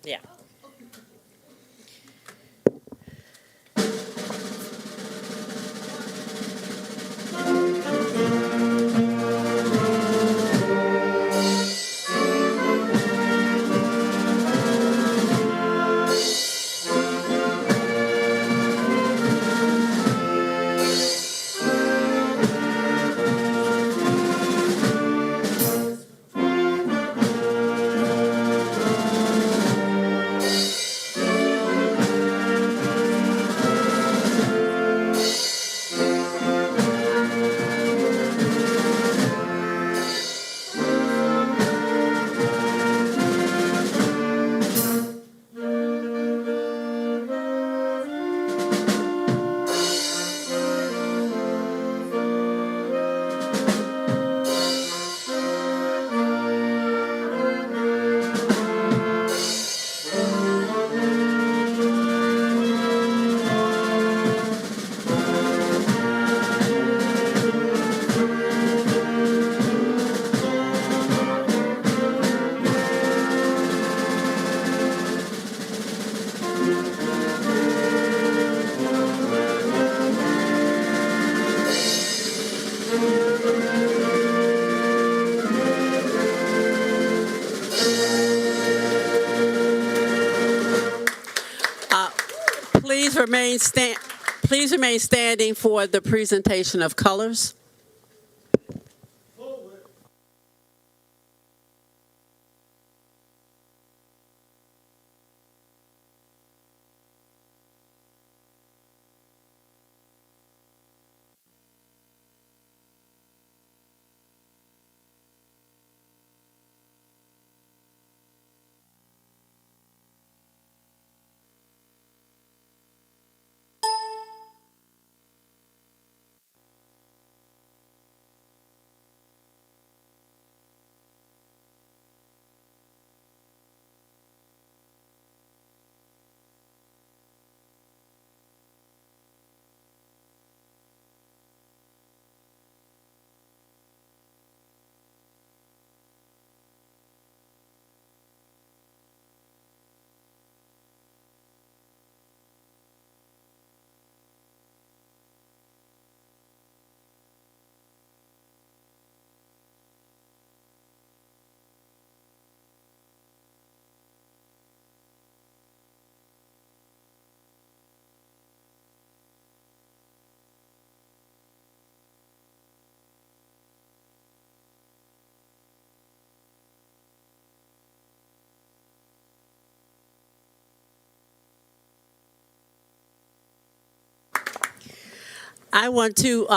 Yeah. Please remain Please remain standing for the presentation of colors. I want to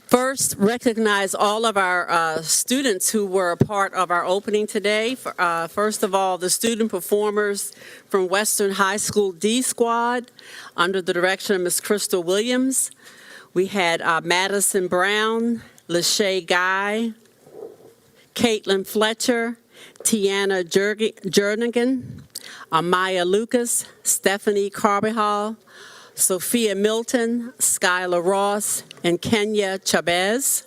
first recognize all of our students who were a part of our opening today. First of all, the student performers from Western High School D Squad under the direction of Ms. Crystal Williams. We had Madison Brown, Lachey Guy, Caitlin Fletcher, Tiana Jernigan, Amaya Lucas, Stephanie Carbajal, Sophia Milton, Skylar Ross, and Kenya Chavez.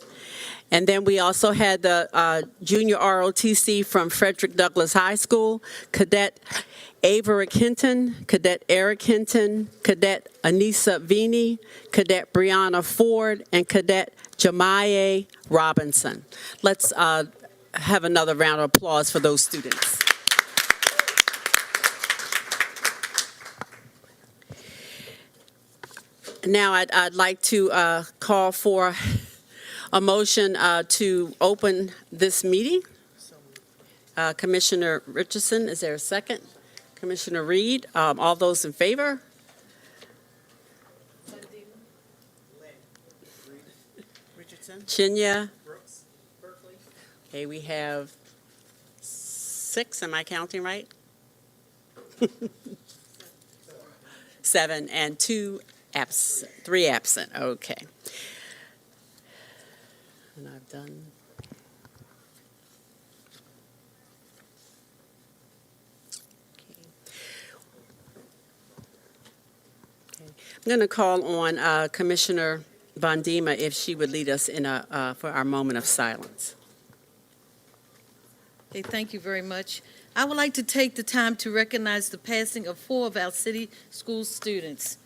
And then we also had the junior ROTC from Frederick Douglass High School, Cadet Averick Hinton, Cadet Eric Hinton, Cadet Anissa Vini, Cadet Brianna Ford, and Cadet Jemiah Robinson. Let's have another round of applause for those students. Now I'd like to call for a motion to open this meeting. Commissioner Richardson, is there a second? Commissioner Reed, all those in favor? Richardson. Chinya. Okay, we have 6, am I counting right? 7 and 2 absent, 3 absent, okay. And I've done. Okay. I'm going to call on Commissioner Bondima if she would lead us in for our moment of silence. Okay, thank you very much. I would like to take the time to recognize the passing of 4 of our city school students.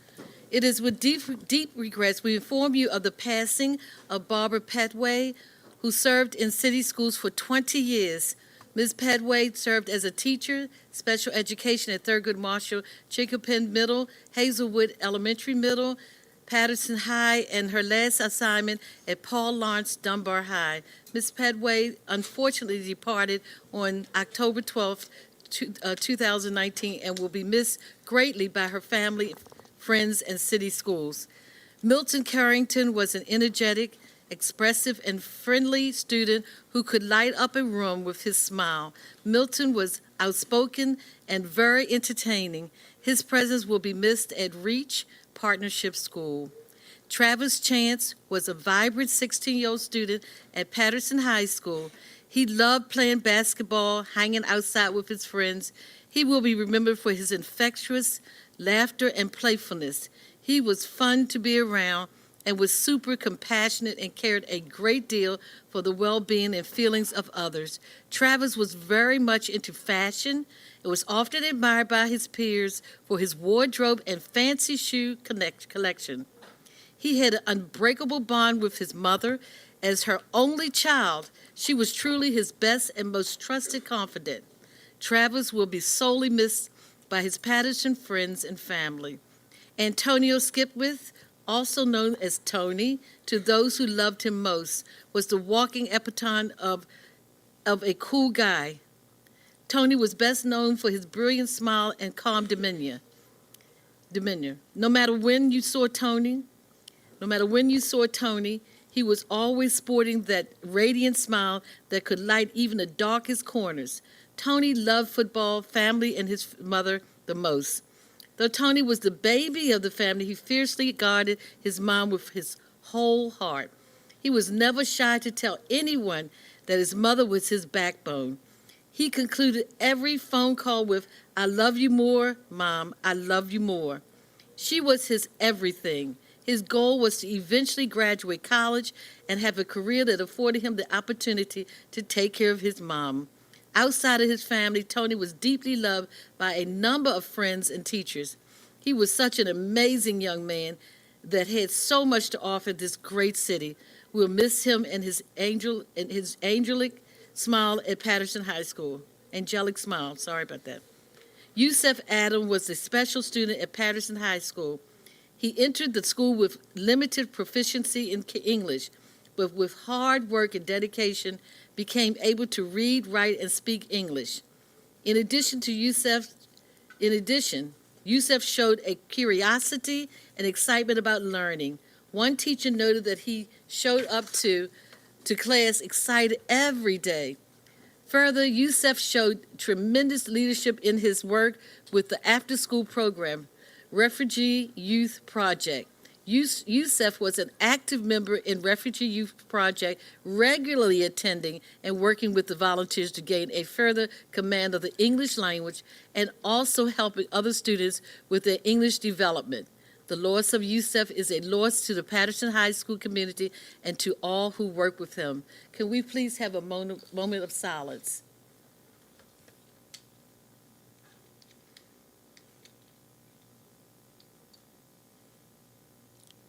It is with deep regrets we inform you of the passing of Barbara Petway, who served in city schools for 20 years. Ms. Petway served as a teacher, special education at Thurgood Marshall, Chicopin Middle, Hazelwood Elementary Middle, Patterson High, and her last assignment at Paul Lawrence Dunbar High. Ms. Petway unfortunately departed on October 12th, 2019, and will be missed greatly by her family, friends, and city schools. Milton Carrington was an energetic, expressive, and friendly student who could light up a room with his smile. Milton was outspoken and very entertaining. His presence will be missed at Reach Partnership School. Travis Chance was a vibrant 16-year-old student at Patterson High School. He loved playing basketball, hanging outside with his friends. He will be remembered for his infectious laughter and playfulness. He was fun to be around and was super compassionate and cared a great deal for the well-being and feelings of others. Travis was very much into fashion and was often admired by his peers for his wardrobe and fancy shoe collection. He had an unbreakable bond with his mother. As her only child, she was truly his best and most trusted confidant. Travis will be sorely missed by his Patterson friends and family. Antonio Skipwith, also known as Tony, to those who loved him most, was the walking epitome of a cool guy. Tony was best known for his brilliant smile and calm demeanor. No matter when you saw Tony, he was always sporting that radiant smile that could light even the darkest corners. Tony loved football, family, and his mother the most. Though Tony was the baby of the family, he fiercely guarded his mom with his whole heart. He was never shy to tell anyone that his mother was his backbone. He concluded every phone call with, "I love you more, Mom, I love you more." She was his everything. His goal was to eventually graduate college and have a career that afforded him the opportunity to take care of his mom. Outside of his family, Tony was deeply loved by a number of friends and teachers. He was such an amazing young man that had so much to offer this great city. We'll miss him and his angelic smile at Patterson High School. Angelic smile, sorry about that. Yusef Adam was a special student at Patterson High School. He entered the school with limited proficiency in English, but with hard work and dedication became able to read, write, and speak English. In addition, Yusef showed a curiosity and excitement about learning. One teacher noted that he showed up to class excited every day. Further, Yusef showed tremendous leadership in his work with the after-school program, Refugee Youth Project. Yusef was an active member in Refugee Youth Project, regularly attending and working with the volunteers to gain a further command of the English language and also helping other students with their English development. The loss of Yusef is a loss to the Patterson High School community and to all who work with him. Can we please have a moment of silence?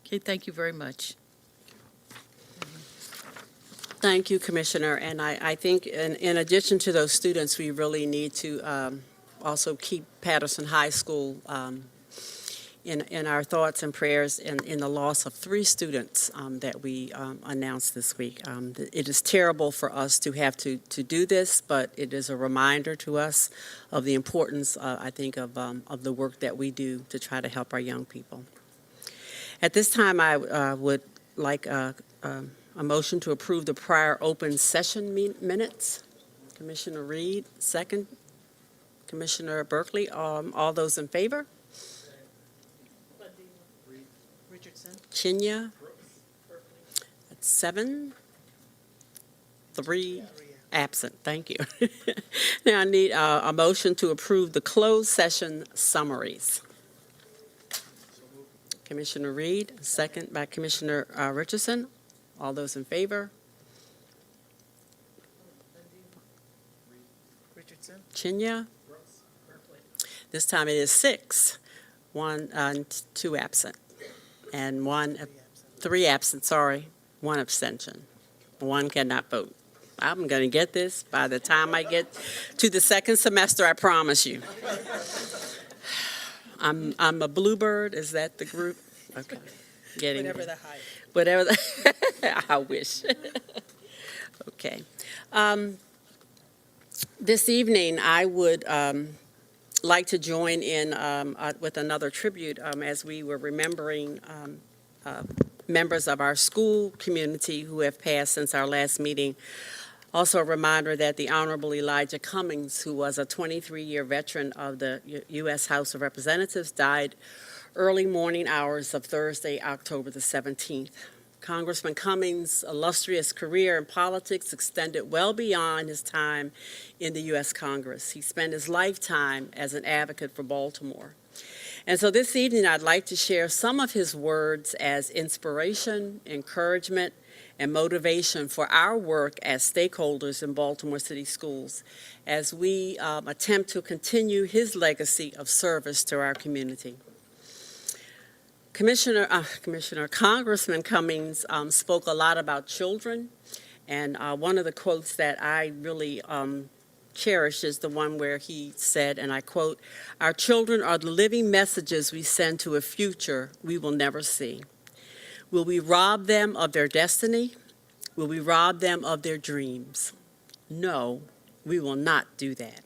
Okay, thank you very much. Thank you, Commissioner. And I think in addition to those students, we really need to also keep Patterson High School in our thoughts and prayers in the loss of 3 students that we announced this week. It is terrible for us to have to do this, but it is a reminder to us of the importance, I think, of the work that we do to try to help our young people. At this time, I would like a motion to approve the prior open session minutes. Commissioner Reed, second. Commissioner Berkeley, all those in favor? Richardson. Chinya? That's 7, 3 absent. Thank you. Now I need a motion to approve the closed session summaries. Commissioner Reed, second by Commissioner Richardson. All those in favor? Chinya. This time it is 6, 2 absent, and 3 absent, sorry, 1 abstention. 1 cannot vote. I'm going to get this by the time I get to the second semester, I promise you. I'm a bluebird. Is that the group? Okay. Whatever the height. Whatever the, I wish. Okay. This evening, I would like to join in with another tribute as we were remembering members of our school community who have passed since our last meeting. Also a reminder that the Honorable Elijah Cummings, who was a 23-year veteran of the U.S. House of Representatives, died early morning hours of Thursday, October the 17th. Congressman Cummings' illustrious career in politics extended well beyond his time in the U.S. Congress. He spent his lifetime as an advocate for Baltimore. And so this evening, I'd like to share some of his words as inspiration, encouragement, and motivation for our work as stakeholders in Baltimore City Schools as we attempt to continue his legacy of service to our community. Congressman Cummings spoke a lot about children, and one of the quotes that I really cherish is the one where he said, and I quote, "Our children are the living messages we send to a future we will never see. Will we rob them of their destiny? Will we rob them of their dreams? No, we will not do that."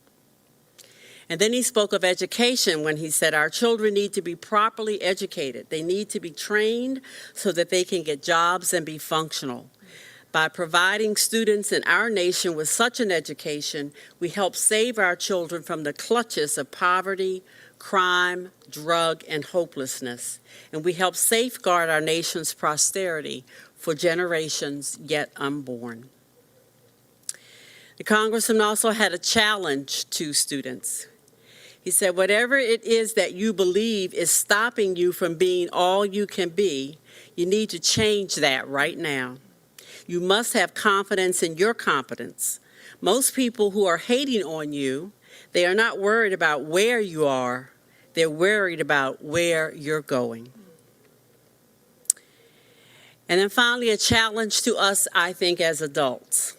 And then he spoke of education when he said our children need to be properly educated. They need to be trained so that they can get jobs and be functional. By providing students in our nation with such an education, we help save our children from the clutches of poverty, crime, drug, and hopelessness. And we help safeguard our nation's prosperity for generations yet unborn. The Congressman also had a challenge to students. He said, whatever it is that you believe is stopping you from being all you can be, you need to change that right now. You must have confidence in your competence. Most people who are hating on you, they are not worried about where you are, they're worried about where you're going. And then finally, a challenge to us, I think, as adults.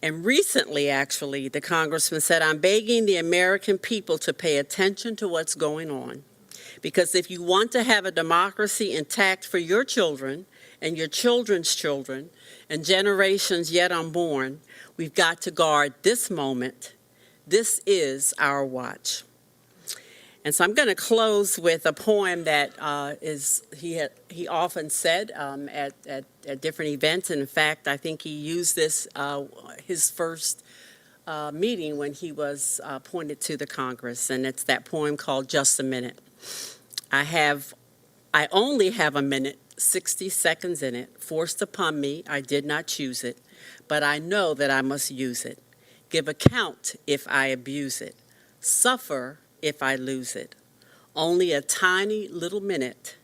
And recently, actually, the Congressman said, I'm begging the American people to pay attention to what's going on. Because if you want to have a democracy intact for your children and your children's children and generations yet unborn, we've got to guard this moment. This is our watch. And so I'm going to close with a poem that he often said at different events. And in fact, I think he used this his first meeting when he was appointed to the Congress. And it's that poem called Just a Minute. I only have a minute, 60 seconds in it, forced upon me. I did not choose it, but I know that I must use it. Give account if I abuse it. Suffer if I lose it. Only a tiny little minute,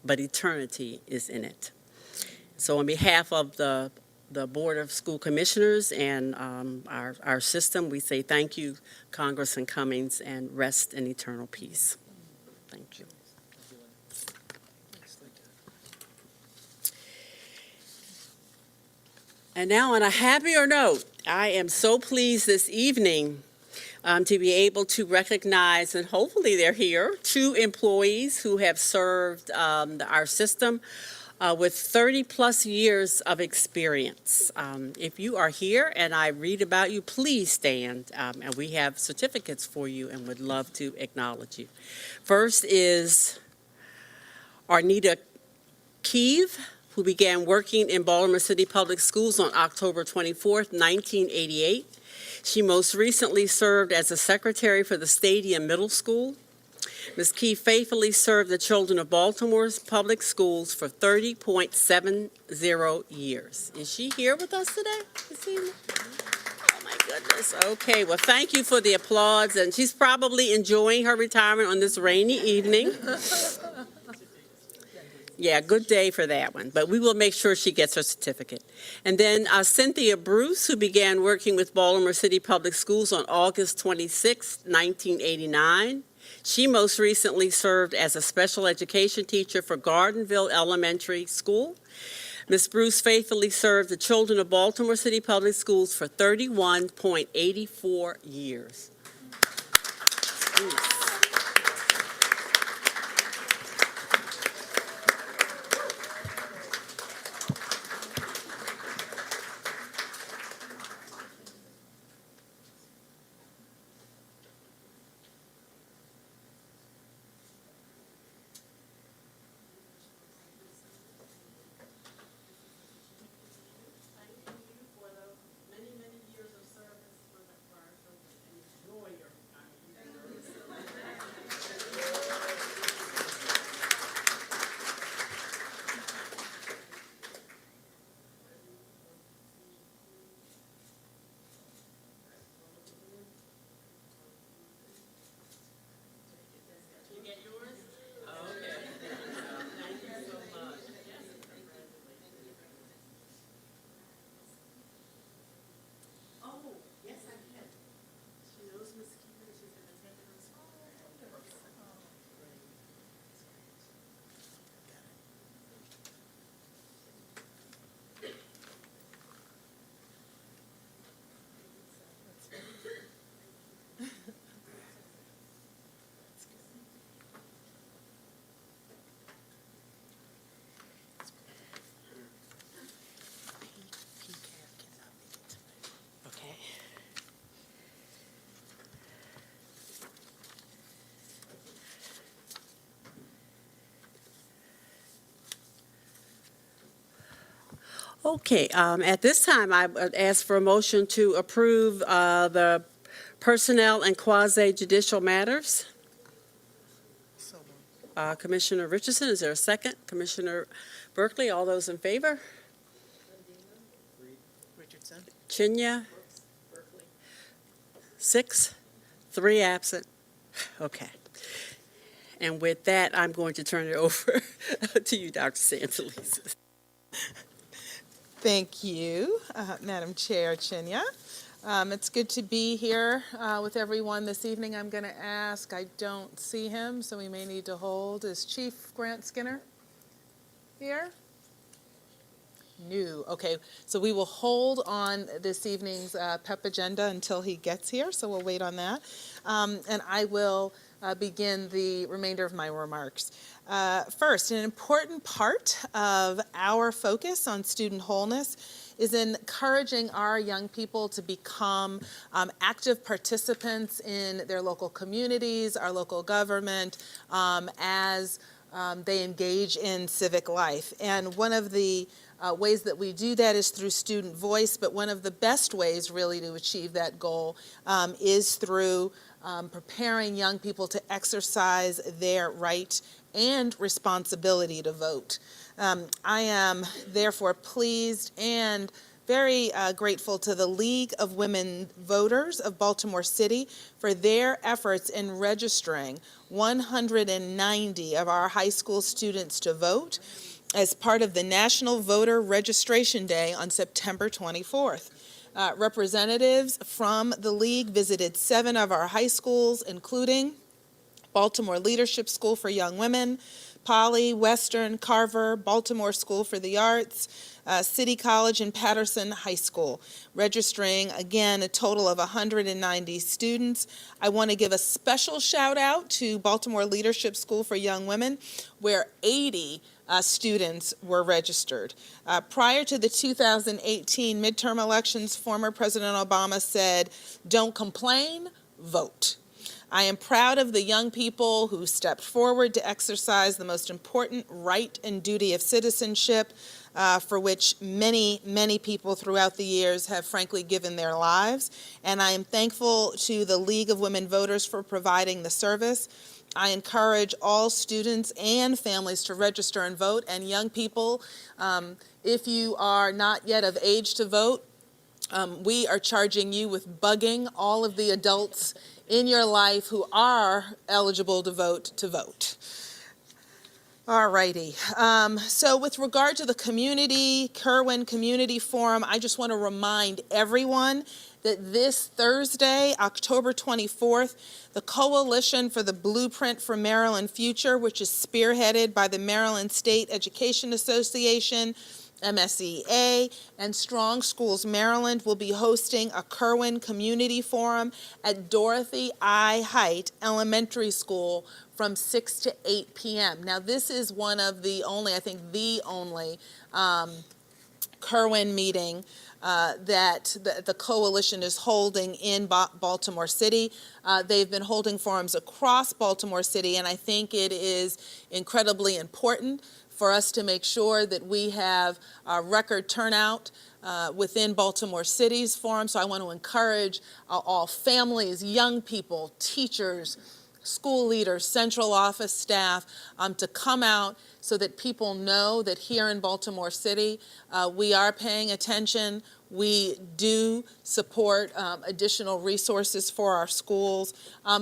but eternity is in it. So on behalf of the Board of School Commissioners and our system, we say thank you, Congressman Cummings, and rest in eternal peace. Thank you. And now on a happier note, I am so pleased this evening to be able to recognize, and hopefully they're here, 2 employees who have served our system with 30-plus years of experience. If you are here and I read about you, please stand, and we have certificates for you and would love to acknowledge you. First is Arnita Keeve, who began working in Baltimore City Public Schools on October 24th, 1988. She most recently served as a secretary for the Stadium Middle School. Ms. Key faithfully served the children of Baltimore's public schools for 30.70 years. Is she here with us today this evening? Oh, my goodness. Okay, well, thank you for the applause. And she's probably enjoying her retirement on this rainy evening. Yeah, good day for that one, but we will make sure she gets her certificate. And then Cynthia Bruce, who began working with Baltimore City Public Schools on August 26, 1989. She most recently served as a special education teacher for Gardenville Elementary School. Ms. Bruce faithfully served the children of Baltimore City Public Schools for 31.84 years. Okay. Okay, at this time, I would ask for a motion to approve the personnel and quasi-judicial matters. Commissioner Richardson, is there a second? Commissioner Berkeley, all those in favor? Richardson. Chinya? 6, 3 absent. Okay. And with that, I'm going to turn it over to you, Dr. Santalisa. Thank you, Madam Chair Chinya. It's good to be here with everyone this evening. I'm going to ask, I don't see him, so we may need to hold. Is Chief Grant Skinner here? New. Okay, so we will hold on this evening's PEP agenda until he gets here, so we'll wait on that. And I will begin the remainder of my remarks. First, an important part of our focus on student wholeness is encouraging our young people to become active participants in their local communities, our local government, as they engage in civic life. And one of the ways that we do that is through student voice, but one of the best ways really to achieve that goal is through preparing young people to exercise their right and responsibility to vote. I am therefore pleased and very grateful to the League of Women Voters of Baltimore City for their efforts in registering 190 of our high school students to vote as part of the National Voter Registration Day on September 24th. Representatives from the League visited 7 of our high schools, including Baltimore Leadership School for Young Women, Poly, Western, Carver, Baltimore School for the Arts, City College, and Patterson High School, registering, again, a total of 190 students. I want to give a special shout out to Baltimore Leadership School for Young Women, where 80 students were registered. Prior to the 2018 midterm elections, former President Obama said, "Don't complain, vote." I am proud of the young people who stepped forward to exercise the most important right and duty of citizenship, for which many, many people throughout the years have frankly given their lives. And I am thankful to the League of Women Voters for providing the service. I encourage all students and families to register and vote. And young people, if you are not yet of age to vote, we are charging you with bugging all of the adults in your life who are eligible to vote to vote. All righty. So with regard to the Kerwin Community Forum, I just want to remind everyone that this Thursday, October 24th, the Coalition for the Blueprint for Maryland Future, which is spearheaded by the Maryland State Education Association, MSEA, and Strong Schools Maryland, will be hosting a Kerwin Community Forum at Dorothy I. Height Elementary School from 6 to 8 p.m. Now, this is one of the only, I think the only Kerwin meeting that the coalition is holding in Baltimore City. They've been holding forums across Baltimore City, and I think it is incredibly important for us to make sure that we have a record turnout within Baltimore City's forum. So I want to encourage all families, young people, teachers, school leaders, central office staff to come out so that people know that here in Baltimore City, we are paying attention. We do support additional resources for our schools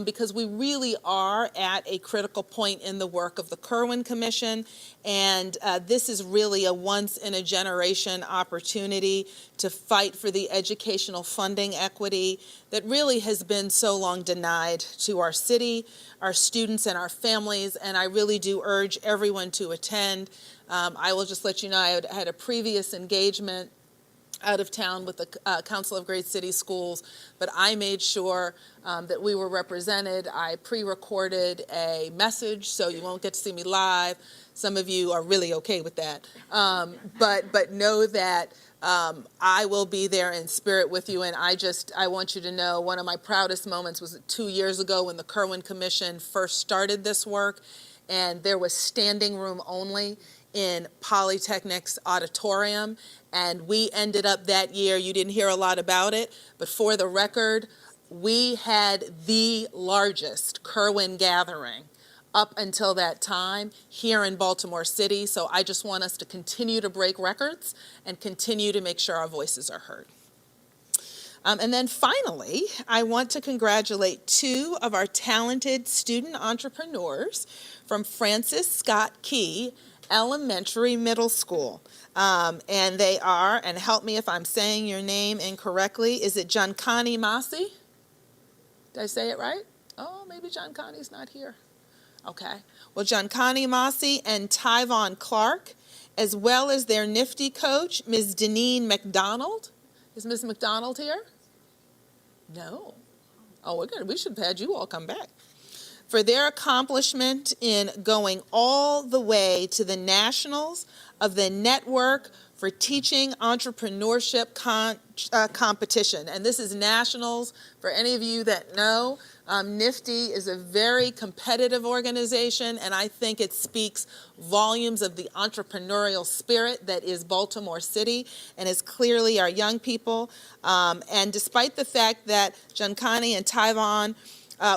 because we really are at a critical point in the work of the Kerwin Commission, and this is really a once-in-a-generation opportunity to fight for the educational funding equity that really has been so long denied to our city, our students, and our families, and I really do urge everyone to attend. I will just let you know I had a previous engagement out of town with the Council of Great City Schools, but I made sure that we were represented. I pre-recorded a message, so you won't get to see me live. Some of you are really okay with that, but know that I will be there in spirit with you, and I want you to know one of my proudest moments was 2 years ago when the Kerwin Commission first started this work, and there was standing room only in Polytechnic's auditorium, and we ended up that year, you didn't hear a lot about it, but for the record, we had the largest Kerwin gathering up until that time here in Baltimore City, so I just want us to continue to break records and continue to make sure our voices are heard. And then finally, I want to congratulate two of our talented student entrepreneurs from Francis Scott Key Elementary Middle School. And they are, and help me if I'm saying your name incorrectly, is it Giancani Masi? Did I say it right? Oh, maybe Giancani's not here. Okay. Well, Giancani Masi and Tyvon Clark, as well as their nifty coach, Ms. Deneen McDonald. Is Ms. McDonald here? No. Oh, we're good. We should have had you all come back. For their accomplishment in going all the way to the nationals of the Network for Teaching Entrepreneurship competition. And this is nationals. For any of you that know, NIFTY is a very competitive organization, and I think it speaks volumes of the entrepreneurial spirit that is Baltimore City and is clearly our young people. And despite the fact that Giancani and Tyvon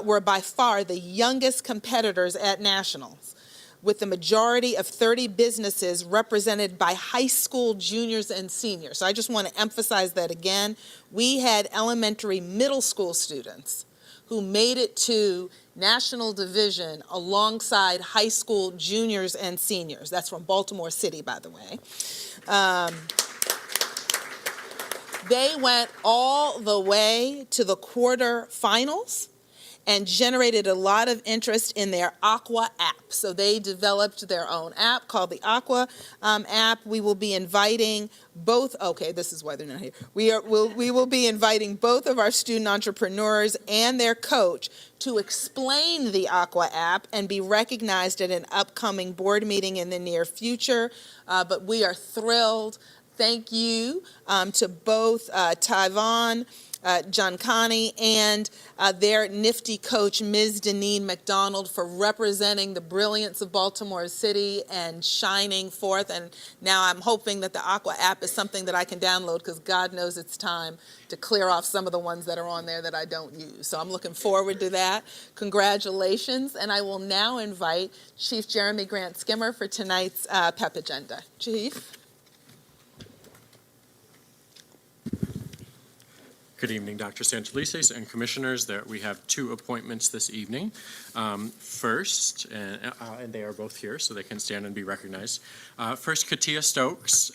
were by far the youngest competitors at nationals, with the majority of 30 businesses represented by high school juniors and seniors. So I just want to emphasize that again. We had elementary, middle school students who made it to national division alongside high school juniors and seniors. That's from Baltimore City, by the way. They went all the way to the quarterfinals and generated a lot of interest in their Aqua app. So they developed their own app called the Aqua app. We will be inviting both, okay, this is why they're not here. We will be inviting both of our student entrepreneurs and their coach to explain the Aqua app and be recognized at an upcoming board meeting in the near future. But we are thrilled. Thank you to both Tyvon, Giancani, and their nifty coach, Ms. Deneen McDonald, for representing the brilliance of Baltimore City and shining forth. And now I'm hoping that the Aqua app is something that I can download, because God knows it's time to clear off some of the ones that are on there that I don't use. So I'm looking forward to that. Congratulations. And I will now invite Chief Jeremy Grant Skimmer for tonight's PEP agenda. Chief. Good evening, Dr. Santelises and Commissioners. We have two appointments this evening. First, and they are both here, so they can stand and be recognized. First, Katia Stokes,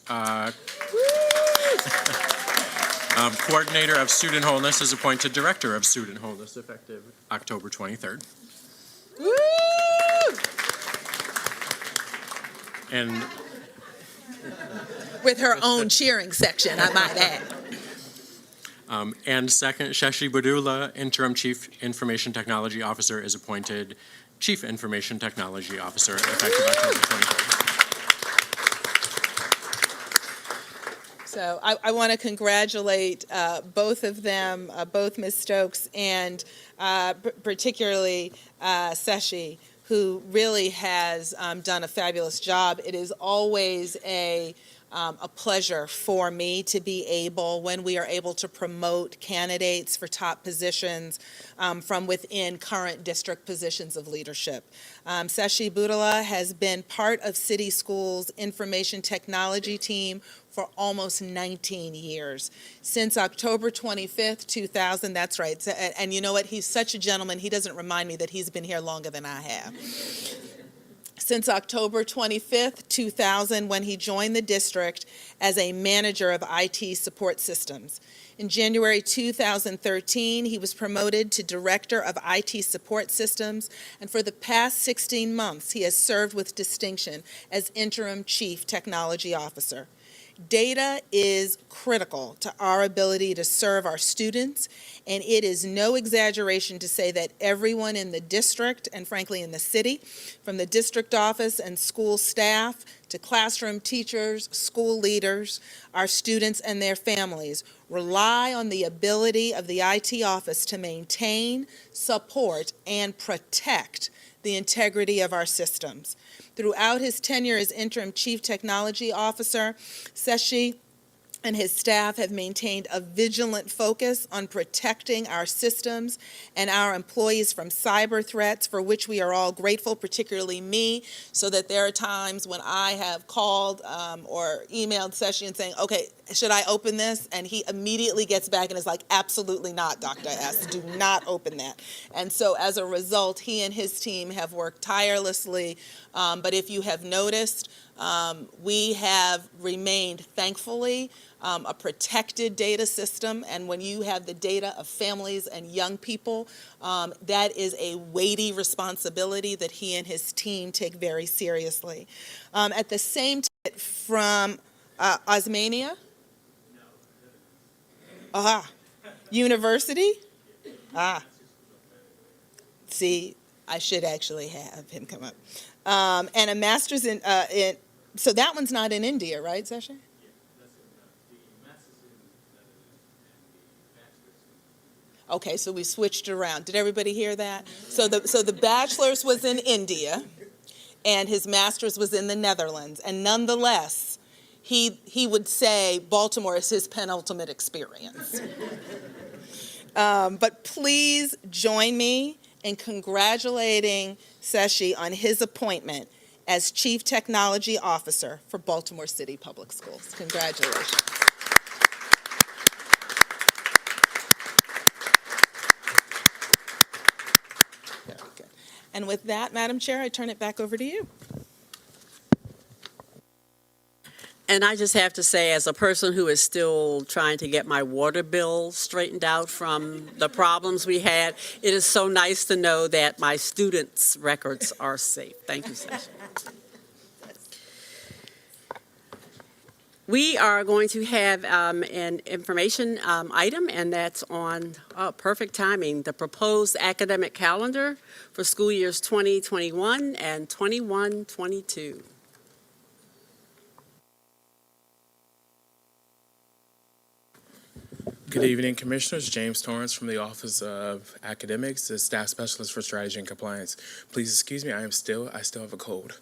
Coordinator of Student Wholeness, is appointed Director of Student Wholeness effective October 23rd. Woo! And With her own cheering section, I might add. And second, Shashi Badula, Interim Chief Information Technology Officer, is appointed Chief Information Technology Officer effective October 23rd. So I want to congratulate both of them, both Ms. Stokes and particularly Seshi, who really has done a fabulous job. It is always a pleasure for me to be able, when we are able to promote candidates for top positions from within current district positions of leadership. Seshi Budala has been part of City Schools' information technology team for almost 19 years. Since October 25th, 2000, that's right. And you know what? He's such a gentleman, he doesn't remind me that he's been here longer than I have. Since October 25th, 2000, when he joined the district as a manager of IT support systems. In January 2013, he was promoted to Director of IT Support Systems, and for the past 16 months, he has served with distinction as Interim Chief Technology Officer. Data is critical to our ability to serve our students, and it is no exaggeration to say that everyone in the district, and frankly in the city, from the district office and school staff to classroom teachers, school leaders, our students and their families, rely on the ability of the IT office to maintain, support, and protect the integrity of our systems. Throughout his tenure as Interim Chief Technology Officer, Seshi and his staff have maintained a vigilant focus on protecting our systems and our employees from cyber threats, for which we are all grateful, particularly me, so that there are times when I have called or emailed Seshi and saying, okay, should I open this? And he immediately gets back and is like, absolutely not, Dr. S. Do not open that. And so as a result, he and his team have worked tirelessly. But if you have noticed, we have remained, thankfully, a protected data system, and when you have the data of families and young people, that is a weighty responsibility that he and his team take very seriously. At the same time, from Osmania? University? See, I should actually have him come up. And a master's in, so that one's not in India, right, Session? Okay, so we switched around. Did everybody hear that? So the bachelor's was in India, and his master's was in the Netherlands. And nonetheless, he would say Baltimore is his penultimate experience. But please join me in congratulating Seshi on his appointment as Chief Technology Officer for Baltimore City Public Schools. Congratulations. Very good. And with that, Madam Chair, I turn it back over to you. And I just have to say, as a person who is still trying to get my water bill straightened out from the problems we had, it is so nice to know that my students' records are safe. Thank you, Session. We are going to have an information item, and that's on perfect timing, the proposed academic calendar for school years 2021 and 21-22. Good evening, Commissioners. James Torrance from the Office of Academics, the Staff Specialist for Strategy and Compliance. Please excuse me, I still have a cold.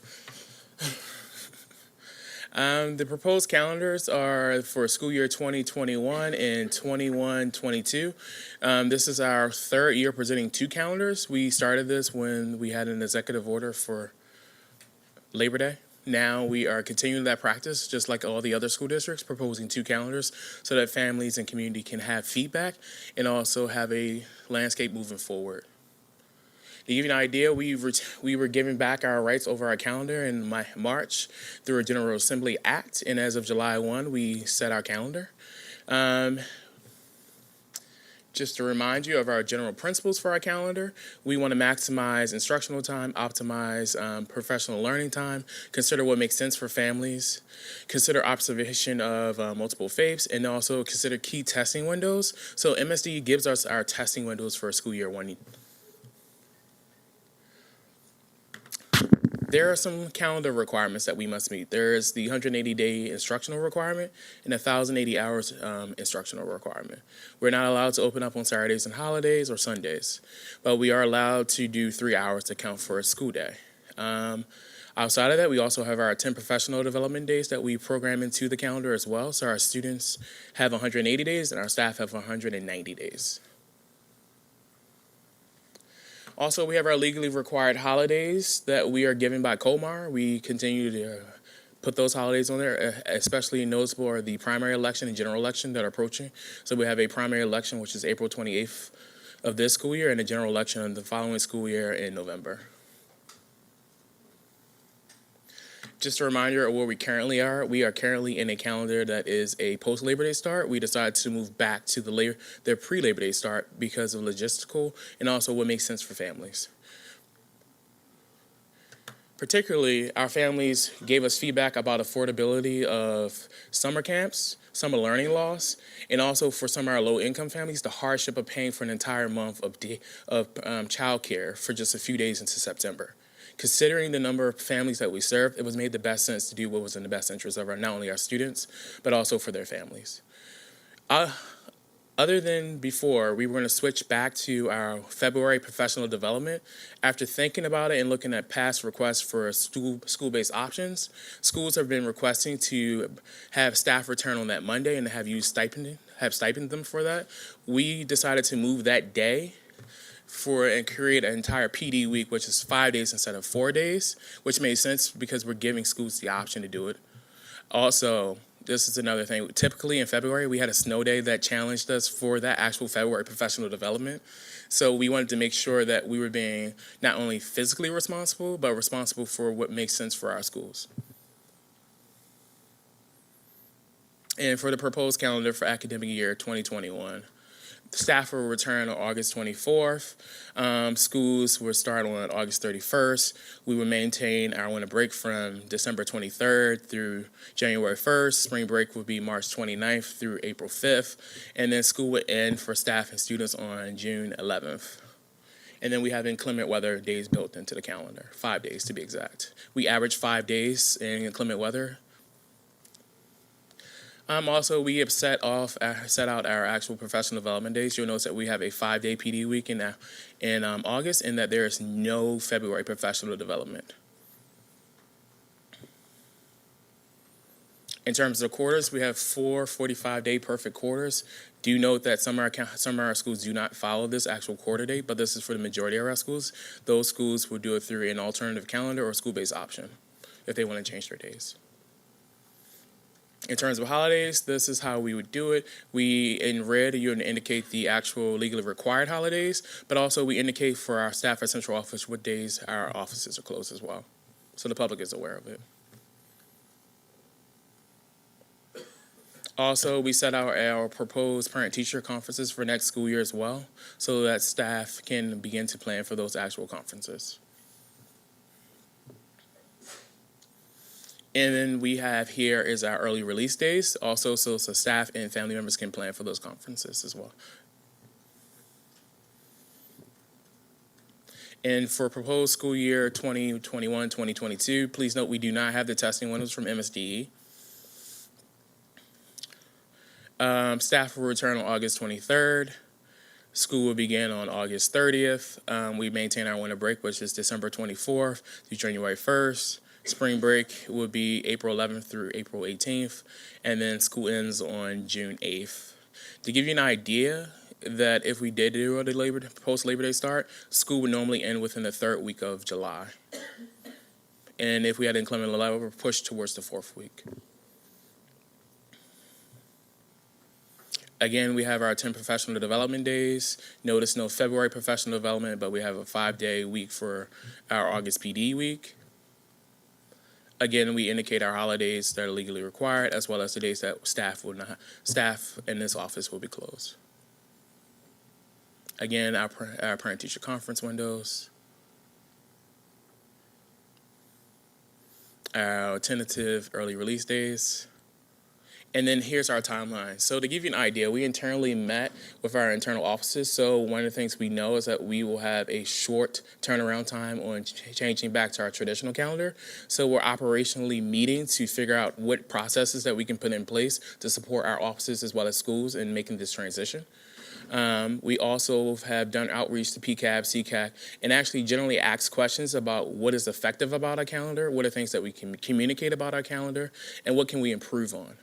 The proposed calendars are for school year 2021 and 21-22. This is our third year presenting two calendars. We started this when we had an executive order for Labor Day. Now we are continuing that practice, just like all the other school districts, proposing 2 calendars so that families and community can have feedback and also have a landscape moving forward. To give you an idea, we were given back our rights over our calendar in March through a General Assembly Act, and as of July 1, we set our calendar. Just to remind you of our general principles for our calendar, we want to maximize instructional time, optimize professional learning time, consider what makes sense for families, consider observation of multiple faiths, and also consider key testing windows. So MSD gives us our testing windows for school year 1. There are some calendar requirements that we must meet. There is the 180-day instructional requirement and 1,080 hours instructional requirement. We're not allowed to open up on Saturdays and holidays or Sundays, but we are allowed to do 3 hours to count for a school day. Outside of that, we also have our 10 professional development days that we program into the calendar as well. So our students have 180 days and our staff have 190 days. Also, we have our legally required holidays that we are given by COMAR. We continue to put those holidays on there, especially noticeable are the primary election and general election that are approaching. So we have a primary election, which is April 28th of this school year, and a general election of the following school year in November. Just a reminder of where we currently are. We are currently in a calendar that is a post-Labor Day start. We decided to move back to their pre-Labor Day start because of logistical and also what makes sense for families. Particularly, our families gave us feedback about affordability of summer camps, summer learning loss, and also for some of our low-income families, the hardship of paying for an entire month of childcare for just a few days into September. Considering the number of families that we serve, it was made the best sense to do what was in the best interest of not only our students, but also for their families. Other than before, we were going to switch back to our February professional development. After thinking about it and looking at past requests for school-based options, schools have been requesting to have staff return on that Monday and to have stipend them for that. We decided to move that day and create an entire PD week, which is 5 days instead of 4 days, which made sense because we're giving schools the option to do it. Also, this is another thing. Typically in February, we had a snow day that challenged us for that actual February professional development. So we wanted to make sure that we were being not only physically responsible, but responsible for what makes sense for our schools. And for the proposed calendar for academic year 2021, staff will return on August 24th. Schools will start on August 31st. We will maintain our winter break from December 23rd through January 1st. Spring break will be March 29th through April 5th. And then school will end for staff and students on June 11th. And then we have inclement weather days built into the calendar, 5 days to be exact. We average 5 days in inclement weather. Also, we have set out our actual professional development days. You'll notice that we have a 5-day PD week in August, and that there is no February professional development. In terms of quarters, we have 4 45-day perfect quarters. Do note that some of our schools do not follow this actual quarter date, but this is for the majority of our schools. Those schools will do it through an alternative calendar or school-based option if they want to change their days. In terms of holidays, this is how we would do it. In red, you're going to indicate the actual legally required holidays, but also we indicate for our staff at central office what days our offices are closed as well, so the public is aware of it. Also, we set out our proposed parent-teacher conferences for next school year as well, so that staff can begin to plan for those actual conferences. And then we have here is our early release days, also so staff and family members can plan for those conferences as well. And for proposed school year 2021-2022, please note we do not have the testing windows from MSDE. Staff will return on August 23rd. School will begin on August 30th. We maintain our winter break, which is December 24th through January 1st. Spring break will be April 11th through April 18th, and then school ends on June 8th. To give you an idea that if we did do a post-Labor Day start, school would normally end within the 3rd week of July. And if we had inclement weather, we're pushed towards the 4th week. Again, we have our 10 professional development days. Notice no February professional development, but we have a 5-day week for our August PD week. Again, we indicate our holidays that are legally required, as well as the days that staff in this office will be closed. Again, our parent-teacher conference windows, our tentative early release days, and then here's our timeline. So to give you an idea, we internally met with our internal offices. So one of the things we know is that we will have a short turnaround time on changing back to our traditional calendar. So we're operationally meeting to figure out what processes that we can put in place to support our offices as well as schools in making this transition. We also have done outreach to PCAB, CCAC, and actually generally asked questions about what is effective about our calendar, what are things that we can communicate about our calendar, and what can we improve on.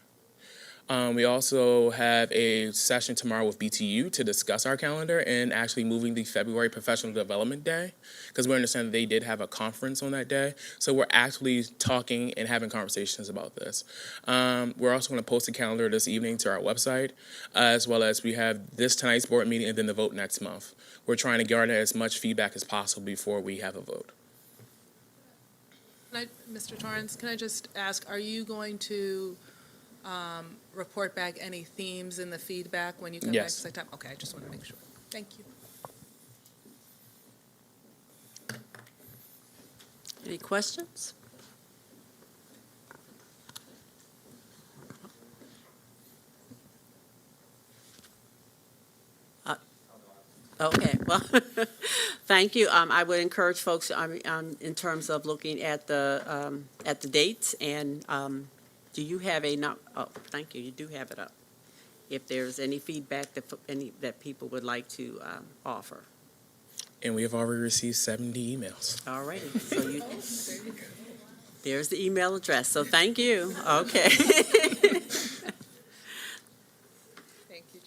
We also have a session tomorrow with BTU to discuss our calendar and actually moving the February Professional Development Day, because we understand that they did have a conference on that day. So we're actually talking and having conversations about this. We're also going to post a calendar this evening to our website, as well as we have tonight's board meeting and then the vote next month. We're trying to garner as much feedback as possible before we have a vote. Mr. Torrance, can I just ask, are you going to report back any themes in the feedback when you come back? Yes. Okay, I just want to make sure. Thank you. Any questions? Okay, well, thank you. I would encourage folks, in terms of looking at the dates, and do you have thank you, you do have it up. If there's any feedback that people would like to offer. And we have already received 70 emails. All righty, so there's the email address, so thank you. Okay. Thank you.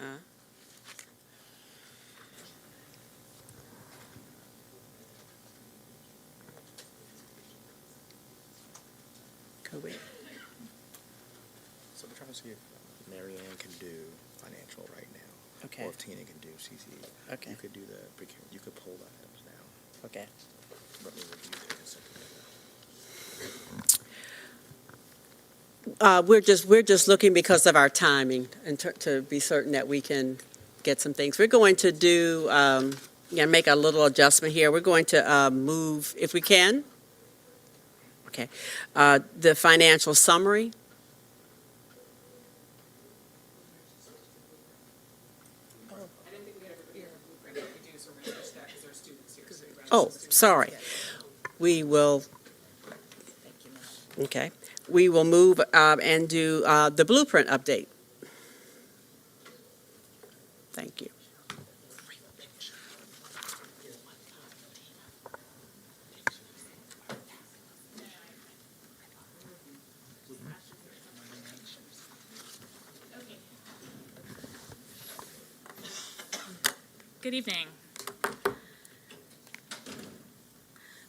Huh? Could we? So we're trying to see if Mary Ann can do financial right now. Okay. Or if Tina can do CCE. Okay. You could do the procurement, you could pull the items down. Okay. Let me review the consent agenda. We're just looking because of our timing and to be certain that we can get some things. We're going to do, make a little adjustment here. We're going to move, if we can. Okay. The financial summary. Oh, sorry. We will, okay. We will move and do the blueprint update. Thank you. Good evening.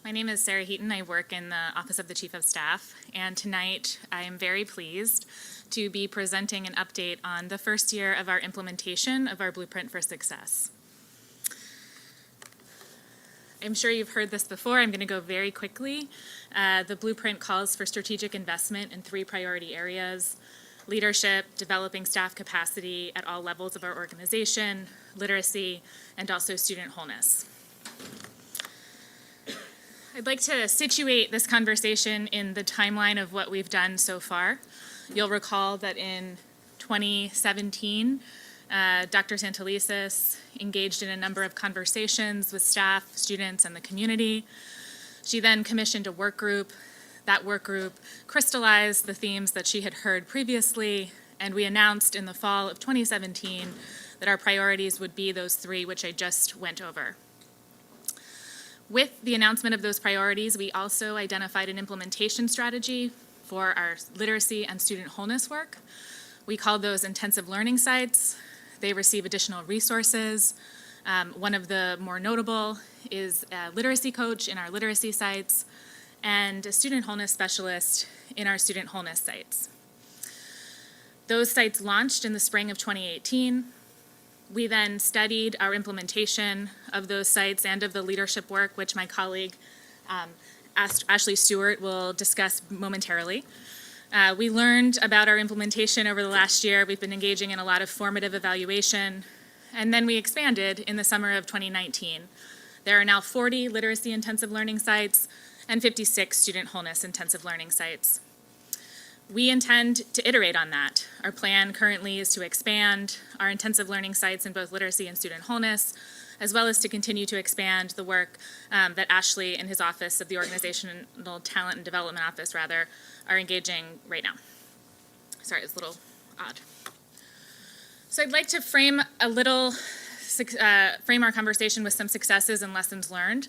My name is Sarah Heaton. I work in the Office of the Chief of Staff, and tonight I am very pleased to be presenting an update on the first year of our implementation of our Blueprint for Success. I'm sure you've heard this before. I'm going to go very quickly. The Blueprint calls for strategic investment in 3 priority areas: leadership, developing staff capacity at all levels of our organization, literacy, and also student wholeness. I'd like to situate this conversation in the timeline of what we've done so far. You'll recall that in 2017, Dr. Santelises engaged in a number of conversations with staff, students, and the community. She then commissioned a work group that work group crystallized the themes that she had heard previously, and we announced in the fall of 2017 that our priorities would be those three, which I just went over. With the announcement of those priorities, we also identified an implementation strategy for our literacy and student wholeness work. We called those intensive learning sites. They receive additional resources. One of the more notable is a literacy coach in our literacy sites and a student wholeness specialist in our student wholeness sites. Those sites launched in the spring of 2018. We then studied our implementation of those sites and of the leadership work, which my colleague Ashley Stewart will discuss momentarily. We learned about our implementation over the last year. We've been engaging in a lot of formative evaluation, and then we expanded in the summer of 2019. There are now 40 literacy intensive learning sites and 56 student wholeness intensive learning sites. We intend to iterate on that. Our plan currently is to expand our intensive learning sites in both literacy and student wholeness, as well as to continue to expand the work that Ashley and his office of the Organizational Talent and Development Office, are engaging right now. Sorry, it's a little odd. So I'd like to frame our conversation with some successes and lessons learned.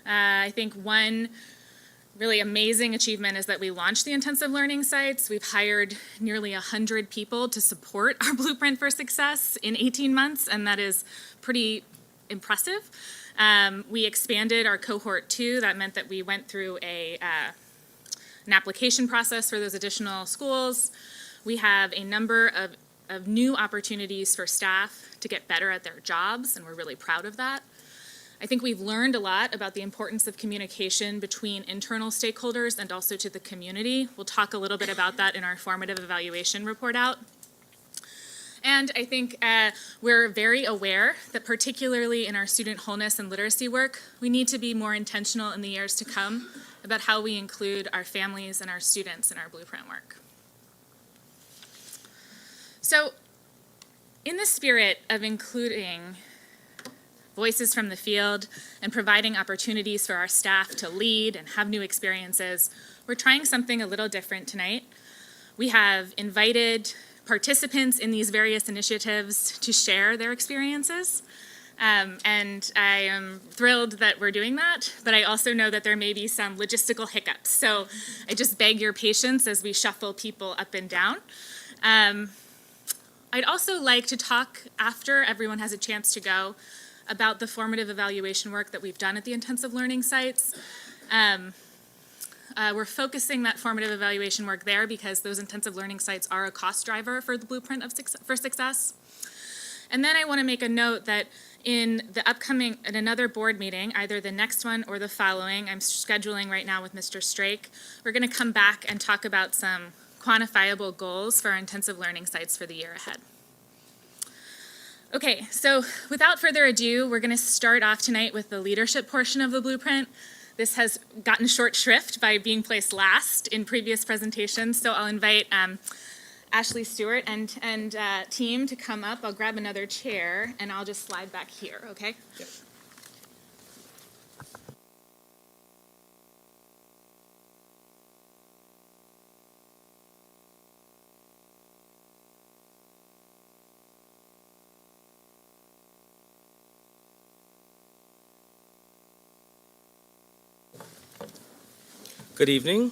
I think one really amazing achievement is that we launched the intensive learning sites. We've hired nearly 100 people to support our Blueprint for Success in 18 months, and that is pretty impressive. We expanded our cohort 2. That meant that we went through an application process for those additional schools. We have a number of new opportunities for staff to get better at their jobs, and we're really proud of that. I think we've learned a lot about the importance of communication between internal stakeholders and also to the community. We'll talk a little bit about that in our formative evaluation report out. And I think we're very aware that particularly in our student wholeness and literacy work, we need to be more intentional in the years to come about how we include our families and our students in our Blueprint work. So in the spirit of including voices from the field and providing opportunities for our staff to lead and have new experiences, we're trying something a little different tonight. We have invited participants in these various initiatives to share their experiences. And I am thrilled that we're doing that, but I also know that there may be some logistical hiccups. So I just beg your patience as we shuffle people up and down. I'd also like to talk, after everyone has a chance to go, about the formative evaluation work that we've done at the intensive learning sites. We're focusing that formative evaluation work there because those intensive learning sites are a cost driver for the Blueprint for Success. And then I want to make a note that in another board meeting, either the next one or the following, I'm scheduling right now with Mr. Strake, we're going to come back and talk about some quantifiable goals for our intensive learning sites for the year ahead. Okay, so without further ado, we're going to start off tonight with the leadership portion of the Blueprint. This has gotten short shrift by being placed last in previous presentations, so I'll invite Ashley Stewart and team to come up. I'll grab another chair, and I'll just slide back here, okay? Yep. Good evening.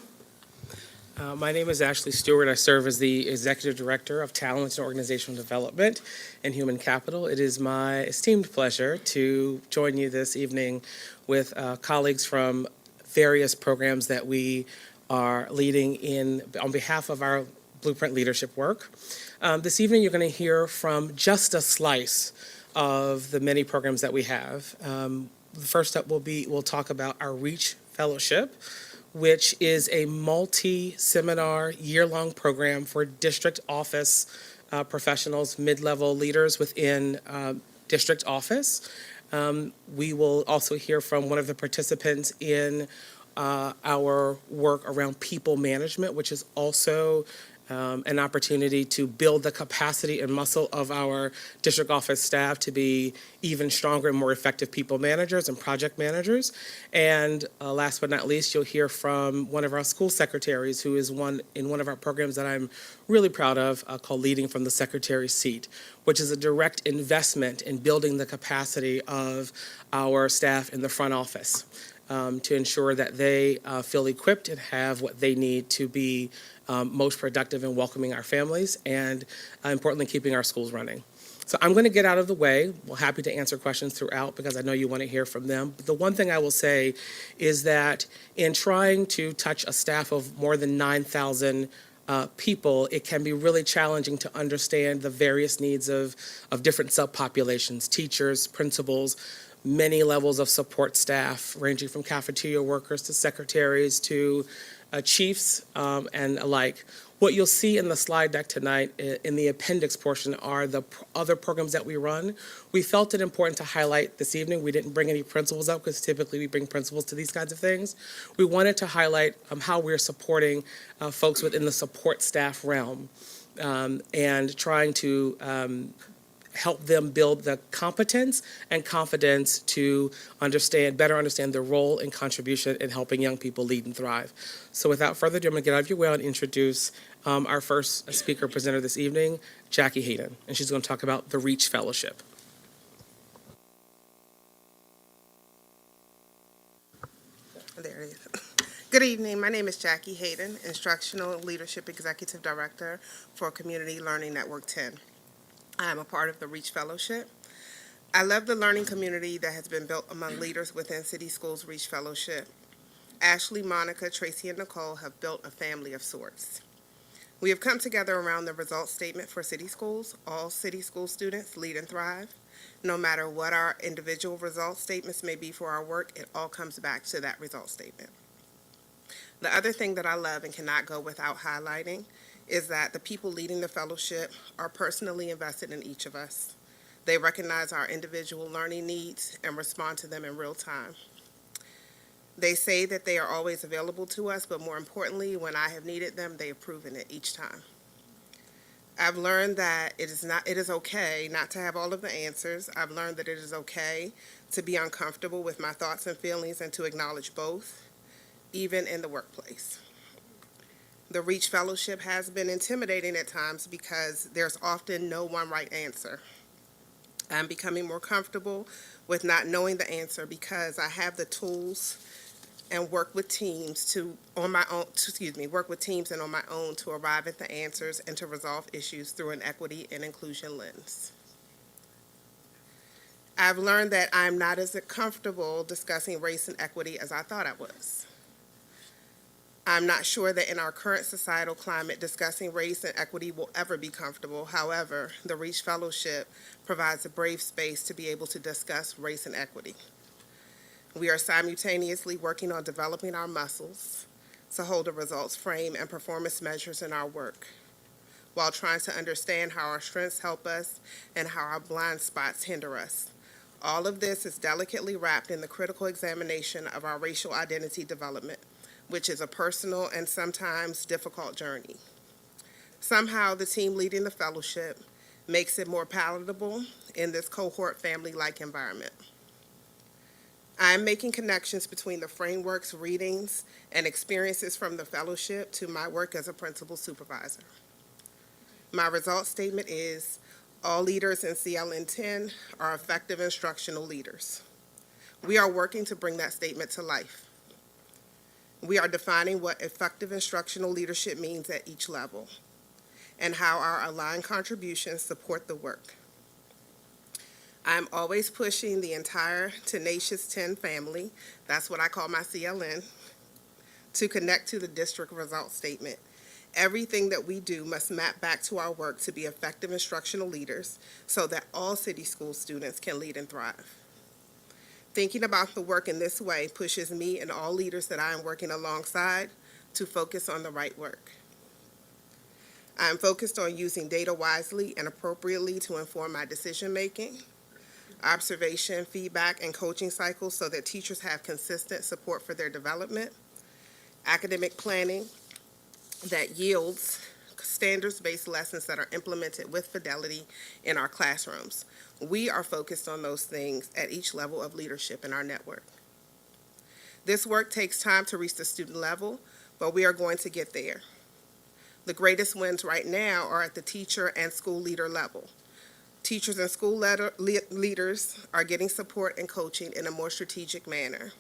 My name is Ashley Stewart. I serve as the Executive Director of Talent and Organizational Development and Human Capital. It is my esteemed pleasure to join you this evening with colleagues from various programs that we are leading on behalf of our Blueprint leadership work. This evening you're going to hear from just a slice of the many programs that we have. The first up we'll talk about our REACH Fellowship, which is a multi-seminar, year-long program for district office professionals, mid-level leaders within district office. We will also hear from one of the participants in our work around people management, which is also an opportunity to build the capacity and muscle of our district office staff to be even stronger and more effective people managers and project managers. And last but not least, you'll hear from one of our school secretaries who is in one of our programs that I'm really proud of called Leading from the Secretary's Seat, which is a direct investment in building the capacity of our staff in the front office to ensure that they feel equipped and have what they need to be most productive in welcoming our families and, importantly, keeping our schools running. So I'm going to get out of the way. We're happy to answer questions throughout because I know you want to hear from them. But the one thing I will say is that in trying to touch a staff of more than 9,000 people, it can be really challenging to understand the various needs of different subpopulations, teachers, principals, many levels of support staff, ranging from cafeteria workers to secretaries to chiefs and alike. What you'll see in the slide deck tonight in the appendix portion are the other programs that we run. We felt it important to highlight this evening. We didn't bring any principals up because typically we bring principals to these kinds of things. We wanted to highlight how we're supporting folks within the support staff realm and trying to help them build the competence and confidence to better understand their role and contribution in helping young people lead and thrive. So without further ado, I'm going to get out of your way and introduce our first speaker presenter this evening, Jackie Hayden, and she's going to talk about the REACH Fellowship. There it is. Good evening. My name is Jackie Hayden, Instructional Leadership Executive Director for Community Learning Network 10. I am a part of the REACH Fellowship. I love the learning community that has been built among leaders within City Schools REACH Fellowship. Ashley, Monica, Tracy, and Nicole have built a family of sorts. We have come together around the results statement for City Schools. All City School students lead and thrive. No matter what our individual results statements may be for our work, it all comes back to that result statement. The other thing that I love and cannot go without highlighting is that the people leading the fellowship are personally invested in each of us. They recognize our individual learning needs and respond to them in real time. They say that they are always available to us, but more importantly, when I have needed them, they have proven it each time. I've learned that it is okay not to have all of the answers. I've learned that it is okay to be uncomfortable with my thoughts and feelings and to acknowledge both, even in the workplace. The REACH Fellowship has been intimidating at times because there's often no one right answer. I'm becoming more comfortable with not knowing the answer because I have the tools and work with teams and on my own to arrive at the answers and to resolve issues through an equity and inclusion lens. I've learned that I'm not as comfortable discussing race and equity as I thought I was. I'm not sure that in our current societal climate, discussing race and equity will ever be comfortable. However, the REACH Fellowship provides a brave space to be able to discuss race and equity. We are simultaneously working on developing our muscles to hold a results frame and performance measures in our work, while trying to understand how our strengths help us and how our blind spots hinder us. All of this is delicately wrapped in the critical examination of our racial identity development, which is a personal and sometimes difficult journey. Somehow, the team leading the fellowship makes it more palatable in this cohort family-like environment. I am making connections between the frameworks, readings, and experiences from the fellowship to my work as a principal supervisor. My results statement is, all leaders in CLN 10 are effective instructional leaders. We are working to bring that statement to life. We are defining what effective instructional leadership means at each level and how our aligned contributions support the work. I'm always pushing the entire tenacious 10 family, that's what I call my CLN, to connect to the district results statement. Everything that we do must map back to our work to be effective instructional leaders so that all city school students can lead and thrive. Thinking about the work in this way pushes me and all leaders that I am working alongside to focus on the right work. I am focused on using data wisely and appropriately to inform my decision-making, observation, feedback, and coaching cycles so that teachers have consistent support for their development, academic planning that yields standards-based lessons that are implemented with fidelity in our classrooms. We are focused on those things at each level of leadership in our network. This work takes time to reach the student level, but we are going to get there. The greatest wins right now are at the teacher and school leader level. Teachers and school leaders are getting support and coaching in a more strategic manner.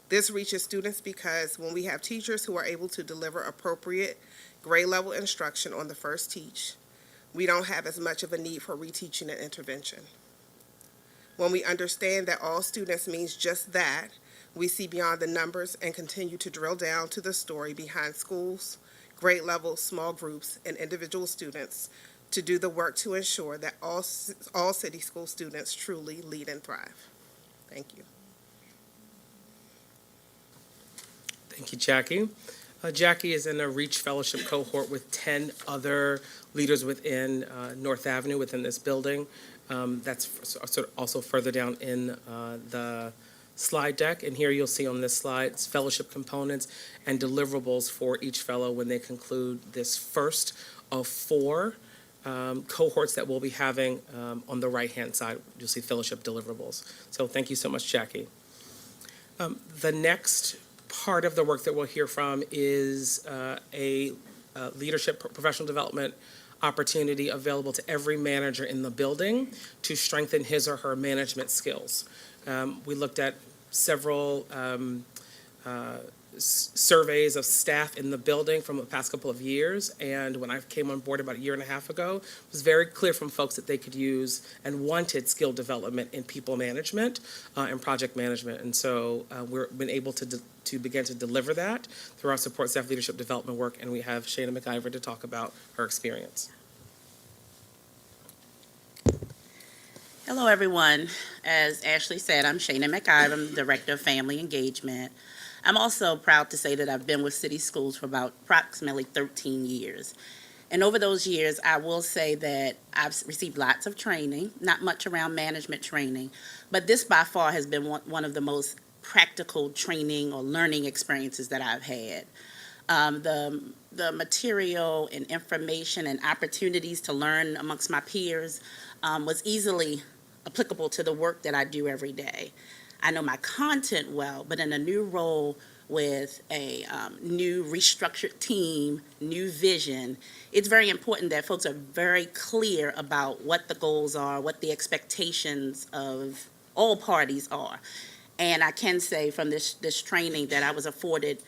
This reaches students because when we have teachers who are able to deliver appropriate grade level instruction on the first teach, we don't have as much of a need for reteaching and intervention. When we understand that all students means just that, we see beyond the numbers and continue to drill down to the story behind schools, grade levels, small groups, and individual students to do the work to ensure that all city school students truly lead and thrive. Thank you. Thank you, Jackie. Jackie is in a REACH Fellowship cohort with 10 other leaders within North Avenue within this building. That's also further down in the slide deck. And here you'll see on this slide fellowship components and deliverables for each fellow when they conclude this first of 4 cohorts that we'll be having on the right-hand side. You'll see fellowship deliverables. So thank you so much, Jackie. The next part of the work that we'll hear from is a leadership professional development opportunity available to every manager in the building to strengthen his or her management skills. We looked at several surveys of staff in the building from the past couple of years, and when I came on board about a year and a half ago, it was very clear from folks that they could use and wanted skill development in people management and project management, and so we've been able to begin to deliver that through our support staff leadership development work, and we have Shana McIver to talk about her experience. Hello, everyone. As Ashley said, I'm Shana McIver. I'm the Director of Family Engagement. I'm also proud to say that I've been with City Schools for about approximately 13 years. And over those years, I will say that I've received lots of training, not much around management training, but this by far has been one of the most practical training or learning experiences that I've had. The material and information and opportunities to learn amongst my peers was easily applicable to the work that I do every day. I know my content well, but in a new role with a new restructured team, new vision, it's very important that folks are very clear about what the goals are, what the expectations of all parties are. And I can say from this training that I was afforded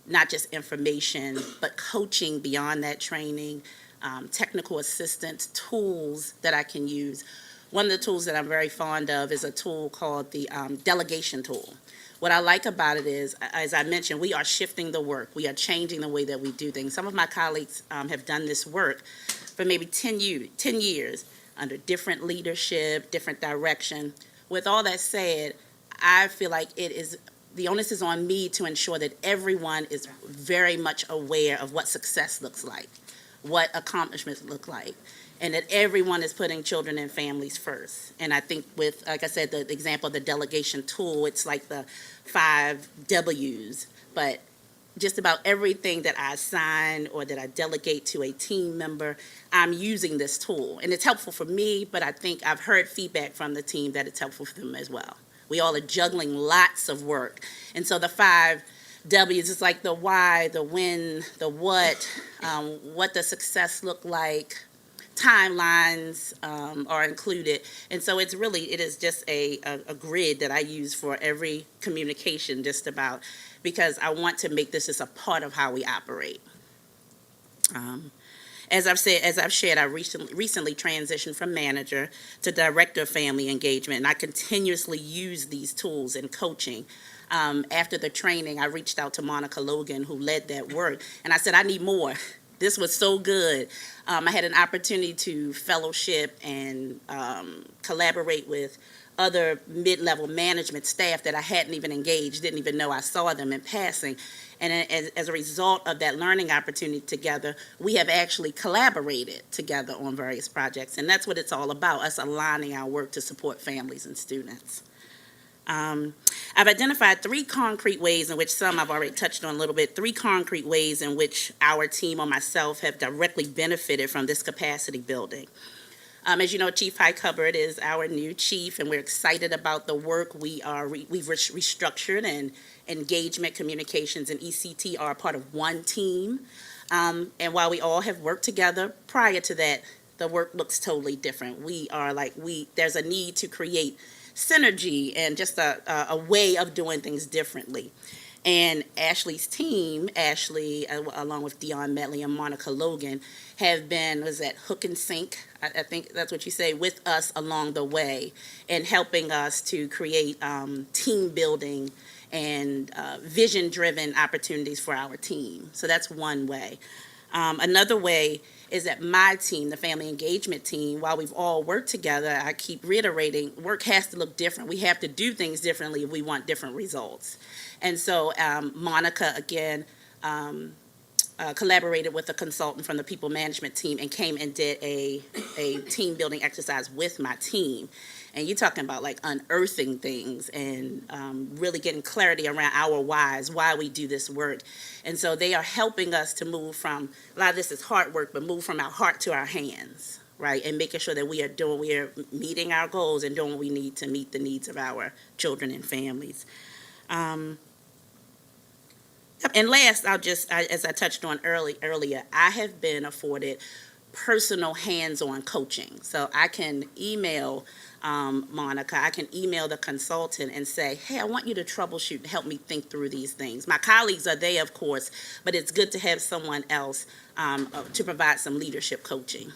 not just information, but coaching beyond that training, technical assistance, tools that I can use. One of the tools that I'm very fond of is a tool called the delegation tool. What I like about it is, as I mentioned, we are shifting the work. We are changing the way that we do things. Some of my colleagues have done this work for maybe 10 years under different leadership, different direction. With all that said, I feel like the onus is on me to ensure that everyone is very much aware of what success looks like, what accomplishments look like, and that everyone is putting children and families first. And I think with, like I said, the example of the delegation tool, it's like the 5 W's, but just about everything that I assign or that I delegate to a team member, I'm using this tool. And it's helpful for me, but I think I've heard feedback from the team that it's helpful for them as well. We all are juggling lots of work. And so the 5 W's is like the why, the when, the what does success look like, timelines are included. And so it is just a grid that I use for every communication just about, because I want to make this just a part of how we operate. As I've shared, I recently transitioned from manager to director of family engagement, and I continuously use these tools in coaching. After the training, I reached out to Monica Logan, who led that work, and I said, I need more. This was so good. I had an opportunity to fellowship and collaborate with other mid-level management staff that I hadn't even engaged, didn't even know I saw them in passing. And as a result of that learning opportunity together, we have actually collaborated together on various projects. And that's what it's all about, us aligning our work to support families and students. I've identified three concrete ways in which some I've already touched on a little bit, three concrete ways in which our team or myself have directly benefited from this capacity building. As you know, Chief High Hubbard is our new chief, and we're excited about the work we've restructured, and engagement, communications, and ECT are a part of one team. And while we all have worked together prior to that, the work looks totally different. There's a need to create synergy and just a way of doing things differently. And Ashley's team, along with Dion Medley and Monica Logan, have been, hook and sink, I think that's what you say, with us along the way, and helping us to create team building and vision-driven opportunities for our team. So that's one way. Another way is that my team, the family engagement team, while we've all worked together, I keep reiterating, work has to look different. We have to do things differently if we want different results. And so Monica, again, collaborated with a consultant from the people management team and came and did a team building exercise with my team. And you're talking about like unearthing things and really getting clarity around our whys, why we do this work. And so they are helping us to move from, a lot of this is hard work, but move from our heart to our hands, right? And making sure that we are meeting our goals and doing what we need to meet the needs of our children and families. And last, as I touched on earlier, I have been afforded personal hands-on coaching. So I can email Monica, I can email the consultant and say, hey, I want you to troubleshoot and help me think through these things. My colleagues are there, of course, but it's good to have someone else to provide some leadership coaching.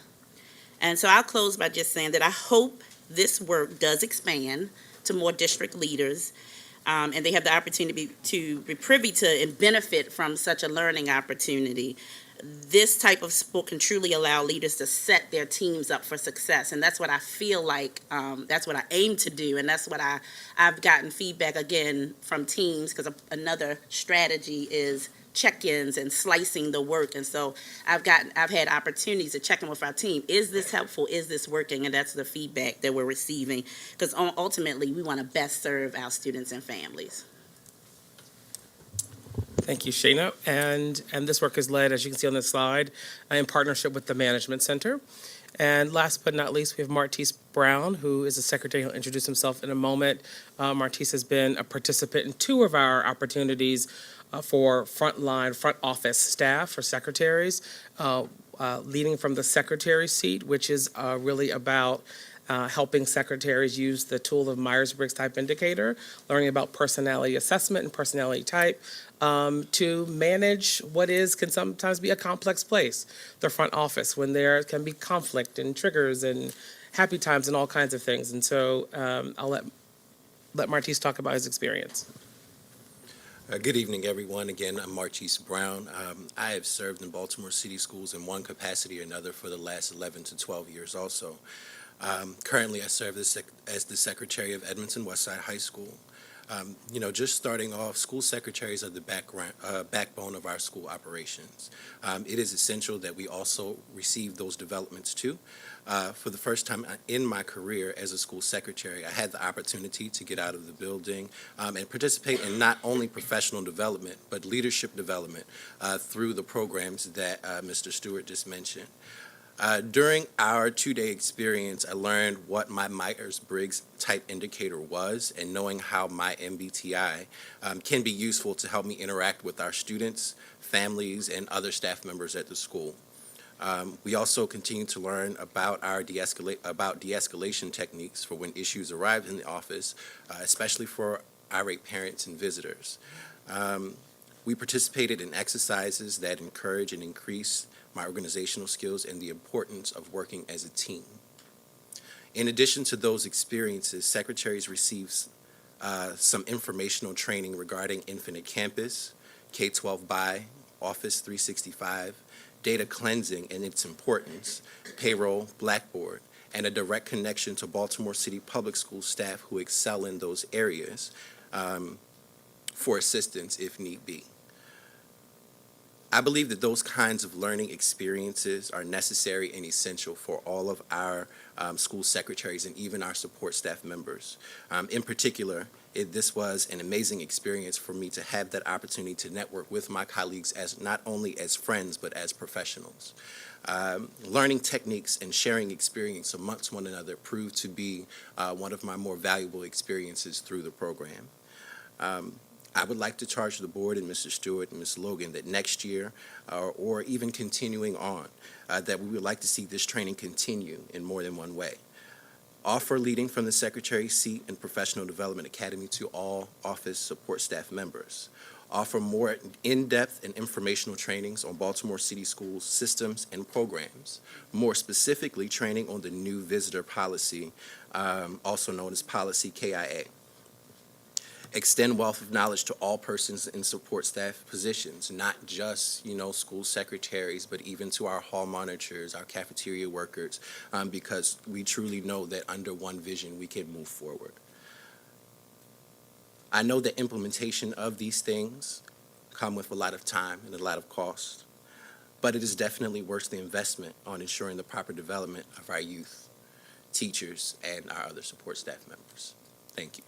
And so I'll close by just saying that I hope this work does expand to more district leaders, and they have the opportunity to be privy to and benefit from such a learning opportunity. This type of sport can truly allow leaders to set their teams up for success, and that's what I feel like, that's what I aim to do, and that's what I've gotten feedback, again, from teams, because another strategy is check-ins and slicing the work. And so I've had opportunities to check in with our team. Is this helpful? Is this working? And that's the feedback that we're receiving, because ultimately we want to best serve our students and families. Thank you, Shayna. And this work is led, as you can see on the slide, in partnership with the Management Center. And last but not least, we have Martise Brown, who is the secretary. He'll introduce himself in a moment. Martise has been a participant in two of our opportunities for front office staff, for secretaries, leading from the secretary seat, which is really about helping secretaries use the tool of Myers-Briggs type indicator, learning about personality assessment and personality type, to manage what can sometimes be a complex place, the front office, when there can be conflict and triggers and happy times and all kinds of things. And so I'll let Martise talk about his experience. Good evening, everyone. Again, I'm Martise Brown. I have served in Baltimore City Schools in one capacity or another for the last 11 to 12 years also. Currently, I serve as the secretary of Edmonton Westside High School. Just starting off, school secretaries are the backbone of our school operations. It is essential that we also receive those developments too. For the first time in my career as a school secretary, I had the opportunity to get out of the building and participate in not only professional development, but leadership development through the programs that Mr. Stewart just mentioned. During our two-day experience, I learned what my Myers-Briggs type indicator was, and knowing how my MBTI can be useful to help me interact with our students, families, and other staff members at the school. We also continue to learn about de-escalation techniques for when issues arrive in the office, especially for irate parents and visitors. We participated in exercises that encourage and increase my organizational skills and the importance of working as a team. In addition to those experiences, secretaries receive some informational training regarding Infinite Campus, K-12 BI, Office 365, data cleansing and its importance, payroll, Blackboard, and a direct connection to Baltimore City Public School staff who excel in those areas for assistance if need be. I believe that those kinds of learning experiences are necessary and essential for all of our school secretaries and even our support staff members. In particular, This was an amazing experience for me to have that opportunity to network with my colleagues as not only as friends, but as professionals. Learning techniques and sharing experience amongst one another proved to be one of my more valuable experiences through the program. I would like to charge the board and Mr. Stewart and Ms. Logan that next year, or even continuing on, that we would like to see this training continue in more than one way. Offer leading from the Secretary's seat and Professional Development Academy to all office support staff members. Offer more in-depth and informational trainings on Baltimore City Schools systems and programs, more specifically training on the new visitor policy, also known as Policy KIA. Extend wealth of knowledge to all persons in support staff positions, not just, school secretaries, but even to our hall monitors, our cafeteria workers, because we truly know that under one vision we can move forward. I know the implementation of these things come with a lot of time and a lot of cost, but it is definitely worth the investment on ensuring the proper development of our youth, teachers, and our other support staff members. Thank you.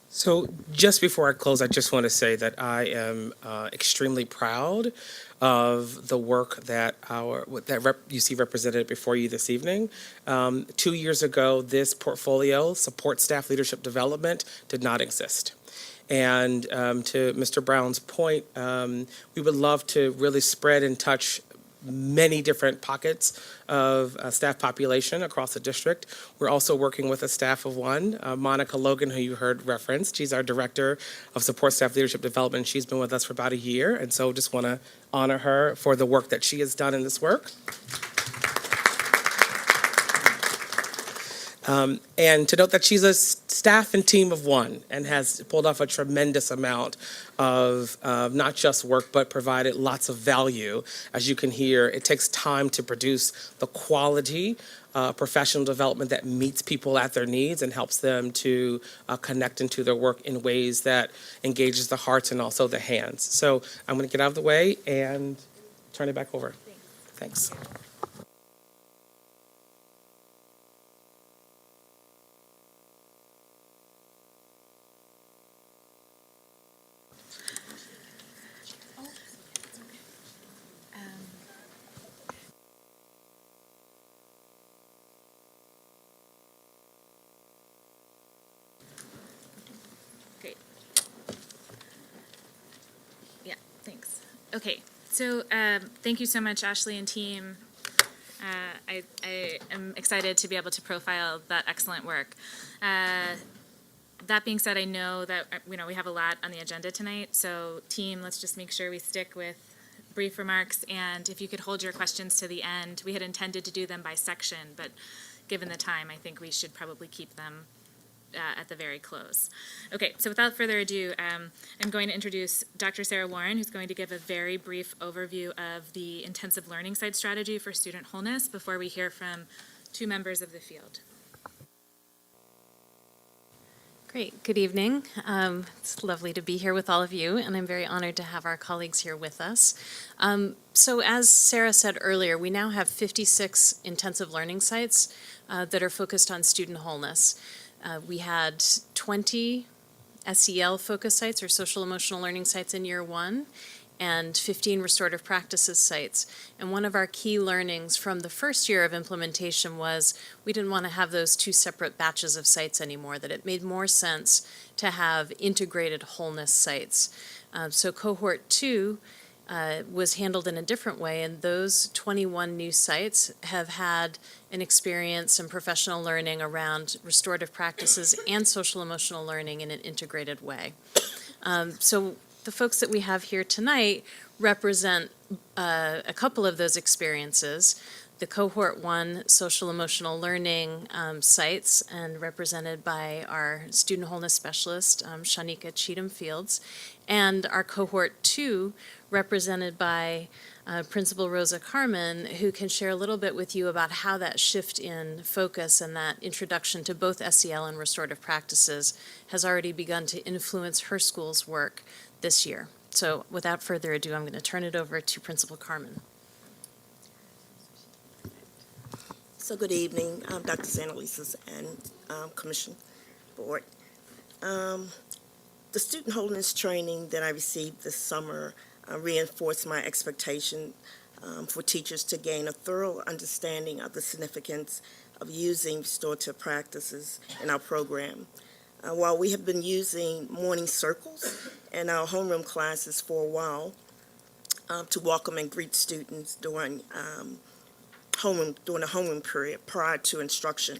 So just before I close, I just want to say that I am extremely proud of the work that you see represented before you this evening. 2 years ago, this portfolio, support staff leadership development, did not exist. And to Mr. Brown's point, we would love to really spread and touch many different pockets of staff population across the district. We're also working with a staff of one, Monica Logan, who you heard referenced. She's our Director of Support Staff Leadership Development. She's been with us for about a year, and so just want to honor her for the work that she has done in this work. And to note that she's a staff and team of one and has pulled off a tremendous amount of not just work, but provided lots of value. As you can hear, it takes time to produce the quality professional development that meets people at their needs and helps them to connect into their work in ways that engages the hearts and also the hands. So I'm going to get out of the way and turn it back over. Thanks. Great. Yeah, thanks. Okay, so thank you so much, Ashley and team. I am excited to be able to profile that excellent work. That being said, I know that we have a lot on the agenda tonight, so team, let's just make sure we stick with brief remarks, and if you could hold your questions to the end. We had intended to do them by section, but given the time, I think we should probably keep them at the very close. Okay, so without further ado, I'm going to introduce Dr. Sarah Warren, who's going to give a very brief overview of the intensive learning site strategy for student wholeness before we hear from two members of the field. Great. Good evening. It's lovely to be here with all of you, and I'm very honored to have our colleagues here with us. So as Sarah said earlier, we now have 56 intensive learning sites that are focused on student wholeness. We had 20 SEL focus sites or social emotional learning sites in year one, and 15 restorative practices sites. And one of our key learnings from the first year of implementation was we didn't want to have those two separate batches of sites anymore, that it made more sense to have integrated wholeness sites. So cohort 2 was handled in a different way, and those 21 new sites have had an experience and professional learning around restorative practices and social emotional learning in an integrated way. So the folks that we have here tonight represent a couple of those experiences. The cohort 1 social emotional learning sites, and represented by our student wholeness specialist, Shanika Cheatham Fields, and our cohort 2 represented by Principal Rosa Carmen, who can share a little bit with you about how that shift in focus and that introduction to both SEL and restorative practices has already begun to influence her school's work this year. So without further ado, I'm going to turn it over to Principal Carmen. So good evening, Dr. Santa Lisa and Commission Board. The student holdings training that I received this summer reinforced my expectation for teachers to gain a thorough understanding of the significance of using restorative practices in our program. While we have been using morning circles in our homeroom classes for a while to welcome and greet students during the homeroom period prior to instruction,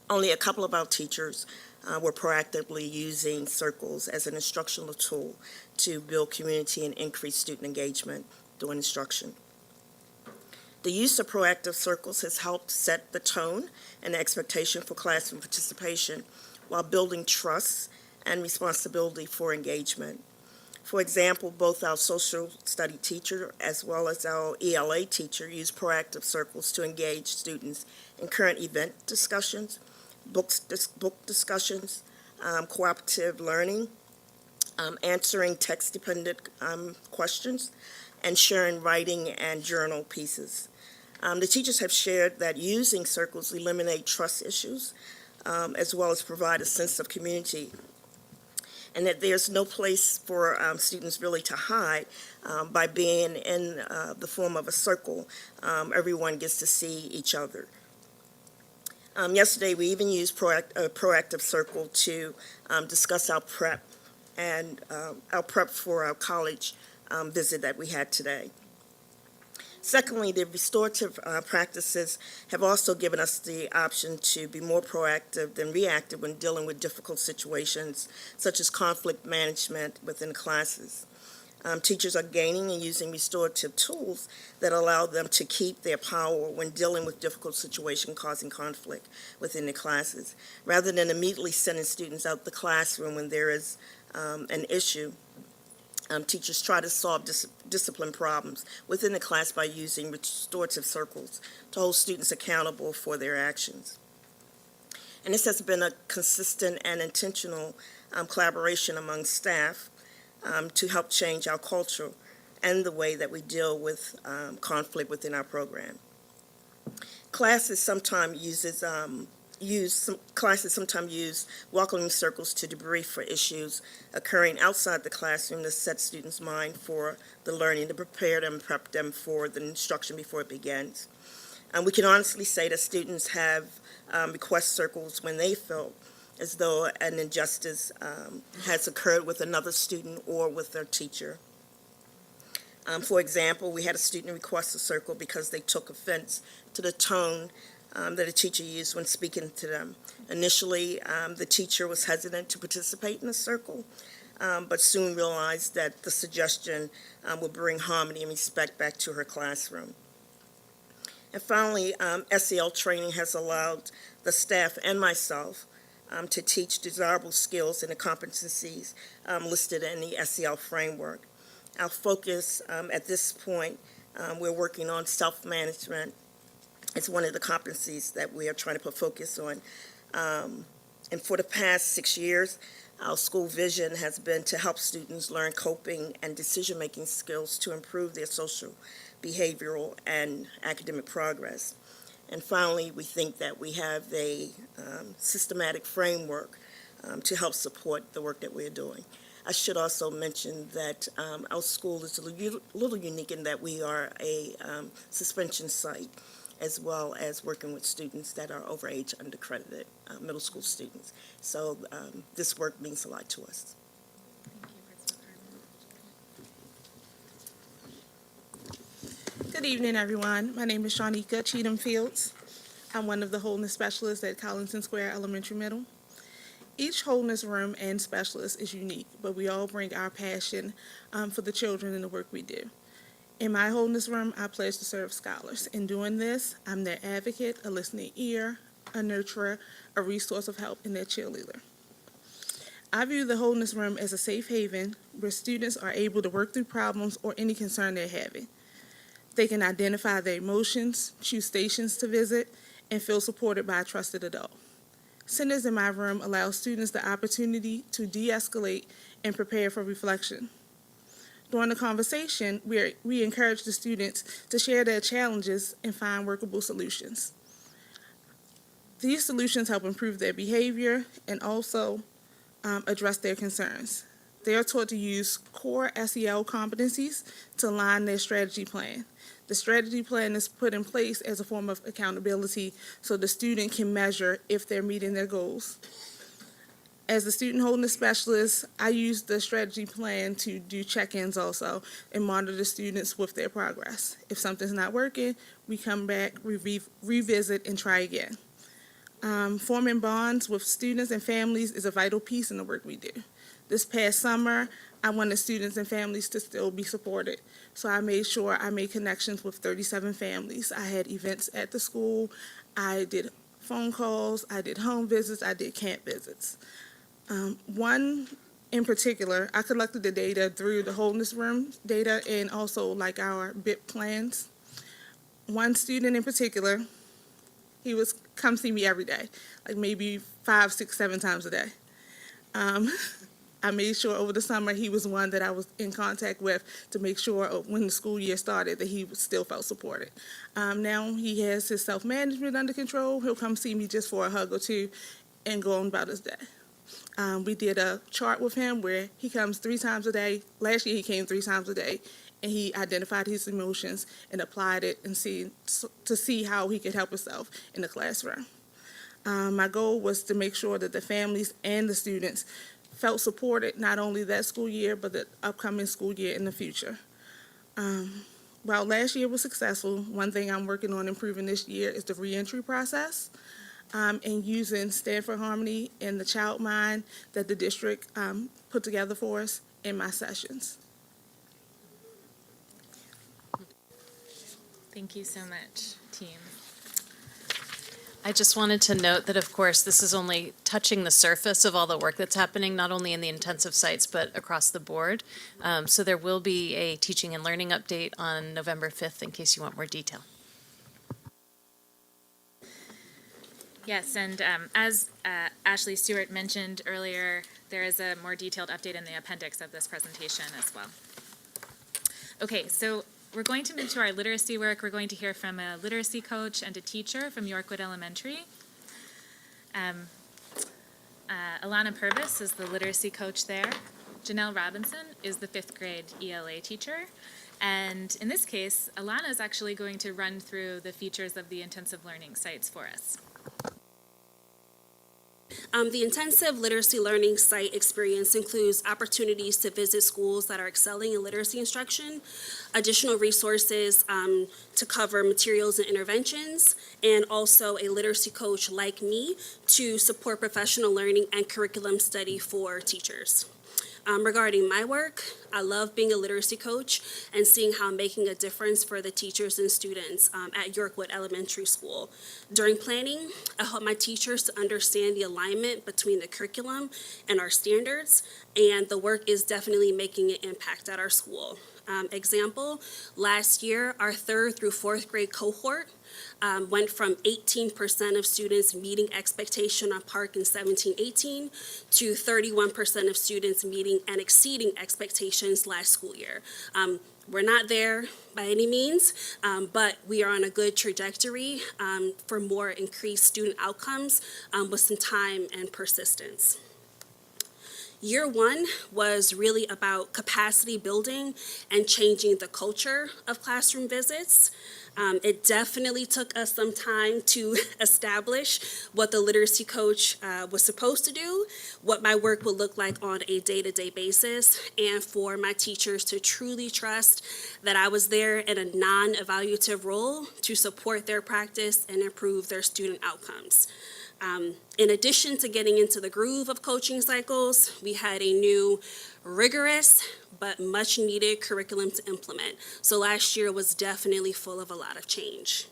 only a couple of our teachers were proactively using circles as an instructional tool to build community and increase student engagement during instruction. The use of proactive circles has helped set the tone and the expectation for classroom participation while building trust and responsibility for engagement. For example, both our social study teacher as well as our ELA teacher use proactive circles to engage students in current event discussions, book discussions, cooperative learning, answering text-dependent questions, and sharing writing and journal pieces. The teachers have shared that using circles eliminate trust issues as well as provide a sense of community, and that there's no place for students really to hide by being in the form of a circle. Everyone gets to see each other. Yesterday, we even used a proactive circle to discuss our prep and our prep for our college visit that we had today. Secondly, the restorative practices have also given us the option to be more proactive than reactive when dealing with difficult situations, such as conflict management within classes. Teachers are gaining and using restorative tools that allow them to keep their power when dealing with difficult situations causing conflict within the classes. Rather than immediately sending students out the classroom when there is an issue, teachers try to solve discipline problems within the class by using restorative circles to hold students accountable for their actions. And this has been a consistent and intentional collaboration among staff to help change our culture and the way that we deal with conflict within our program. Classes sometimes use welcoming circles to debrief for issues occurring outside the classroom to set students' mind for the learning, to prepare them, prep them for the instruction before it begins. We can honestly say that students have request circles when they feel as though an injustice has occurred with another student or with their teacher. For example, we had a student request a circle because they took offense to the tone that a teacher used when speaking to them. Initially, the teacher was hesitant to participate in the circle, but soon realized that the suggestion would bring harmony and respect back to her classroom. And finally, SEL training has allowed the staff and myself to teach desirable skills and the competencies listed in the SEL framework. Our focus at this point, we're working on self-management. It's one of the competencies that we are trying to put focus on. And for the past 6 years, our school vision has been to help students learn coping and decision-making skills to improve their social, behavioral, and academic progress. And finally, we think that we have a systematic framework to help support the work that we're doing. I should also mention that our school is a little unique in that we are a suspension site, as well as working with students that are overage undercredited middle school students. So this work means a lot to us. Good evening, everyone. My name is Shawnika Cheatham Fields. I'm one of the wholeness specialists at Collinson Square Elementary Middle. Each wholeness room and specialist is unique, but we all bring our passion for the children and the work we do. In my wholeness room, I pledge to serve scholars. In doing this, I'm their advocate, a listening ear, a nurturer, a resource of help, and their cheerleader. I view the wholeness room as a safe haven where students are able to work through problems or any concern they're having. They can identify their emotions, choose stations to visit, and feel supported by a trusted adult. Centers in my room allow students the opportunity to de-escalate and prepare for reflection. During the conversation, we encourage the students to share their challenges and find workable solutions. These solutions help improve their behavior and also address their concerns. They are taught to use core SEL competencies to align their strategy plan. The strategy plan is put in place as a form of accountability so the student can measure if they're meeting their goals. As the student wholeness specialist, I use the strategy plan to do check-ins also and monitor the students with their progress. If something's not working, we come back, revisit, and try again. Forming bonds with students and families is a vital piece in the work we do. This past summer, I wanted students and families to still be supported, so I made sure I made connections with 37 families. I had events at the school, I did phone calls, I did home visits, I did camp visits. One in particular, I collected the data through the wholeness room data and also like our BIP plans. One student in particular, he was come see me every day, like maybe 5, 6, 7 times a day. I made sure over the summer he was one that I was in contact with to make sure when the school year started that he still felt supported. Now he has his self-management under control. He'll come see me just for a hug or two and go on about his day. We did a chart with him where he comes 3 times a day. Last year he came 3 times a day, and he identified his emotions and applied it and to see how he could help himself in the classroom. My goal was to make sure that the families and the students felt supported not only that school year, but the upcoming school year in the future. While last year was successful, one thing I'm working on improving this year is the reentry process. And using Stanford Harmony and the Child Mind that the district put together for us in my sessions. Thank you so much, team. I just wanted to note that, of course, this is only touching the surface of all the work that's happening, not only in the intensive sites, but across the board. So there will be a teaching and learning update on November 5th in case you want more detail. Yes, and as Ashley Stewart mentioned earlier, there is a more detailed update in the appendix of this presentation as well. Okay, so we're going to move to our literacy work. We're going to hear from a literacy coach and a teacher from Yorkwood Elementary. Alana Purvis is the literacy coach there. Janelle Robinson is the 5th grade ELA teacher. And in this case, Alana is actually going to run through the features of the intensive learning sites for us. The intensive literacy learning site experience includes opportunities to visit schools that are excelling in literacy instruction, additional resources to cover materials and interventions, and also a literacy coach like me to support professional learning and curriculum study for teachers. Regarding my work, I love being a literacy coach and seeing how I'm making a difference for the teachers and students at Yorkwood Elementary School. During planning, I help my teachers to understand the alignment between the curriculum and our standards, and the work is definitely making an impact at our school. Example, last year, our 3rd through 4th grade cohort went from 18% of students meeting expectation on PARCC in 17-18 to 31% of students meeting and exceeding expectations last school year. We're not there by any means, but we are on a good trajectory for more increased student outcomes with some time and persistence. Year 1 was really about capacity building and changing the culture of classroom visits. It definitely took us some time to establish what the literacy coach was supposed to do, what my work would look like on a day-to-day basis, and for my teachers to truly trust that I was there in a non-evaluative role to support their practice and improve their student outcomes. In addition to getting into the groove of coaching cycles, we had a new rigorous but much needed curriculum to implement. So last year was definitely full of a lot of change.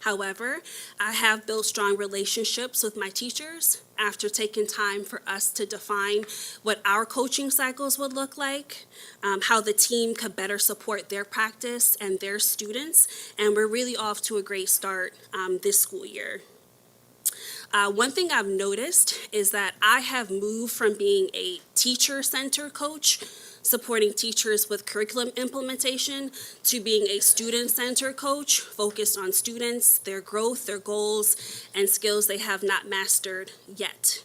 However, I have built strong relationships with my teachers after taking time for us to define what our coaching cycles would look like, how the team could better support their practice and their students, and we're really off to a great start this school year. One thing I've noticed is that I have moved from being a teacher-centered coach, supporting teachers with curriculum implementation, to being a student-centered coach, focused on students, their growth, their goals, and skills they have not mastered yet.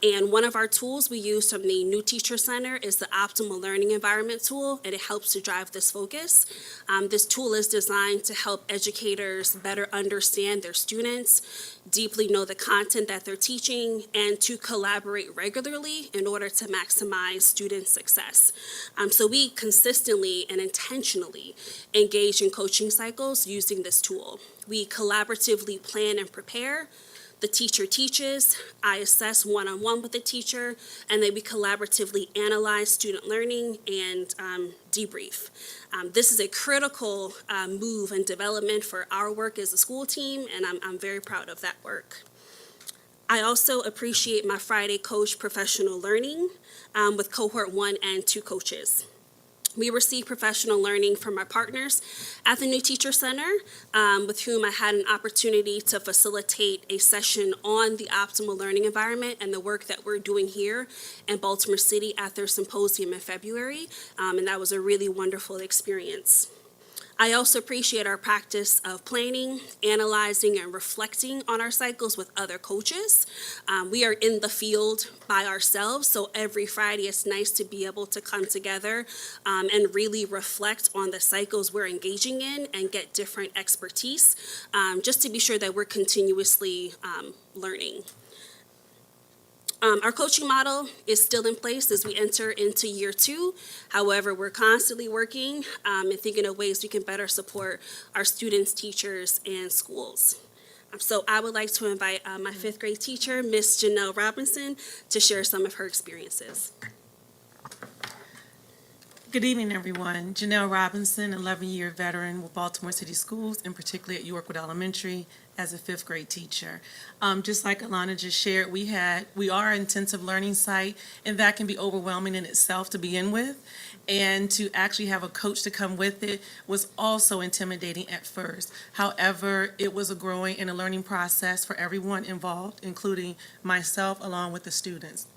And one of our tools we use from the New Teacher Center is the Optimal Learning Environment tool, and it helps to drive this focus. This tool is designed to help educators better understand their students, deeply know the content that they're teaching, and to collaborate regularly in order to maximize student success. So we consistently and intentionally engage in coaching cycles using this tool. We collaboratively plan and prepare. The teacher teaches, I assess one-on-one with the teacher, and then we collaboratively analyze student learning and debrief. This is a critical move and development for our work as a school team, and I'm very proud of that work. I also appreciate my Friday Coach professional learning with cohort 1 and 2 coaches. We receive professional learning from our partners at the New Teacher Center, with whom I had an opportunity to facilitate a session on the optimal learning environment and the work that we're doing here in Baltimore City at their symposium in February, and that was a really wonderful experience. I also appreciate our practice of planning, analyzing, and reflecting on our cycles with other coaches. We are in the field by ourselves, so every Friday it's nice to be able to come together and really reflect on the cycles we're engaging in and get different expertise, just to be sure that we're continuously learning. Our coaching model is still in place as we enter into year 2. However, we're constantly working and thinking of ways we can better support our students, teachers, and schools. So I would like to invite my 5th grade teacher, Miss Janelle Robinson, to share some of her experiences. Good evening, everyone. Janelle Robinson, 11-year veteran with Baltimore City Schools, and particularly at Yorkwood Elementary as a 5th grade teacher. Just like Alana just shared, we are an intensive learning site, and that can be overwhelming in itself to begin with. And to actually have a coach to come with it was also intimidating at first. However, it was a growing and a learning process for everyone involved, including myself, along with the students.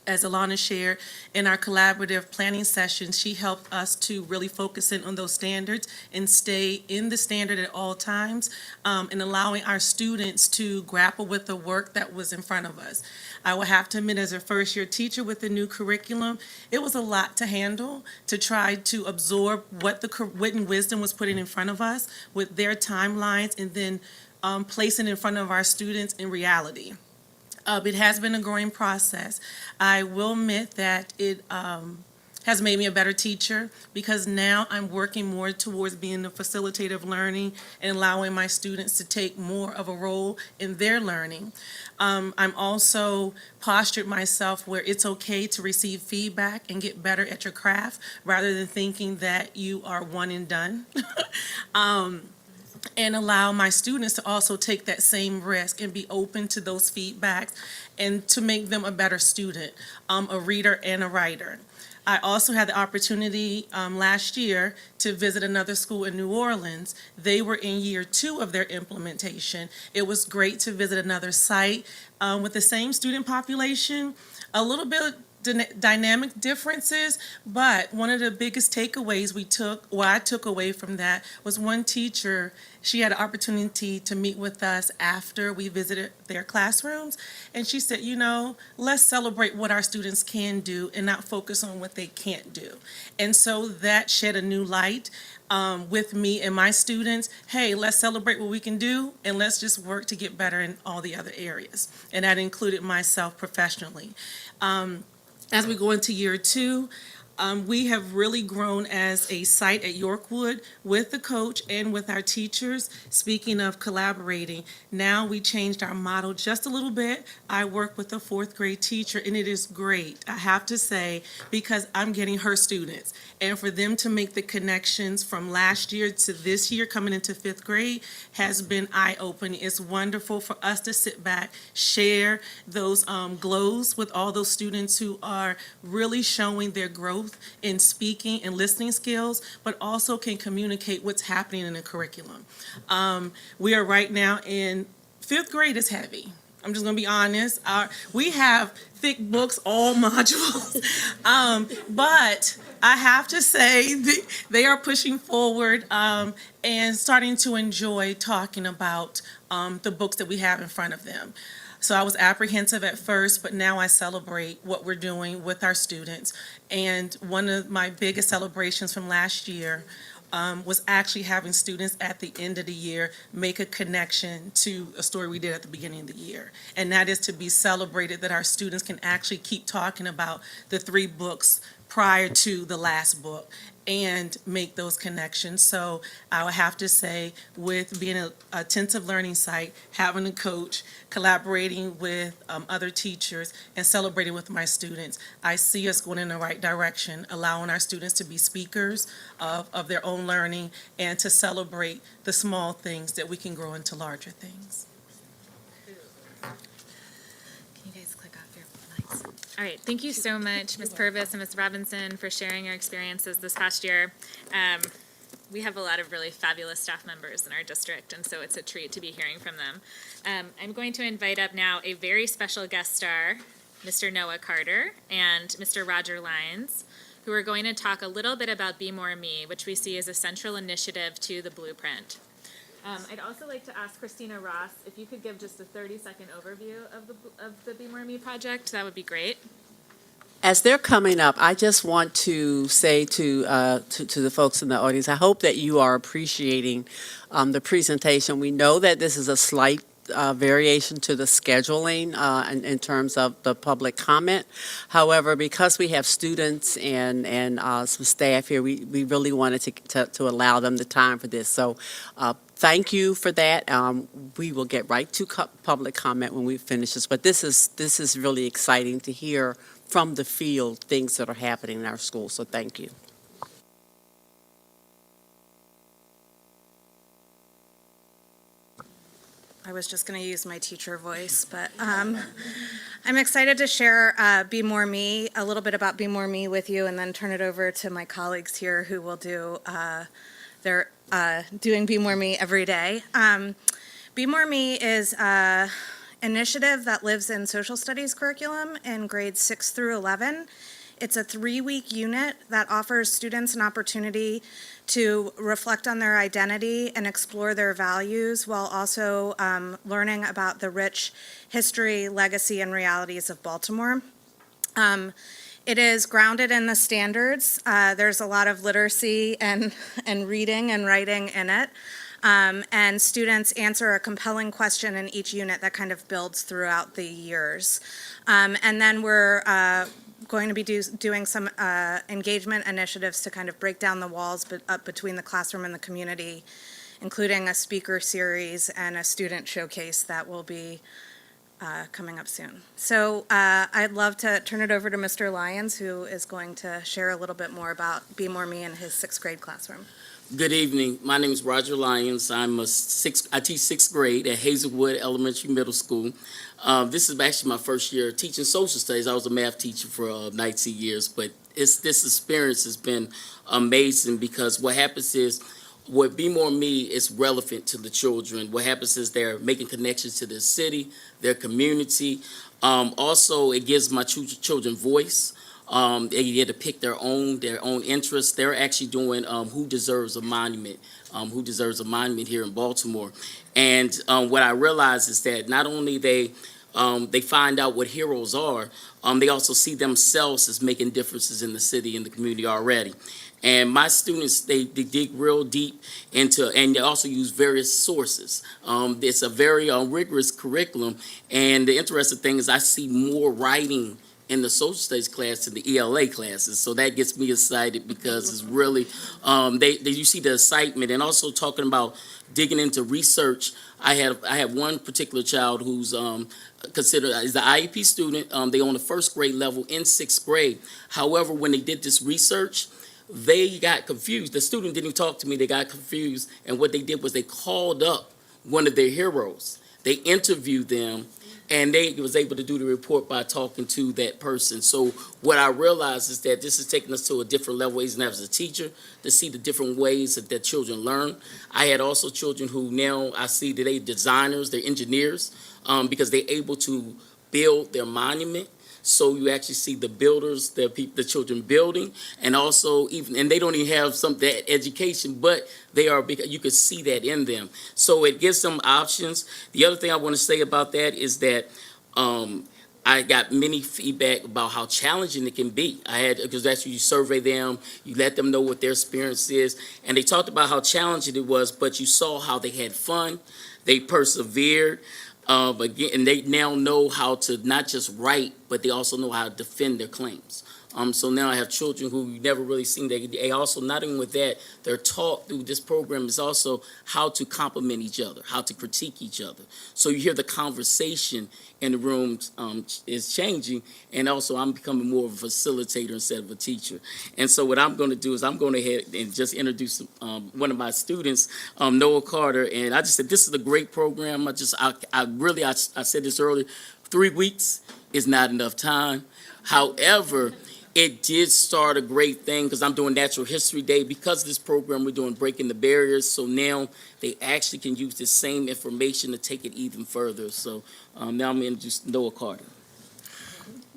As Alana shared, in our collaborative planning sessions, she helped us to really focus in on those standards and stay in the standard at all times, and allowing our students to grapple with the work that was in front of us. I will have to admit, as a first-year teacher with the new curriculum, it was a lot to handle, to try to absorb what the written wisdom was putting in front of us with their timelines, and then placing in front of our students in reality. It has been a growing process. I will admit that it has made me a better teacher, because now I'm working more towards being the facilitator of learning and allowing my students to take more of a role in their learning. I'm also postured myself where it's okay to receive feedback and get better at your craft rather than thinking that you are one and done. And allow my students to also take that same risk and be open to those feedbacks and to make them a better student, a reader and a writer. I also had the opportunity last year to visit another school in New Orleans. They were in year 2 of their implementation. It was great to visit another site with the same student population, a little bit dynamic differences, but one of the biggest takeaways I took away from that was one teacher. She had an opportunity to meet with us after we visited their classrooms, and she said, let's celebrate what our students can do and not focus on what they can't do. And so that shed a new light with me and my students. Hey, let's celebrate what we can do, and let's just work to get better in all the other areas. And that included myself professionally. As we go into year 2, we have really grown as a site at Yorkwood with the coach and with our teachers. Speaking of collaborating, now we changed our model just a little bit. I work with a 4th grade teacher, and it is great, I have to say, because I'm getting her students. And for them to make the connections from last year to this year coming into 5th grade has been eye-opening. It's wonderful for us to sit back, share those glows with all those students who are really showing their growth in speaking and listening skills, but also can communicate what's happening in the curriculum. We are right now in fifth grade is heavy. I'm just gonna be honest. We have thick books, all modules. But I have to say, they are pushing forward and starting to enjoy talking about the books that we have in front of them. So I was apprehensive at first, but now I celebrate what we're doing with our students. And one of my biggest celebrations from last year was actually having students at the end of the year make a connection to a story we did at the beginning of the year. And that is to be celebrated, that our students can actually keep talking about the 3 books prior to the last book and make those connections. So I would have to say, with being an attentive learning site, having a coach, collaborating with other teachers, and celebrating with my students, I see us going in the right direction, allowing our students to be speakers of their own learning and to celebrate the small things that we can grow into larger things. Can you guys click off your mics? All right, thank you so much, Ms. Purvis and Ms. Robinson, for sharing your experiences this past year. We have a lot of really fabulous staff members in our district, and so it's a treat to be hearing from them. I'm going to invite up now a very special guest star, Mr. Noah Carter and Mr. Roger Lyons, who are going to talk a little bit about Be More Me, which we see as a central initiative to the Blueprint. I'd also like to ask Christina Ross if you could give just a 30-second overview of the Be More Me project. That would be great. As they're coming up, I just want to say to the folks in the audience, I hope that you are appreciating the presentation. We know that this is a slight variation to the scheduling in terms of the public comment. However, because we have students and some staff here, we really wanted to allow them the time for this. So thank you for that. We will get right to public comment when we finish this. But this is really exciting to hear from the field things that are happening in our schools. So thank you. I was just going to use my teacher voice, but I'm excited to share Be More Me, a little bit about Be More Me with you, and then turn it over to my colleagues here who will do they're doing Be More Me every day. Be More Me is an initiative that lives in social studies curriculum in grades 6 through 11. It's a 3-week unit that offers students an opportunity to reflect on their identity and explore their values while also learning about the rich history, legacy, and realities of Baltimore. It is grounded in the standards. There's a lot of literacy and reading and writing in it. And students answer a compelling question in each unit that kind of builds throughout the years. And then we're going to be doing some engagement initiatives to kind of break down the walls between the classroom and the community, including a speaker series and a student showcase that will be coming up soon. So I'd love to turn it over to Mr. Lyons, who is going to share a little bit more about Be More Me in his 6th grade classroom. Good evening. My name is Roger Lyons. I teach 6th grade at Hazelwood Elementary Middle School. This is actually my first year teaching social studies. I was a math teacher for 19 years, but this experience has been amazing because what happens is, what Be More Me is relevant to the children. What happens is they're making connections to their city, their community. Also, it gives my children voice. They get to pick their own interests. They're actually doing Who Deserves a Monument, here in Baltimore. And what I realize is that not only they find out what heroes are, they also see themselves as making differences in the city and the community already. And my students, they dig real deep into, and they also use various sources. It's a very rigorous curriculum. And the interesting thing is I see more writing in the social studies class than the ELA classes. So that gets me excited because it's really, you see the excitement, and also talking about digging into research. I have one particular child who's considered as an IEP student. They on the 1st grade level in 6th grade. However, when they did this research, they got confused. The student didn't talk to me. They got confused. And what they did was they called up one of their heroes. They interviewed them. and they was able to do the report by talking to that person. So what I realized is that this is taking us to a different level, even as a teacher, to see the different ways that children learn. I had also children who now I see that they designers, they're engineers, because they're able to build their monument. So you actually see the builders, the children building, and also and they don't even have that education, but they are, because you can see that in them. So it gives them options. The other thing I want to say about that is that I got many feedback about how challenging it can be. Because that's you survey them, you let them know what their experience is, and they talked about how challenging it was, but you saw how they had fun, they persevered. Again, and they now know how to not just write, but they also know how to defend their claims. So now I have children who you never really seen. They also, not even with that, they're taught through this program is also how to compliment each other, how to critique each other. So you hear the conversation in the rooms is changing, and also I'm becoming more of a facilitator instead of a teacher. And so what I'm going to do is I'm going to head and just introduce one of my students, Noah Carter, and I just said this is a great program. I said this earlier, 3 weeks is not enough time. However, it did start a great thing because I'm doing Natural History Day. Because of this program, we're doing Breaking the Barriers. So now they actually can use the same information to take it even further. So now I'm going to introduce Noah Carter.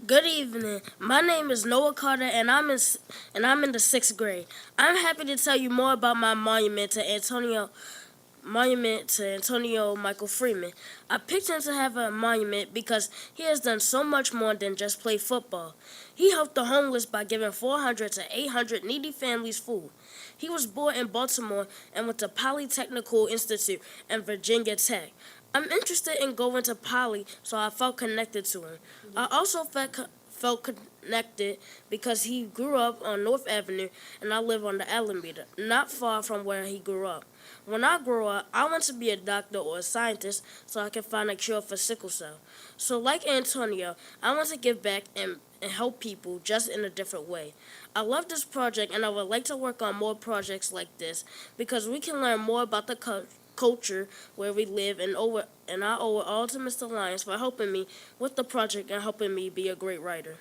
Good evening. My name is Noah Carter, and I'm in the 6th grade. I'm happy to tell you more about my monument to Antonio Michael Freeman. I picked him to have a monument because he has done so much more than just play football. He helped the homeless by giving 400 to 800 needy families food. He was born in Baltimore and went to Polytechnical Institute and Virginia Tech. I'm interested in going to Poly, so I felt connected to him. I also felt connected because he grew up on North Avenue and I live on the Alameda, not far from where he grew up. When I grow up, I want to be a doctor or a scientist so I can find a cure for sickle cell. So like Antonio, I want to give back and help people just in a different way. I love this project and I would like to work on more projects like this because we can learn more about the culture where we live, and I owe it all to Mr. Lyons for helping me with the project and helping me be a great writer.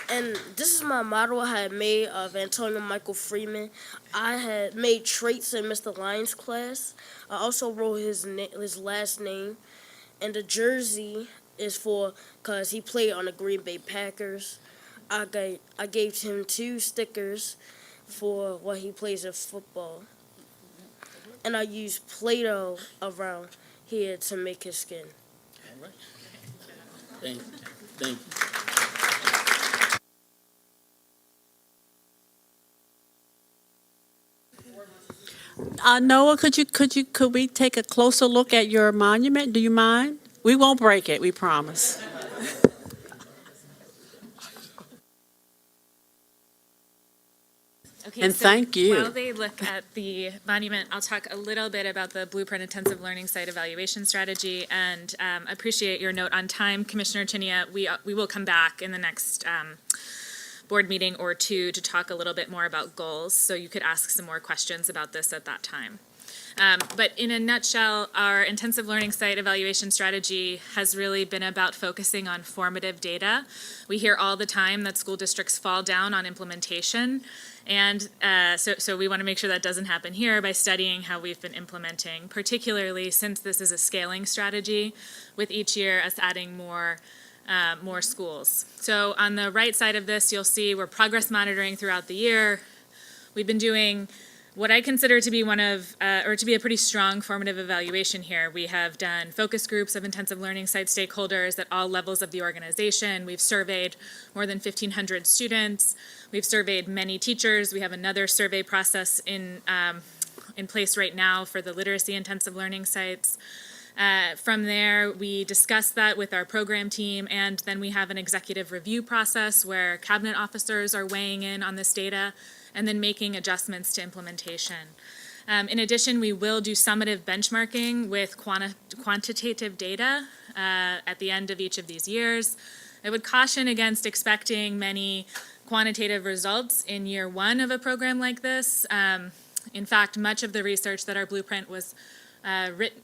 And this is my model I had made of Antonio Michael Freeman. I had made traits in Mr. Lyons' class. I also wrote his last name. And the jersey is because he played on the Green Bay Packers. I gave him 2 stickers for what he plays in football. And I used Play-Doh around here to make his skin. All right. Thank you. Noah, could we take a closer look at your monument? Do you mind? We won't break it, we promise. Okay, And so thank you. While they look at the monument, I'll talk a little bit about the Blueprint Intensive Learning Site Evaluation Strategy, and appreciate your note on time, Commissioner Chinia. We will come back in the next board meeting or 2 to talk a little bit more about goals, so you could ask some more questions about this at that time. But in a nutshell, our intensive learning site evaluation strategy has really been about focusing on formative data. We hear all the time that school districts fall down on implementation, and so we want to make sure that doesn't happen here by studying how we've been implementing, particularly since this is a scaling strategy, with each year us adding more schools. So on the right side of this, you'll see we're progress monitoring throughout the year. We've been doing what I consider to be to be a pretty strong formative evaluation here. We have done focus groups of intensive learning site stakeholders at all levels of the organization. We've surveyed more than 1,500 students. We've surveyed many teachers. We have another survey process in place right now for the literacy intensive learning sites. From there, we discuss that with our program team, and then we have an executive review process where cabinet officers are weighing in on this data and then making adjustments to implementation. In addition, we will do summative benchmarking with quantitative data at the end of each of these years. I would caution against expecting many quantitative results in year one of a program like this. In fact, much of the research that our blueprint was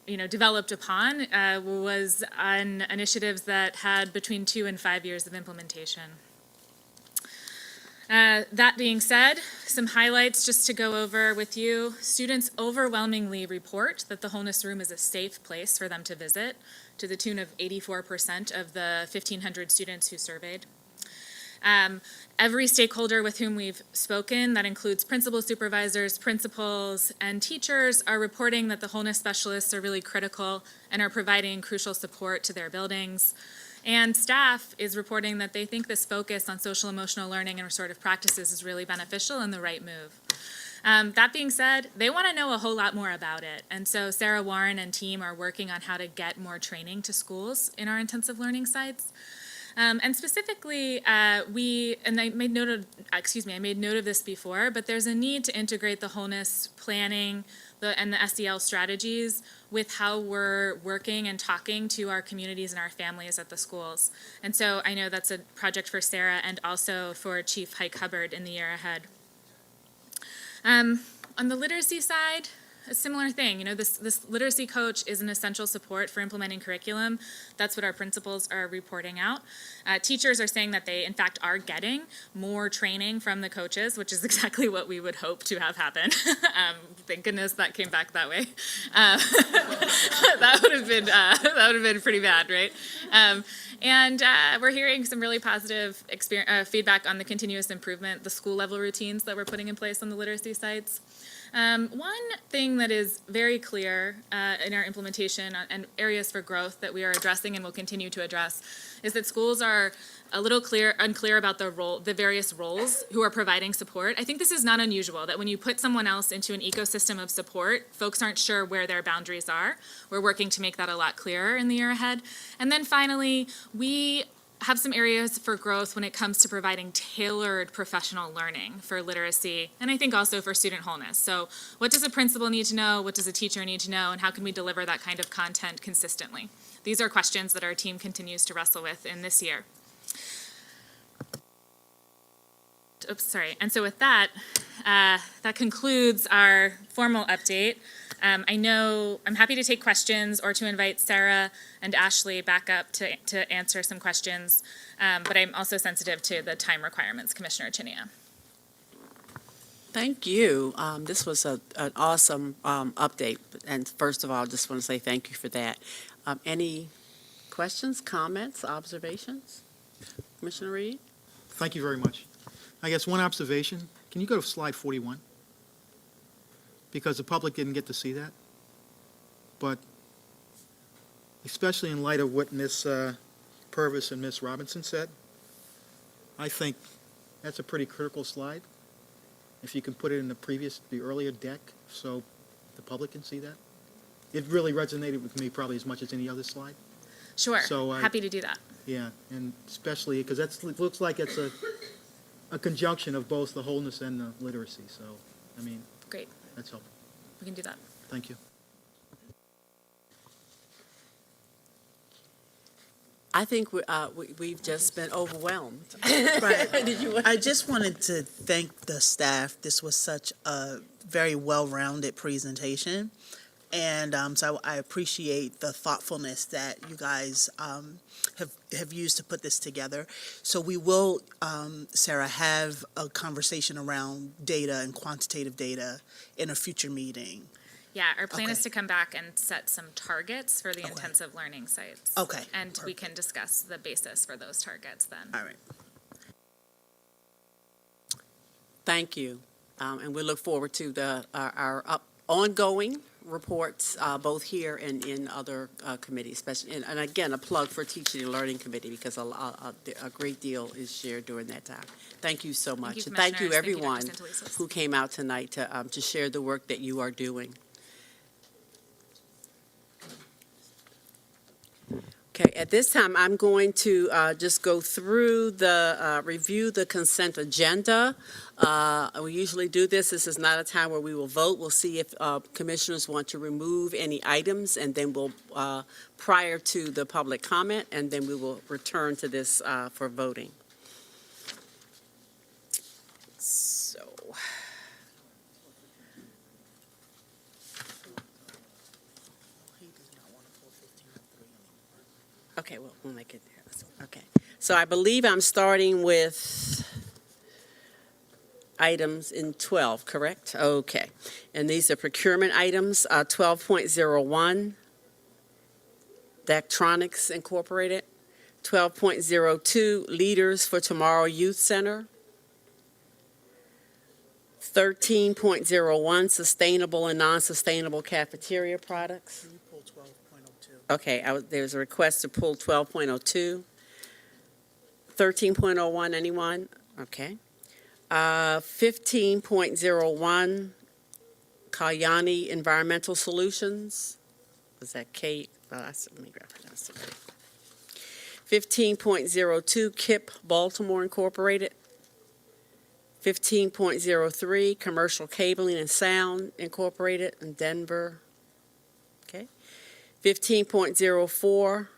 developed upon was on initiatives that had between 2 and 5 years of implementation. That being said, some highlights just to go over with you. Students overwhelmingly report that the Wholeness Room is a safe place for them to visit, to the tune of 84% of the 1,500 students who surveyed. Every stakeholder with whom we've spoken, that includes principal supervisors, principals, and teachers, are reporting that the wholeness specialists are really critical and are providing crucial support to their buildings. And staff is reporting that they think this focus on social emotional learning and restorative practices is really beneficial and the right move. That being said, they want to know a whole lot more about it. And so Sarah Warren and team are working on how to get more training to schools in our intensive learning sites. And specifically, I made note of this before, but there's a need to integrate the wholeness planning and the SEL strategies with how we're working and talking to our communities and our families at the schools. And so I know that's a project for Sarah and also for Chief Hike Hubbard in the year ahead. On the literacy side, a similar thing. You know, this literacy coach is an essential support for implementing curriculum. That's what our principals are reporting out. Teachers are saying that they, in fact, are getting more training from the coaches, which is exactly what we would hope to have happen. Thank goodness that came back that way. That would have been pretty bad, right? And we're hearing some really positive feedback on the continuous improvement, the school level routines that we're putting in place on the literacy sites. One thing that is very clear in our implementation and areas for growth that we are addressing and will continue to address is that schools are a little unclear about the various roles who are providing support. I think this is not unusual, that when you put someone else into an ecosystem of support, folks aren't sure where their boundaries are. We're working to make that a lot clearer in the year ahead. And then finally, we have some areas for growth when it comes to providing tailored professional learning for literacy, and I think also for student wholeness. So what does a principal need to know? What does a teacher need to know? And how can we deliver that kind of content consistently? These are questions that our team continues to wrestle with in this year. And so with that, that concludes our formal update. I know I'm happy to take questions or to invite Sarah and Ashley back up to answer some questions, but I'm also sensitive to the time requirements, Commissioner Chinia. Thank you. This was an awesome update, and first of all, I just want to say thank you for that. Any questions, comments, observations? Commissioner Reed? Thank you very much. I guess one observation, can you go to slide 41? Because the public didn't get to see that. But especially in light of what Ms. Purvis and Ms. Robinson said, I think that's a pretty critical slide. If you can put it in the earlier deck so the public can see that. It really resonated with me probably as much as any other slide. Sure, So, happy to do that. Yeah, and especially because it looks like it's a conjunction of both the wholeness and the literacy. So, I mean, great. That's helpful. We can do that. Thank you. I think we've just been overwhelmed. Right. Did you? I just wanted to thank the staff. This was such a very well-rounded presentation. And so I appreciate the thoughtfulness that you guys have used to put this together. So we will, Sarah, have a conversation around data and quantitative data in a future meeting. Yeah, our plan is to come back and set some targets for the intensive learning sites. Okay. And we can discuss the basis for those targets then. All right. Thank you. And we look forward to our ongoing reports, both here and in other committees, especially, and again, a plug for Teaching and Learning Committee because a great deal is shared during that time. Thank you so much. And thank you, everyone who came out tonight to share the work that you are doing. Okay, at this time, I'm going to just go through review the consent agenda. We usually do this. This is not a time where we will vote. We'll see if commissioners want to remove any items, and then we'll, prior to the public comment, and then we will return to this for voting. Okay, well, when I get there. Okay. So I believe I'm starting with items in 12, correct? Okay. And these are procurement items, 12.01, Daktronics Incorporated. 12.02, Leaders for Tomorrow Youth Center. 13.01, Sustainable and Non-Sustainable Cafeteria Products. Pull 12.02. Okay, there's a request to pull 12.02. 13.01, anyone? Okay. 15.01, Kalyani Environmental Solutions. Was that Kate? Let me pronounce it. 15.02, KIP Baltimore Incorporated. 15.03, Commercial Cabling and Sound Incorporated in Denver. Okay. 15.04,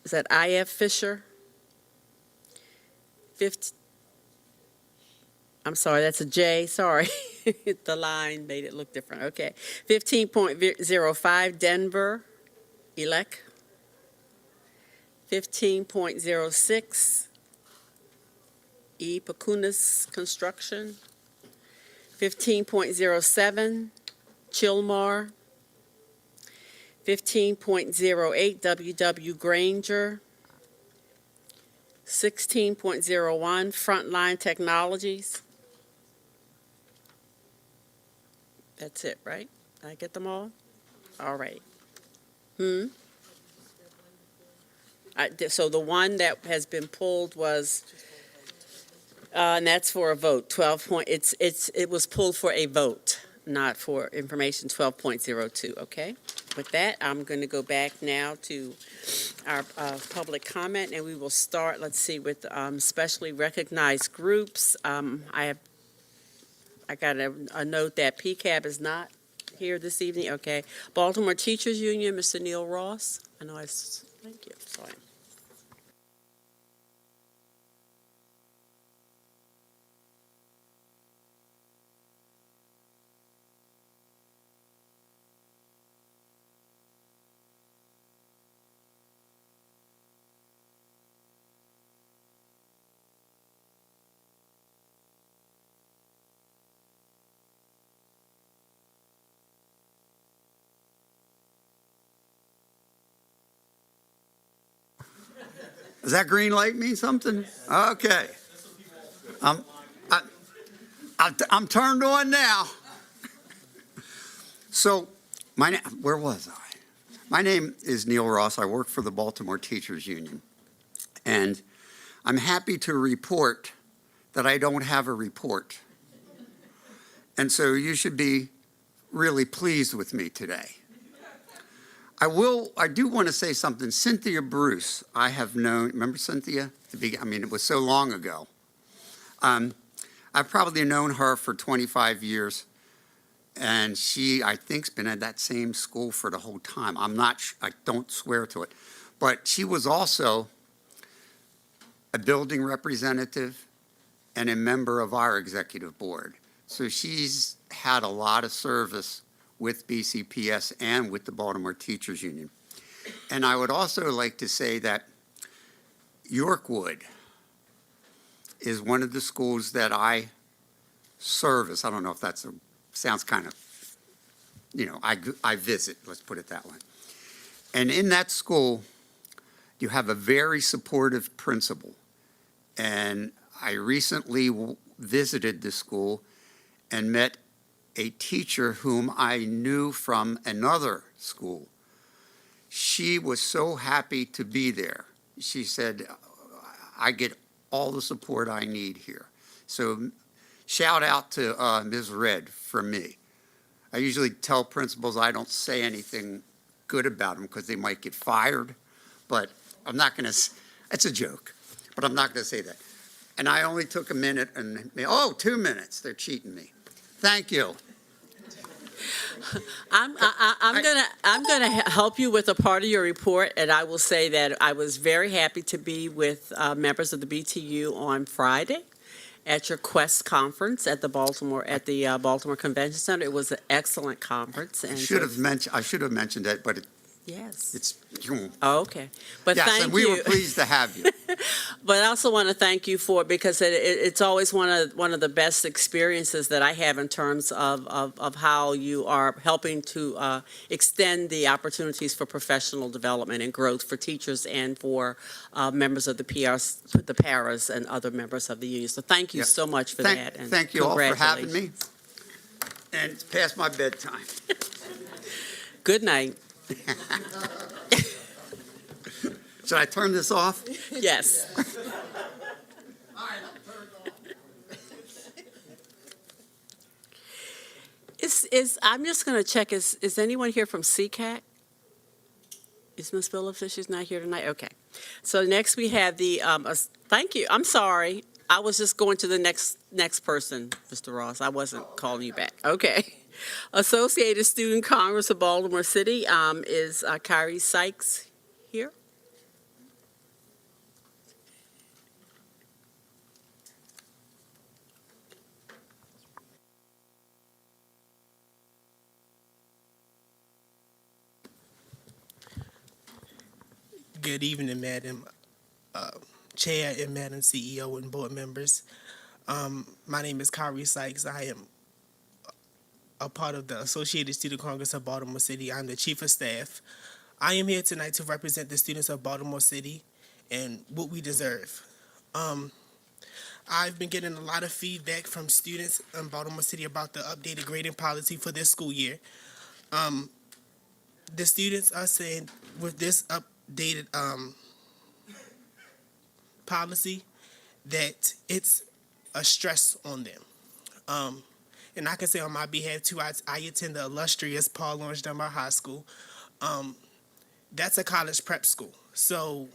is that IF Fisher? I'm sorry, that's a J, sorry. The line made it look different, okay. 15.05, Denver Elec. 15.06, E. Pacunas Construction. 15.07, Chilmar. 15.08, W.W. Granger. 16.01, Frontline Technologies. That's it, right? Did I get them all? All right. So the one that has been pulled was, and that's for a vote, 12 point, it was pulled for a vote, not for information, 12.02, okay? With that, I'm going to go back now to our public comment, and we will start, let's see, with specially recognized groups. I got a note that PCAB is not here this evening, okay. Baltimore Teachers Union, Mr. Neil Ross. I know thank you, sorry. Does that green light mean something? Okay. I'm turned on now. So, where was I? My name is Neil Ross. I work for the Baltimore Teachers Union. And I'm happy to report that I don't have a report. And so you should be really pleased with me today. I do want to say something. Cynthia Bruce, I have known, remember Cynthia? It was so long ago. I've probably known her for 25 years, and she, I think, has been at that same school for the whole time. I don't swear to it. But she was also a building representative and a member of our executive board. So she's had a lot of service with BCPS and with the Baltimore Teachers Union. And I would also like to say that Yorkwood is one of the schools that I service. I don't know if sounds kind of, I visit, let's put it that way. And in that school, you have a very supportive principal. And I recently visited the school and met a teacher whom I knew from another school. She was so happy to be there. She said, I get all the support I need here. So shout out to Ms. Red from me. I usually tell principals I don't say anything good about them because they might get fired, but I'm not going to, it's a joke, but I'm not going to say that. And I only took a minute 2 minutes. They're cheating me. Thank you. I'm gonna help you with a part of your report, and I will say that I was very happy to be with members of the BTU on Friday at your Quest conference at the Baltimore Convention Center. It was an excellent conference. And I should have mentioned that, but Yes. It's, Oh, okay. But yes, thank and we you. were pleased to have you. But I also want to thank you for it because it's always one of the best experiences that I have in terms of how you are helping to extend the opportunities for professional development and growth for teachers and for members of the the paras and other members of the union. So thank you Yep. so much for that. And Thank you all for having me. congratulations. And it's past my bedtime. Good night. Should I turn this off? Yes. I'm just going to check, is anyone here from CCAC? Is Ms. Phillips, if she's not here tonight? Okay. So next we have the, thank you, I'm sorry. I was just going to the next person, Mr. Ross. I wasn't calling you back. Okay. Associated Student Congress of Baltimore City, is Kyrie Sykes here? Good evening, Madam Chair and Madam CEO and board members. My name is Kyrie Sykes. I am a part of the Associated Student Congress of Baltimore City. I'm the Chief of Staff. I am here tonight to represent the students of Baltimore City and what we deserve. I've been getting a lot of feedback from students in Baltimore City about the updated grading policy for this school year. The students are saying with this updated policy that it's a stress on them. And I can say on my behalf too, I attend the illustrious Paul Laurence Dunbar High School. That's a college prep school. So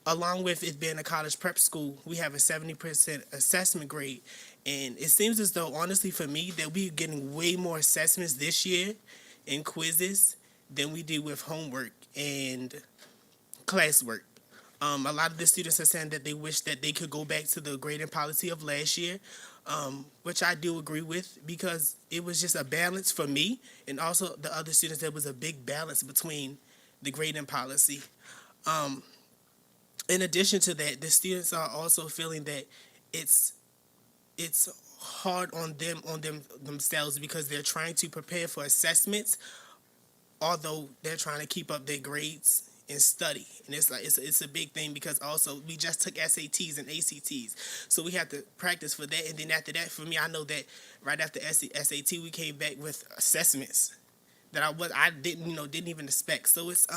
along with it being a college prep school, we have a 70% assessment grade. And it seems as though, honestly, for me, that we're getting way more assessments this year and quizzes than we do with homework and classwork. A lot of the students are saying that they wish that they could go back to the grading policy of last year, which I do agree with because it was just a balance for me and also the other students. There was a big balance between the grading policy. In addition to that, the students are also feeling that it's hard on themselves because they're trying to prepare for assessments, although they're trying to keep up their grades and study. And it's like it's a big thing because also we just took SATs and ACTs, so we have to practice for that. And then after that, for me, I know that right after SAT, we came back with assessments that I didn't even expect. So it's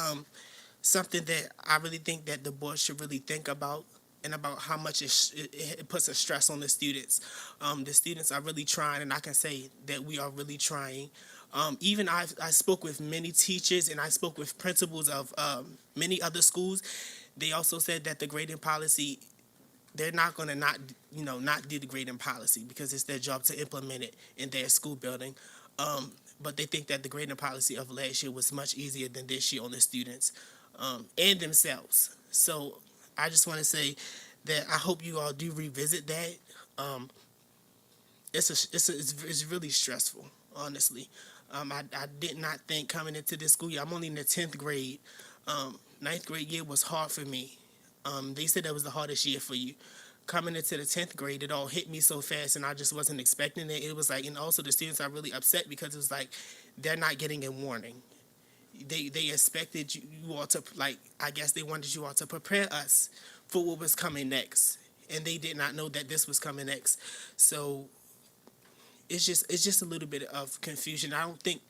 something that I really think that the board should really think about and about how much it puts a stress on the students. The students are really trying, and I can say that we are really trying. Even I spoke with many teachers and I spoke with principals of many other schools. They also said that the grading policy, they're not going to not do the grading policy because it's their job to implement it in their school building. But they think that the grading policy of last year was much easier than this year on the students and themselves. So I just want to say that I hope you all do revisit that. It's really stressful, honestly. I did not think coming into this school year. I'm only in the 10th grade. Ninth grade year was hard for me. They said that was the hardest year for you. Coming into the 10th grade, it all hit me so fast, and I just wasn't expecting it. It was like, and also the students are really upset because it was like they're not getting a warning. They expected you all to, like, I guess they wanted you all to prepare us for what was coming next, and they did not know that this was coming next. So it's just a little bit of confusion. I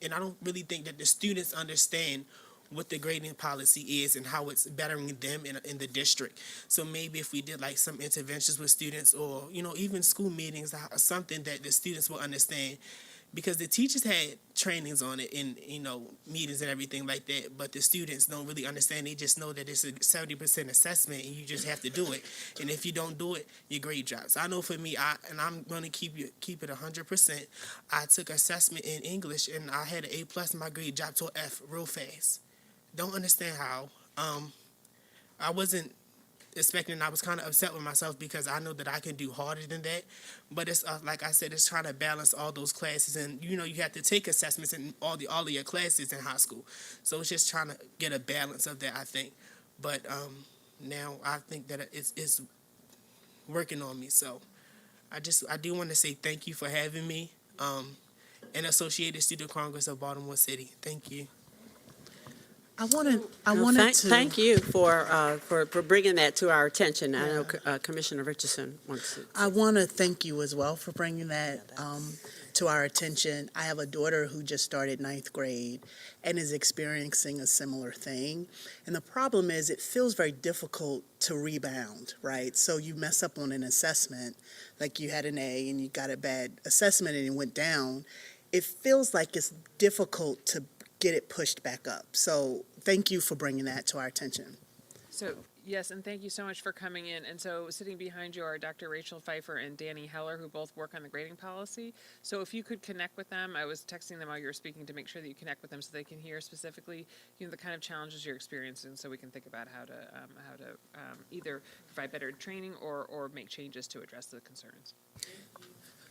don't really think that the students understand what the grading policy is and how it's bettering them in the district. So maybe if we did like some interventions with students or, even school meetings, something that the students will understand, because the teachers had trainings on it in, meetings and everything like that, but the students don't really understand. They just know that it's a 70% assessment and you just have to do it. And if you don't do it, your grade drops. I know for me, I'm going to keep it 100%. I took assessment in English and I had an A+, and my grade dropped to an F real fast. Don't understand how. I wasn't expecting. I was kind of upset with myself because I know that I can do harder than that. But it's like I said, it's trying to balance all those classes, and you have to take assessments in all of your classes in high school. So it's just trying to get a balance of that, I think. But now I think that it's working on me. So I do want to say thank you for having me. And Associated Student Congress of Baltimore City. Thank you. I wanted to Thank you for bringing that to our attention. I know Commissioner Richardson wants to. I want to thank you as well for bringing that to our attention. I have a daughter who just started ninth grade and is experiencing a similar thing. And the problem is it feels very difficult to rebound, right? So you mess up on an assessment, like you had an A and you got a bad assessment and it went down. It feels like it's difficult to get it pushed back up. So thank you for bringing that to our attention. So, yes, and thank you so much for coming in. And so sitting behind you are Dr. Rachel Pfeiffer and Danny Heller, who both work on the grading policy. So if you could connect with them, I was texting them while you were speaking to make sure that you connect with them so they can hear specifically the kind of challenges you're experiencing, so we can think about how to either provide better training or make changes to address the concerns.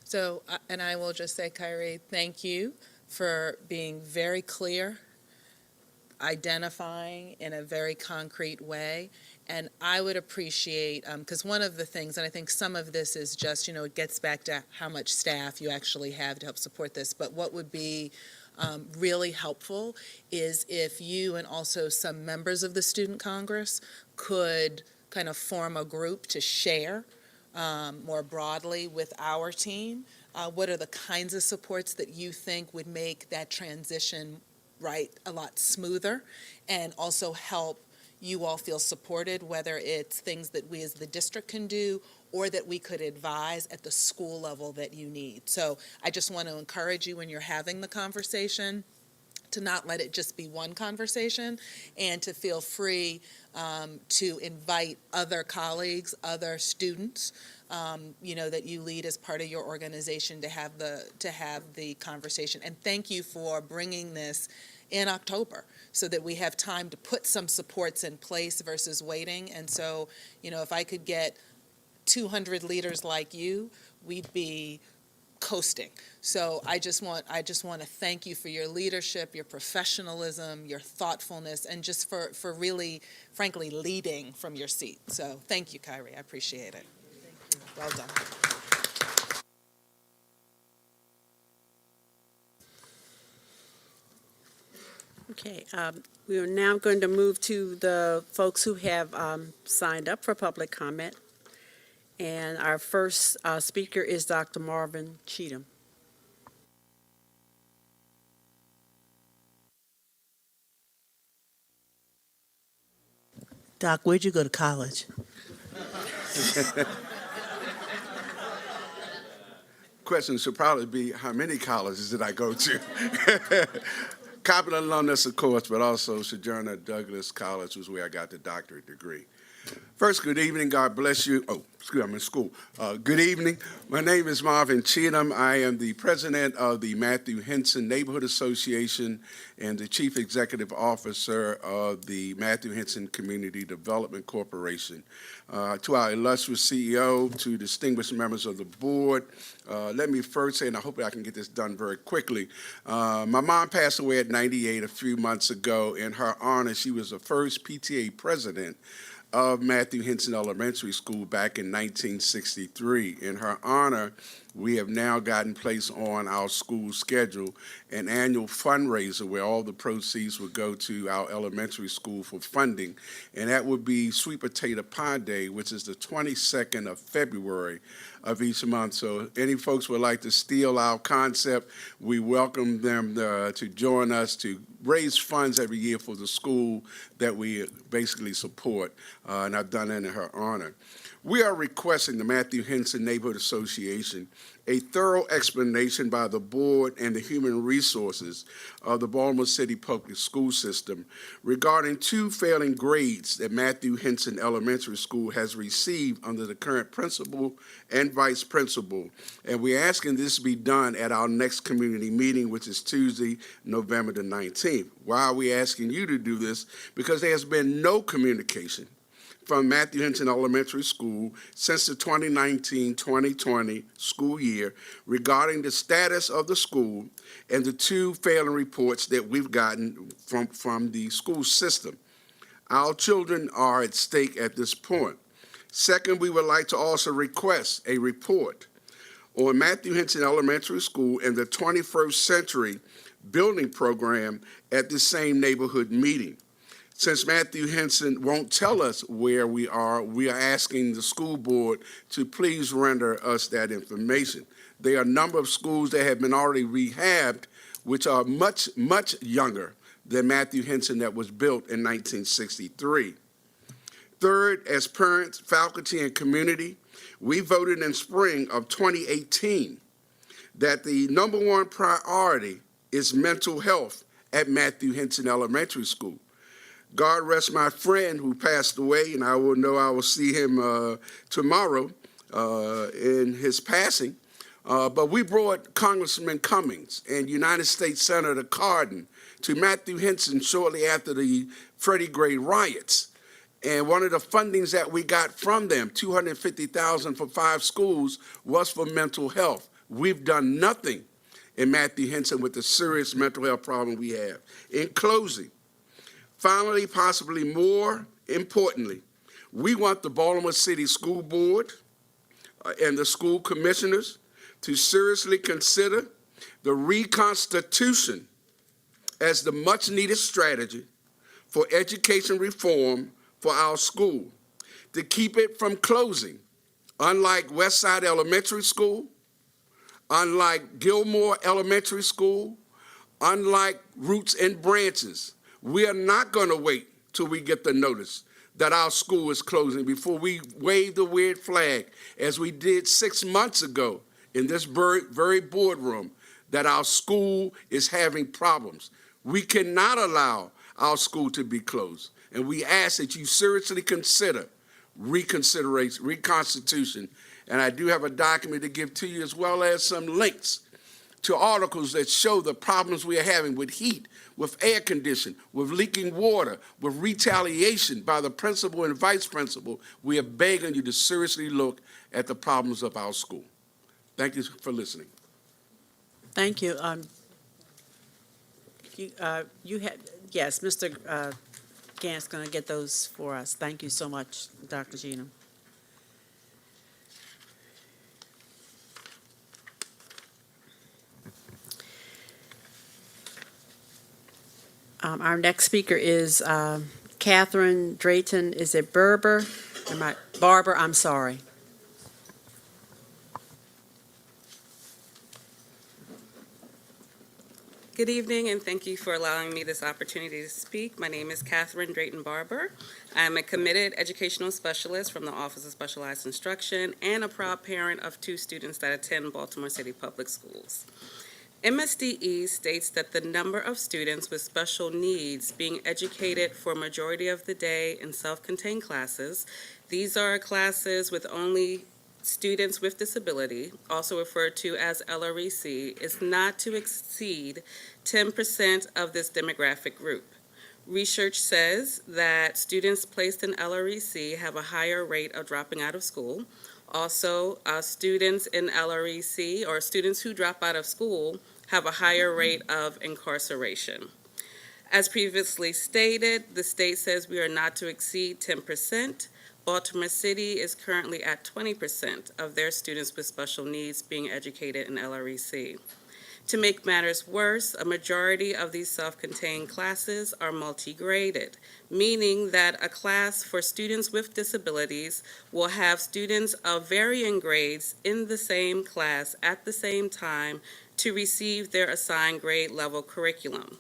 So, and I will just say, Kyrie, thank you for being very clear, identifying in a very concrete way. And I would appreciate, because one of the things, and I think some of this is just, it gets back to how much staff you actually have to help support this, but what would be really helpful is if you and also some members of the Student Congress could kind of form a group to share more broadly with our team. What are the kinds of supports that you think would make that transition a lot smoother and also help you all feel supported, whether it's things that we as the district can do or that we could advise at the school level that you need. So I just want to encourage you when you're having the conversation to not let it just be one conversation and to feel free to invite other colleagues, other students, that you lead as part of your organization to have the conversation. And thank you for bringing this in October so that we have time to put some supports in place versus waiting. And so, if I could get 200 leaders like you, we'd be coasting. So I just want to thank you for your leadership, your professionalism, your thoughtfulness, and just for really, frankly, leading from your seat. So thank you, Kyrie. I appreciate it. Well done. Okay, we are now going to move to the folks who have signed up for public comment. And our first speaker is Dr. Marvin Cheatham. Doc, where'd you go to college? Question should probably be, how many colleges did I go to? Coppin alumnus, of course, but also Sojourner Douglas College was where I got the doctorate degree. First, good evening. God bless you. Oh, excuse me, I'm in school. Good evening. My name is Marvin Cheatham. I am the president of the Matthew Henson Neighborhood Association and the chief executive officer of the Matthew Henson Community Development Corporation. To our illustrious CEO, to distinguished members of the board, let me first say, and I hope I can get this done very quickly, my mom passed away at 98 a few months ago. In her honor, she was the first PTA president of Matthew Henson Elementary School back in 1963. In her honor, we have now gotten placed on our school schedule an annual fundraiser where all the proceeds would go to our elementary school for funding, and that would be Sweet Potato Pie Day, which is the 22nd of February of each month. So any folks would like to steal our concept, we welcome them to join us to raise funds every year for the school that we basically support, and I've done that in her honor. We are requesting the Matthew Henson Neighborhood Association a thorough explanation by the board and the human resources of the Baltimore City Public School System regarding 2 failing grades that Matthew Henson Elementary School has received under the current principal and vice principal. And we're asking this be done at our next community meeting, which is Tuesday, November the 19th. Why are we asking you to do this? Because there has been no communication from Matthew Henson Elementary School since the 2019-2020 school year regarding the status of the school and the 2 failing reports that we've gotten from the school system. Our children are at stake at this point. Second, we would like to also request a report on Matthew Henson Elementary School and the 21st Century Building Program at the same neighborhood meeting. Since Matthew Henson won't tell us where we are asking the school board to please render us that information. There are a number of schools that have been already rehabbed, which are much, much younger than Matthew Henson that was built in 1963. Third, as parents, faculty, and community, we voted in spring of 2018 that the number 1 priority is mental health at Matthew Henson Elementary School. God rest my friend who passed away, and I will see him tomorrow in his passing. But we brought Congressman Cummings and United States Senator Cardin to Matthew Henson shortly after the Freddie Gray riots. And one of the fundings that we got from them, $250,000 for 5 schools, was for mental health. We've done nothing in Matthew Henson with the serious mental health problem we have. In closing, finally, possibly more importantly, we want the Baltimore City School Board and the school commissioners to seriously consider the reconstitution as the much-needed strategy for education reform for our school, to keep it from closing. Unlike Westside Elementary School, unlike Gilmore Elementary School, unlike Roots and Branches, we are not going to wait till we get the notice that our school is closing before we wave the weird flag, as we did 6 months ago in this very boardroom, that our school is having problems. We cannot allow our school to be closed. And we ask that you seriously consider reconstitution. And I do have a document to give to you, as well as some links to articles that show the problems we are having with heat, with air conditioning, with leaking water, with retaliation by the principal and vice principal. We are begging you to seriously look at the problems of our school. Thank you for listening. Thank you. Yes, Mr. Gant's going to get those for us. Thank you so much, Dr. Cheatham. Our next speaker is Catherine Drayton. Is it Barber? Barber, I'm sorry. Good evening, and thank you for allowing me this opportunity to speak. My name is Catherine Drayton Barber. I'm a committed educational specialist from the Office of Specialized Instruction and a proud parent of 2 students that attend Baltimore City Public Schools. MSDE states that the number of students with special needs being educated for a majority of the day in self-contained classes, these are classes with only students with disability, also referred to as LREC, is not to exceed 10% of this demographic group. Research says that students placed in LREC have a higher rate of dropping out of school. Also, students in LREC, or students who drop out of school, have a higher rate of incarceration. As previously stated, the state says we are not to exceed 10%. Baltimore City is currently at 20% of their students with special needs being educated in LREC. To make matters worse, a majority of these self-contained classes are multi-graded, meaning that a class for students with disabilities will have students of varying grades in the same class at the same time to receive their assigned grade level curriculum.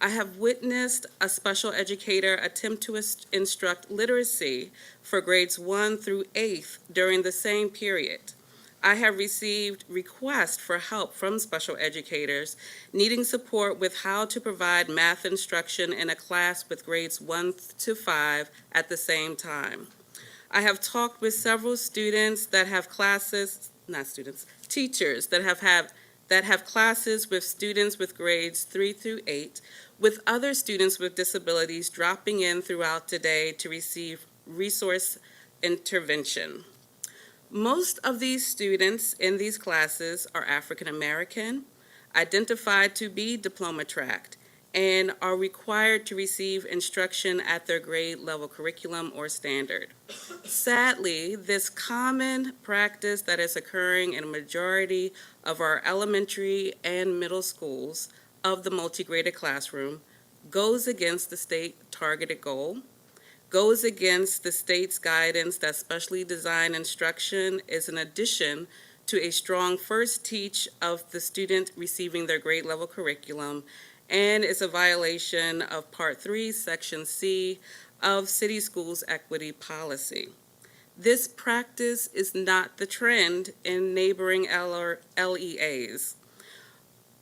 I have witnessed a special educator attempt to instruct literacy for grades 1 through 8th during the same period. I have received requests for help from special educators needing support with how to provide math instruction in a class with grades 1 to 5 at the same time. I have talked with several students that have teachers that have classes with students with grades 3 through 8, with other students with disabilities dropping in throughout the day to receive resource intervention. Most of these students in these classes are African American, identified to be diploma tracked, and are required to receive instruction at their grade level curriculum or standard. Sadly, this common practice that is occurring in a majority of our elementary and middle schools of the multi-graded classroom goes against the state targeted goal, goes against the state's guidance that specially designed instruction is an addition to a strong first teach of the student receiving their grade level curriculum, and is a violation of Part 3, Section C of City Schools Equity Policy. This practice is not the trend in neighboring LEAs.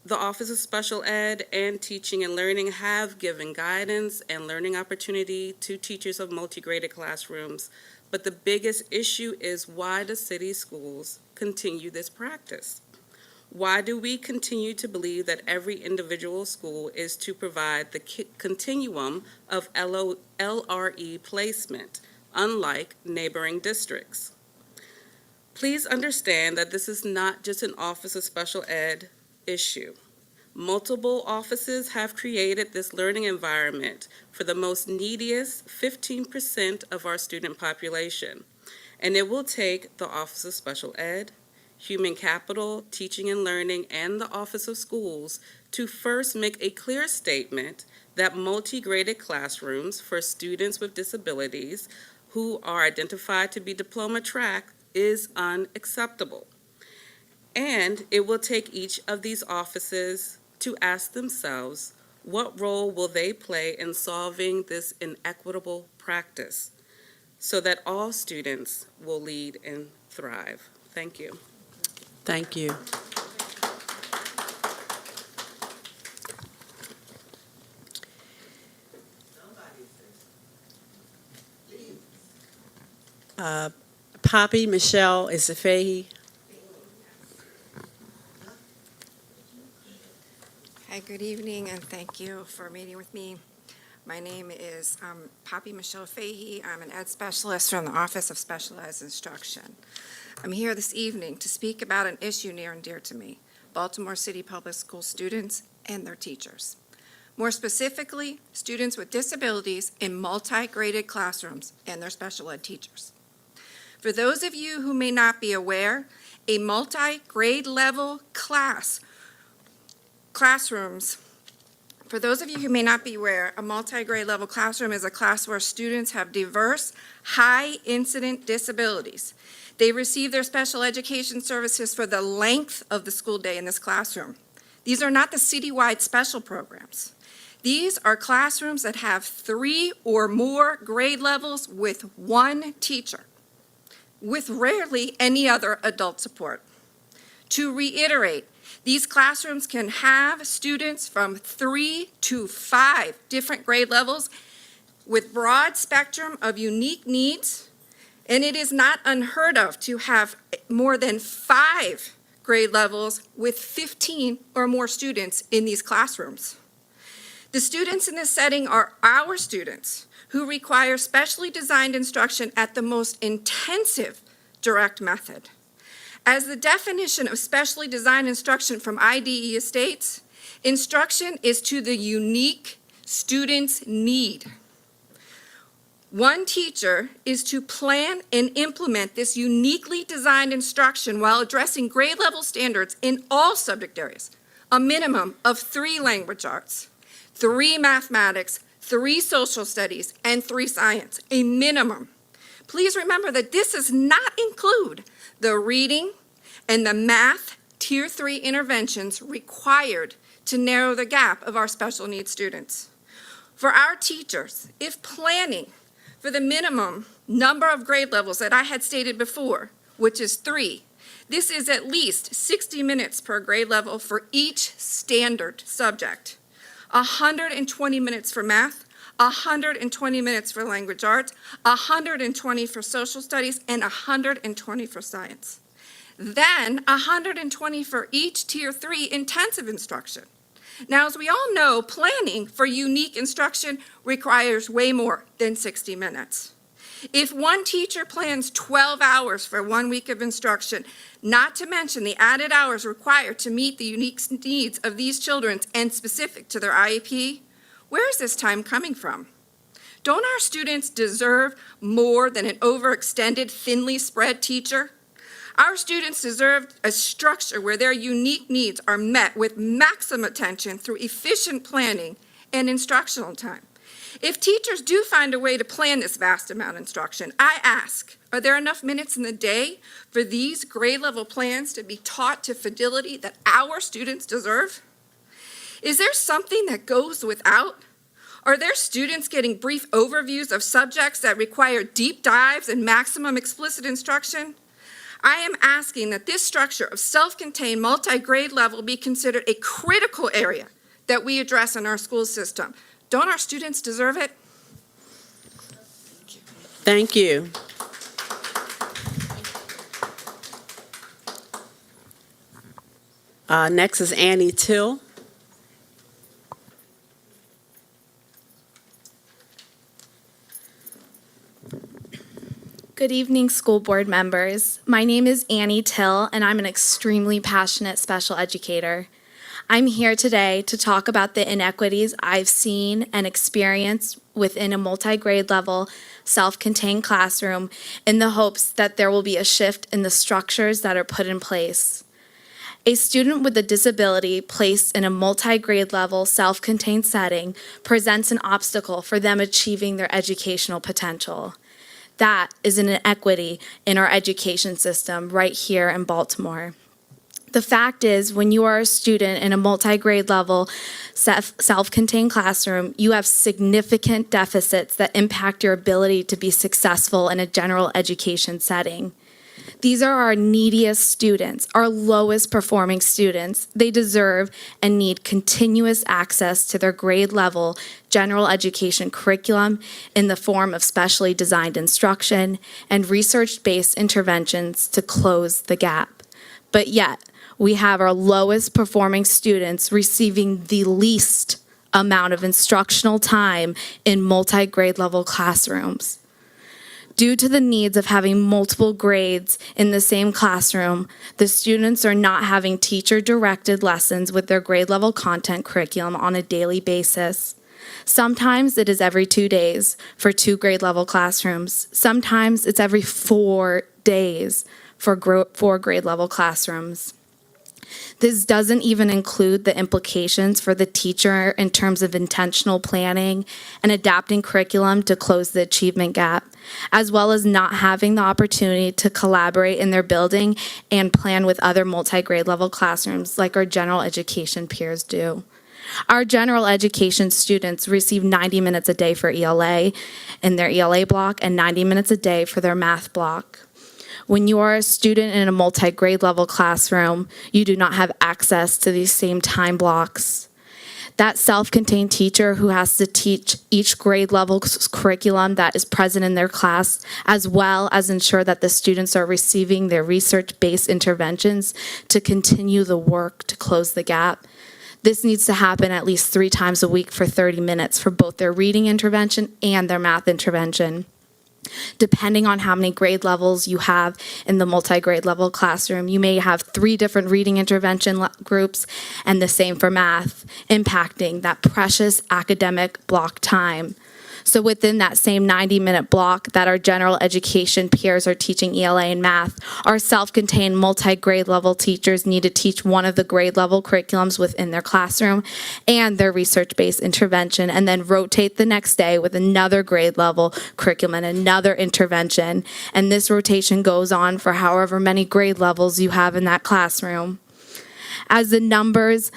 The Office of Special Ed and Teaching and Learning have given guidance and learning opportunity to teachers of multi-graded classrooms, but the biggest issue is why do city schools continue this practice? Why do we continue to believe that every individual school is to provide the continuum of LRE placement, unlike neighboring districts? Please understand that this is not just an Office of Special Ed issue. Multiple offices have created this learning environment for the most neediest 15% of our student population, and it will take the Office of Special Ed, Human Capital, Teaching and Learning, and the Office of Schools to first make a clear statement that multi-graded classrooms for students with disabilities who are identified to be diploma track is unacceptable. And it will take each of these offices to ask themselves, what role will they play in solving this inequitable practice so that all students will lead and thrive? Thank you. Thank you. Poppy Michelle Isafehi. Hi, good evening, and thank you for meeting with me. My name is Poppy Michelle Fahey. I'm an ed specialist from the Office of Specialized Instruction. I'm here this evening to speak about an issue near and dear to me, Baltimore City Public School students and their teachers. More specifically, students with disabilities in multi-graded classrooms and their special ed teachers. For those of you who may not be aware, a multi-grade level classrooms, for those of you who may not be aware, a multi-grade level classroom is a class where students have diverse, high-incident disabilities. They receive their special education services for the length of the school day in this classroom. These are not the citywide special programs. These are classrooms that have 3 or more grade levels with 1 teacher, with rarely any other adult support. To reiterate, these classrooms can have students from 3 to 5 different grade levels with broad spectrum of unique needs, and it is not unheard of to have more than 5 grade levels with 15 or more students in these classrooms. The students in this setting are our students who require specially designed instruction at the most intensive direct method. As the definition of specially designed instruction from IDE states, instruction is to the unique student's need. One teacher is to plan and implement this uniquely designed instruction while addressing grade level standards in all subject areas, a minimum of 3 language arts, 3 mathematics, 3 social studies, and 3 science, a minimum. Please remember that this does not include the reading and the math Tier 3 interventions required to narrow the gap of our special needs students. For our teachers, if planning for the minimum number of grade levels that I had stated before, which is 3, this is at least 60 minutes per grade level for each standard subject, 120 minutes for math, 120 minutes for language arts, 120 for social studies, and 120 for science. Then 120 for each Tier 3 intensive instruction. Now, as we all know, planning for unique instruction requires way more than 60 minutes. If one teacher plans 12 hours for 1 week of instruction, not to mention the added hours required to meet the unique needs of these children and specific to their IEP, where is this time coming from? Don't our students deserve more than an overextended, thinly spread teacher? Our students deserve a structure where their unique needs are met with maximum attention through efficient planning and instructional time. If teachers do find a way to plan this vast amount of instruction, I ask, are there enough minutes in the day for these grade level plans to be taught to fidelity that our students deserve? Is there something that goes without? Are there students getting brief overviews of subjects that require deep dives and maximum explicit instruction? I am asking that this structure of self-contained multi-grade level be considered a critical area that we address in our school system. Don't our students deserve it? Thank you. Next is Annie Till. Good evening, school board members. My name is Annie Till, and I'm an extremely passionate special educator. I'm here today to talk about the inequities I've seen and experienced within a multi-grade level, self-contained classroom in the hopes that there will be a shift in the structures that are put in place. A student with a disability placed in a multi-grade level, self-contained setting presents an obstacle for them achieving their educational potential. That is an inequity in our education system right here in Baltimore. The fact is, when you are a student in a multi-grade level, self-contained classroom, you have significant deficits that impact your ability to be successful in a general education setting. These are our neediest students, our lowest performing students. They deserve and need continuous access to their grade level general education curriculum in the form of specially designed instruction and research-based interventions to close the gap. But yet, we have our lowest performing students receiving the least amount of instructional time in multi-grade level classrooms. Due to the needs of having multiple grades in the same classroom, the students are not having teacher-directed lessons with their grade level content curriculum on a daily basis. Sometimes it is every 2 days for 2 grade level classrooms. Sometimes it's every 4 days for 4 grade level classrooms. This doesn't even include the implications for the teacher in terms of intentional planning and adapting curriculum to close the achievement gap, as well as not having the opportunity to collaborate in their building and plan with other multi-grade level classrooms like our general education peers do. Our general education students receive 90 minutes a day for ELA in their ELA block and 90 minutes a day for their math block. When you are a student in a multi-grade level classroom, you do not have access to these same time blocks. That self-contained teacher who has to teach each grade level curriculum that is present in their class, as well as ensure that the students are receiving their research-based interventions to continue the work to close the gap. This needs to happen at least 3 times a week for 30 minutes for both their reading intervention and their math intervention. Depending on how many grade levels you have in the multi-grade level classroom, you may have 3 different reading intervention groups and the same for math, impacting that precious academic block time. So within that same 90-minute block that our general education peers are teaching ELA and math, our self-contained multi-grade level teachers need to teach one of the grade level curriculums within their classroom and their research-based intervention, and then rotate the next day with another grade level curriculum and another intervention. And this rotation goes on for however many grade levels you have in that classroom. As the numbers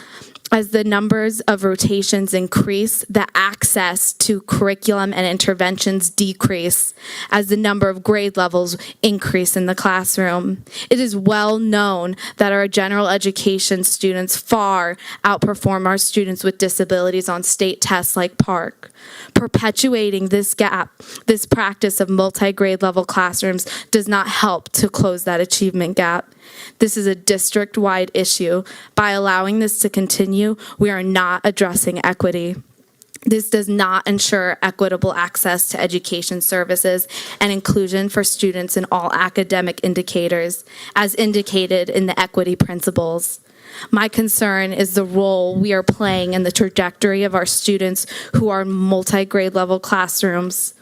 of rotations increase, the access to curriculum and interventions decrease as the number of grade levels increase in the classroom. It is well known that our general education students far outperform our students with disabilities on state tests like PARCC. Perpetuating this gap, this practice of multi-grade level classrooms does not help to close that achievement gap. This is a district-wide issue. By allowing this to continue, we are not addressing equity. This does not ensure equitable access to education services and inclusion for students in all academic indicators, as indicated in the equity principles. My concern is the role we are playing in the trajectory of our students who are in multi-grade level classrooms.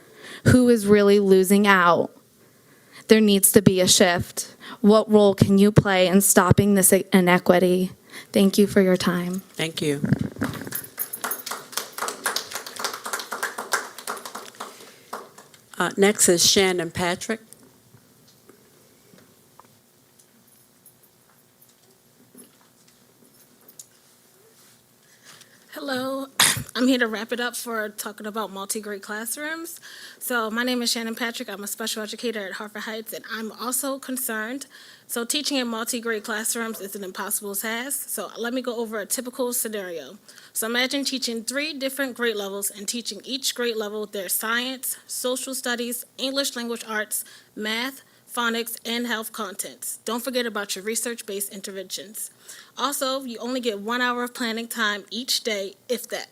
Who is really losing out? There needs to be a shift. What role can you play in stopping this inequity? Thank you for your time. Thank you. Next is Shannon Patrick. Hello, I'm here to wrap it up for talking about multi-grade classrooms. So my name is Shannon Patrick. I'm a special educator at Hartford Heights, and I'm also concerned. So teaching in multi-grade classrooms is an impossible task. So let me go over a typical scenario. So imagine teaching 3 different grade levels and teaching each grade level their science, social studies, English language arts, math, phonics, and health contents. Don't forget about your research-based interventions. Also, you only get 1 hour of planning time each day, if that.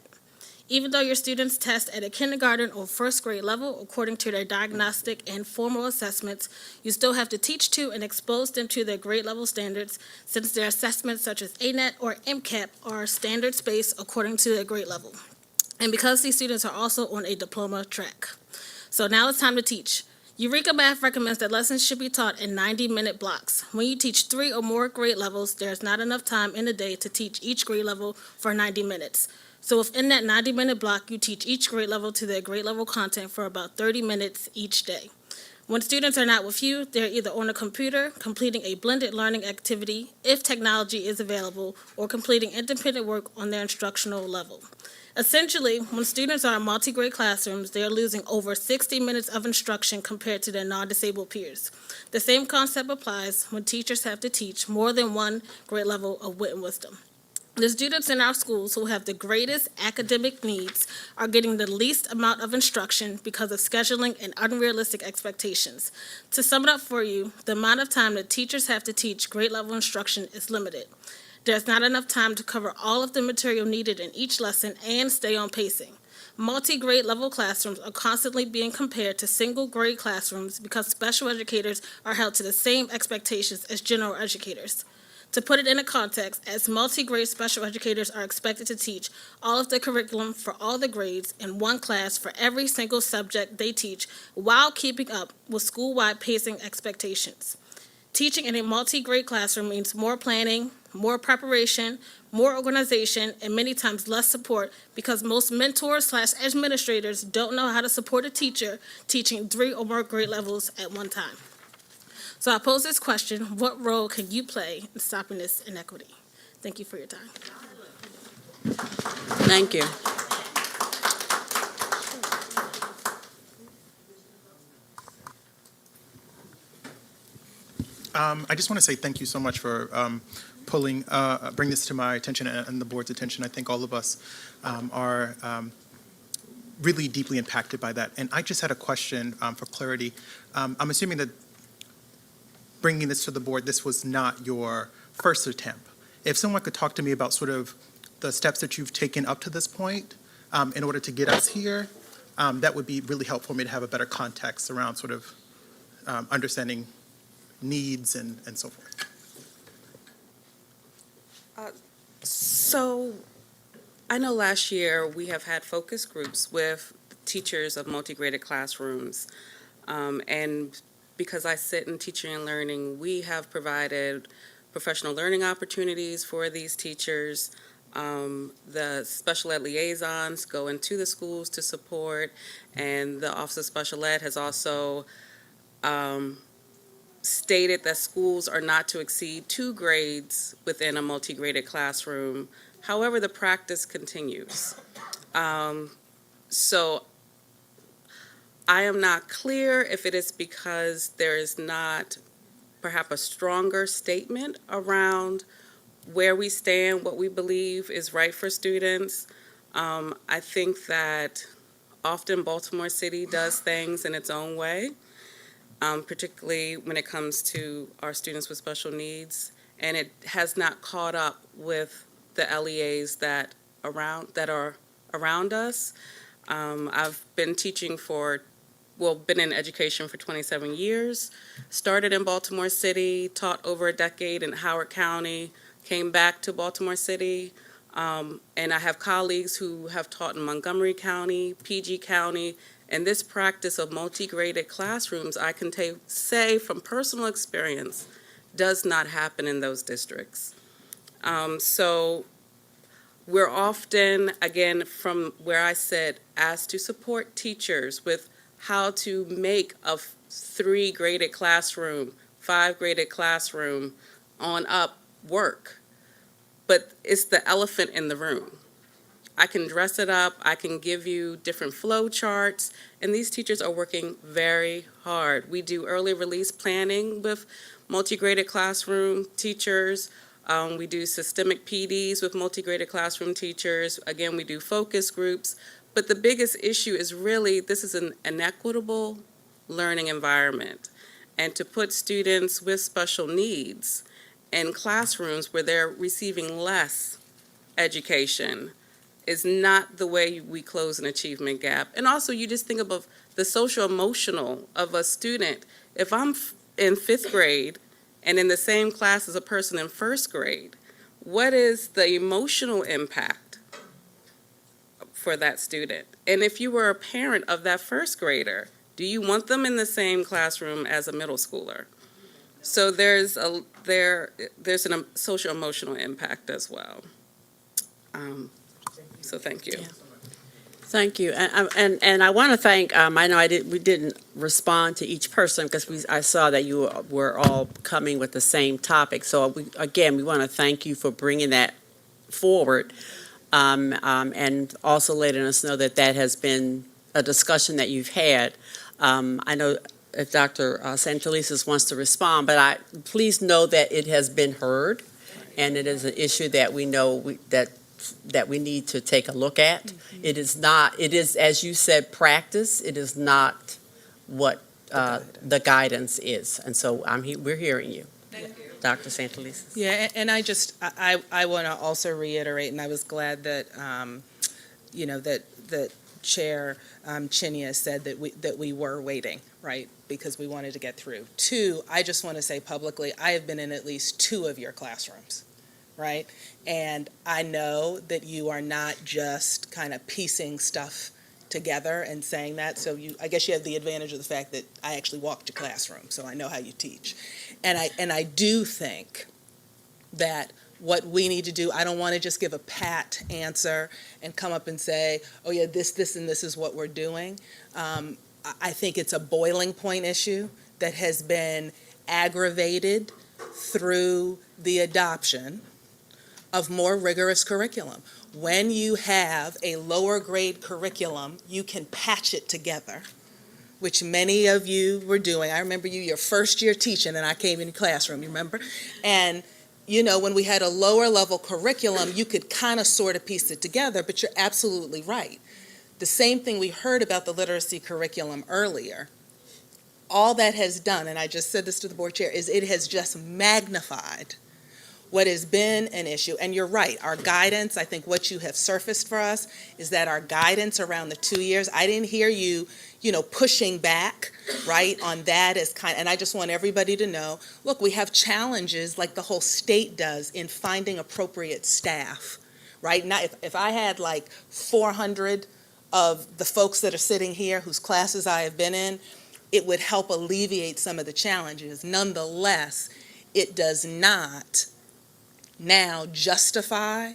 Even though your students test at a kindergarten or first grade level according to their diagnostic and formal assessments, you still have to teach to and expose them to their grade level standards, since their assessments such as ANET or MCAP are standards-based according to their grade level. And because these students are also on a diploma track. So now it's time to teach. Eureka Math recommends that lessons should be taught in 90-minute blocks. When you teach 3 or more grade levels, there's not enough time in a day to teach each grade level for 90 minutes. So within that 90-minute block, you teach each grade level to their grade level content for about 30 minutes each day. When students are not with you, they're either on a computer, completing a blended learning activity, if technology is available, or completing independent work on their instructional level. Essentially, when students are in multi-grade classrooms, they are losing over 60 minutes of instruction compared to their non-disabled peers. The same concept applies when teachers have to teach more than 1 grade level of wit and wisdom. The students in our schools who have the greatest academic needs are getting the least amount of instruction because of scheduling and unrealistic expectations. To sum it up for you, the amount of time that teachers have to teach grade level instruction is limited. There's not enough time to cover all of the material needed in each lesson and stay on pacing. Multi-grade level classrooms are constantly being compared to single-grade classrooms because special educators are held to the same expectations as general educators. To put it in a context, as multi-grade special educators are expected to teach all of the curriculum for all the grades in one class for every single subject they teach while keeping up with school-wide pacing expectations. Teaching in a multi-grade classroom means more planning, more preparation, more organization, and many times less support because most mentors/administrators don't know how to support a teacher teaching 3 or more grade levels at one time. So I pose this question: what role can you play in stopping this inequity? Thank you for your time. Thank you. I just want to say thank you so much for bring this to my attention and the board's attention. I think all of us are really deeply impacted by that. And I just had a question for clarity. I'm assuming that bringing this to the board, this was not your first attempt. If someone could talk to me about sort of the steps that you've taken up to this point in order to get us here, that would be really helpful for me to have a better context around sort of understanding needs and so forth. So I know last year we have had focus groups with teachers of multi-graded classrooms. And because I sit in teaching and learning, we have provided professional learning opportunities for these teachers. The special ed liaisons go into the schools to support, and the Office of Special Ed has also stated that schools are not to exceed 2 grades within a multi-graded classroom. However, the practice continues. So I am not clear if it is because there is not perhaps a stronger statement around where we stand, what we believe is right for students. I think that often Baltimore City does things in its own way, particularly when it comes to our students with special needs, and it has not caught up with the LEAs that are around us. I've been teaching been in education for 27 years. Started in Baltimore City, taught over a decade in Howard County, came back to Baltimore City, and I have colleagues who have taught in Montgomery County, PG County, and this practice of multi-graded classrooms, I can say from personal experience, does not happen in those districts. So we're often, again, from where I sit, asked to support teachers with how to make a 3-graded classroom, 5-graded classroom on up work. But it's the elephant in the room. I can dress it up, I can give you different flow charts, and these teachers are working very hard. We do early release planning with multi-graded classroom teachers. We do systemic PDs with multi-graded classroom teachers. Again, we do focus groups. But the biggest issue is really this is an inequitable learning environment. And to put students with special needs in classrooms where they're receiving less education is not the way we close an achievement gap. And also, you just think of the social emotional of a student. If I'm in 5th grade and in the same class as a person in 1st grade, what is the emotional impact for that student? And if you were a parent of that 1st grader, do you want them in the same classroom as a middle schooler? So there's a social emotional impact as well. So thank you. Thank you. And I want to thank, I know we didn't respond to each person because I saw that you were all coming with the same topic. So we want to thank you for bringing that forward and also letting us know that has been a discussion that you've had. I know if Dr. Santelises wants to respond, but please know that it has been heard and it is an issue that we know that we need to take a look at. Mm-hmm. It is, as you said, practice. It is not what the guidance is. And so we're hearing you. Thank you. Dr. Santelises. Yeah, and I want to also reiterate, and I was glad that, that Chair Chinya said that we were waiting, right? Because we wanted to get through. 2, I just want to say publicly, I have been in at least 2 of your classrooms. Right? And I know that you are not just kind of piecing stuff together and saying that. So I guess you have the advantage of the fact that I actually walked your classroom, so I know how you teach. And I do think that what we need to do, I don't want to just give a pat answer and come up and say, oh yeah, this, and this is what we're doing. I think it's a boiling point issue that has been aggravated through the adoption of more rigorous curriculum. When you have a lower grade curriculum, you can patch it together, which many of you were doing. I remember your first year teaching, and I came in the classroom, you remember? And, when we had a lower level curriculum, you could kind of sort of piece it together, but you're absolutely right. The same thing we heard about the literacy curriculum earlier. All that has done, and I just said this to the board chair, is it has just magnified what has been an issue. And you're right, our guidance, I think what you have surfaced for us is that our guidance around the 2 years, I didn't hear you, pushing back, right, on that as and I just want everybody to know, look, we have challenges like the whole state does in finding appropriate staff, right? Now, if I had like 400 of the folks that are sitting here whose classes I have been in, it would help alleviate some of the challenges. Nonetheless, it does not now justify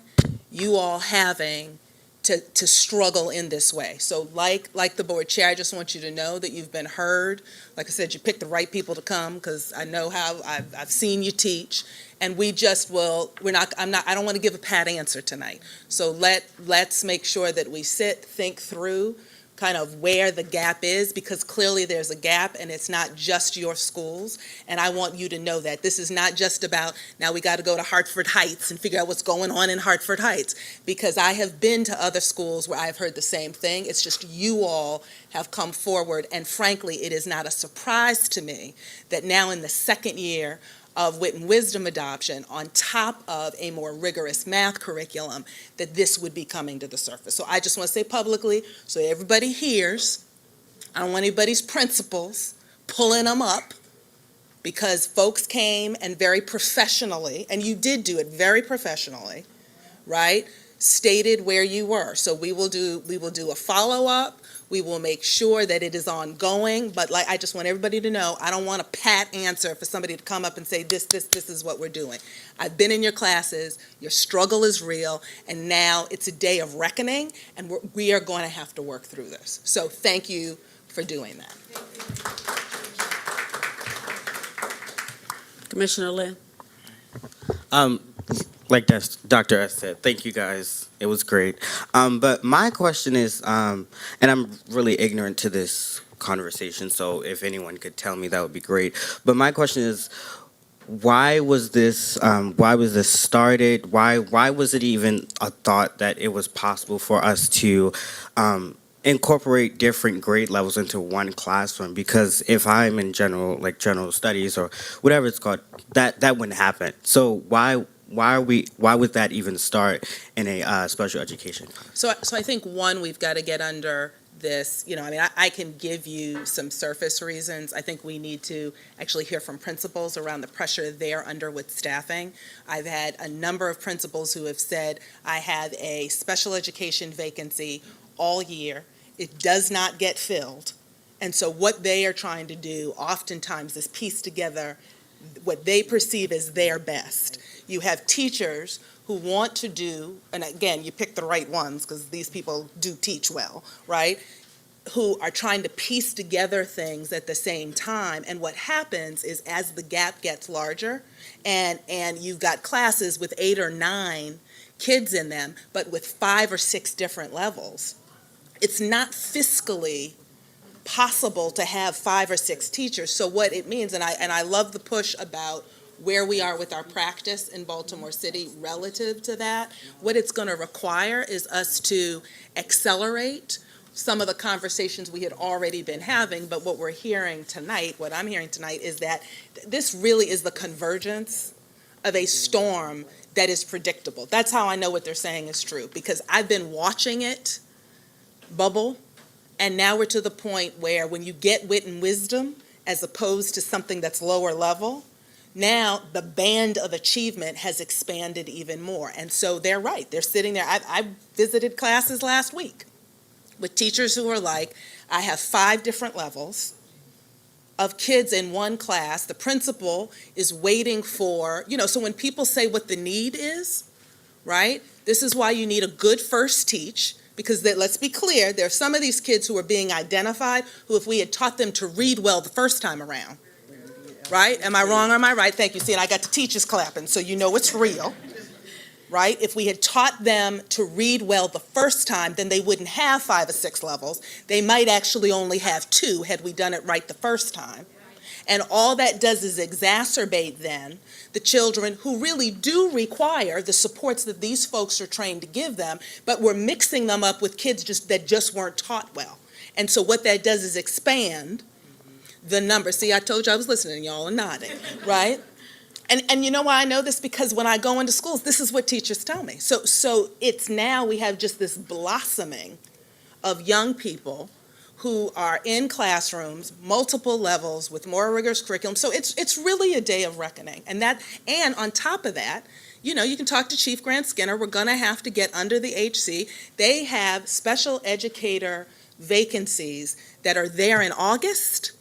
you all having to struggle in this way. So like the board chair, I just want you to know that you've been heard. Like I said, you picked the right people to come because I know how I've seen you teach, and we just I don't want to give a pat answer tonight. So let's make sure that we think through kind of where the gap is, because clearly there's a gap and it's not just your schools. And I want you to know that this is not just about, now we got to go to Hartford Heights and figure out what's going on in Hartford Heights, because I have been to other schools where I've heard the same thing. It's just you all have come forward, and frankly, it is not a surprise to me that now in the 2nd year of wit and wisdom adoption on top of a more rigorous math curriculum, that this would be coming to the surface. So I just want to say publicly, so everybody hears, I don't want anybody's principals pulling them up, because folks came and very professionally, and you did do it very professionally, right? Stated where you were. So we will do a follow-up. We will make sure that it is ongoing, but like, I just want everybody to know, I don't want a pat answer for somebody to come up and say, this is what we're doing. I've been in your classes, your struggle is real, and now it's a day of reckoning, and we are going to have to work through this. So thank you for doing that. Commissioner Lynn. Like Dr. S said, thank you guys. It was great. But my question is, and I'm really ignorant to this conversation, so if anyone could tell me, that would be great. But my question is, why was this started? Why was it even a thought that it was possible for us to incorporate different grade levels into one classroom? Because if I'm in general studies or whatever it's called, that wouldn't happen. So why would that even start in a special education class? So I think, one, we've got to get under this, I can give you some surface reasons. I think we need to actually hear from principals around the pressure they're under with staffing. I've had a number of principals who have said, I have a special education vacancy all year. It does not get filled. And so what they are trying to do oftentimes is piece together what they perceive as their best. You have teachers who want to do, and again, you pick the right ones because these people do teach well, right? Who are trying to piece together things at the same time. And what happens is, as the gap gets larger and you've got classes with 8 or 9 kids in them, but with 5 or 6 different levels, it's not fiscally possible to have 5 or 6 teachers. So what it means, and I love the push about where we are with our practice in Baltimore City relative to that, what it's going to require is us to accelerate some of the conversations we had already been having. But what we're hearing tonight, what I'm hearing tonight, is that this really is the convergence of a storm that is predictable. That's how I know what they're saying is true, because I've been watching it bubble. And now we're to the point where when you get wit and wisdom, as opposed to something that's lower level, now the band of achievement has expanded even more. And so they're right. They're sitting there. I visited classes last week with teachers who are like, I have 5 different levels of kids in one class. The principal is waiting for, so when people say what the need is, right? This is why you need a good first teach. Because let's be clear, there are some of these kids who are being identified who, if we had taught them to read well the first time around, right? Am I wrong or am I right? Thank you. See, and I got the teachers clapping, so you know it's real, right? If we had taught them to read well the first time, then they wouldn't have 5 or 6 levels. They might actually only have 2 had we done it right the first time. And all that does is exacerbate then the children who really do require the supports that these folks are trained to give them, but we're mixing them up with kids that just weren't taught well. And so what that does is expand the number. See, I told you I was listening, y'all are nodding, right? And you know why I know this? Because when I go into schools, this is what teachers tell me. So it's now we have just this blossoming of young people who are in classrooms, multiple levels with more rigorous curriculum. So it's really a day of reckoning. And on top of that, you can talk to Chief Grant Skinner. We're going to have to get under the HC. They have special educator vacancies that are there in August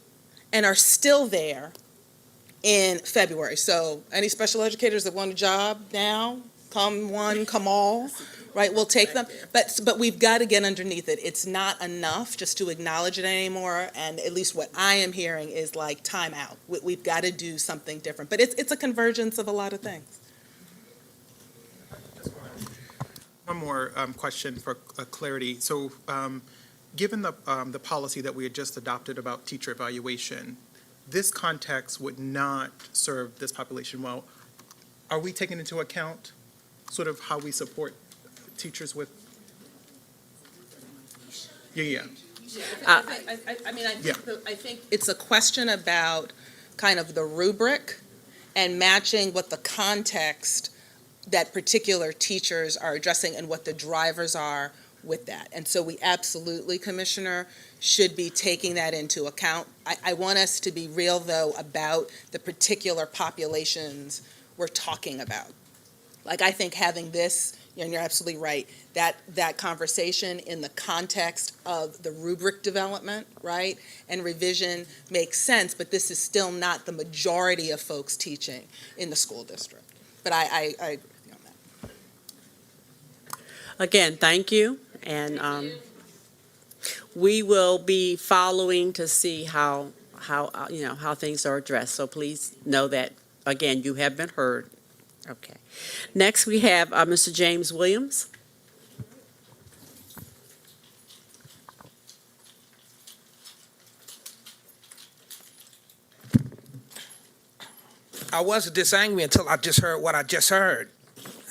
and are still there in February. So any special educators that want a job now, come one, come all. Right, we'll take them, but we've got to get underneath it. It's not enough just to acknowledge it anymore, and at least what I am hearing is like time out. We've got to do something different, but it's a convergence of a lot of things. One more question for clarity. So given the policy that we had just adopted about teacher evaluation, this context would not serve this population well. Are we taking into account sort of how we support teachers with? Yeah. I think it's a question about kind of the rubric and matching what the context that particular teachers are addressing and what the drivers are with that. And so we absolutely, Commissioner, should be taking that into account. I want us to be real, though, about the particular populations we're talking about. Like, I think having this, and you're absolutely right, that conversation in the context of the rubric development, right, and revision makes sense, but this is still not the majority of folks teaching in the school district. But I agree on that. Again, thank you. And we will be following to see how things are addressed. So please know that, again, you have been heard. Okay. Next, we have Mr. James Williams. I wasn't this angry until I just heard what I just heard.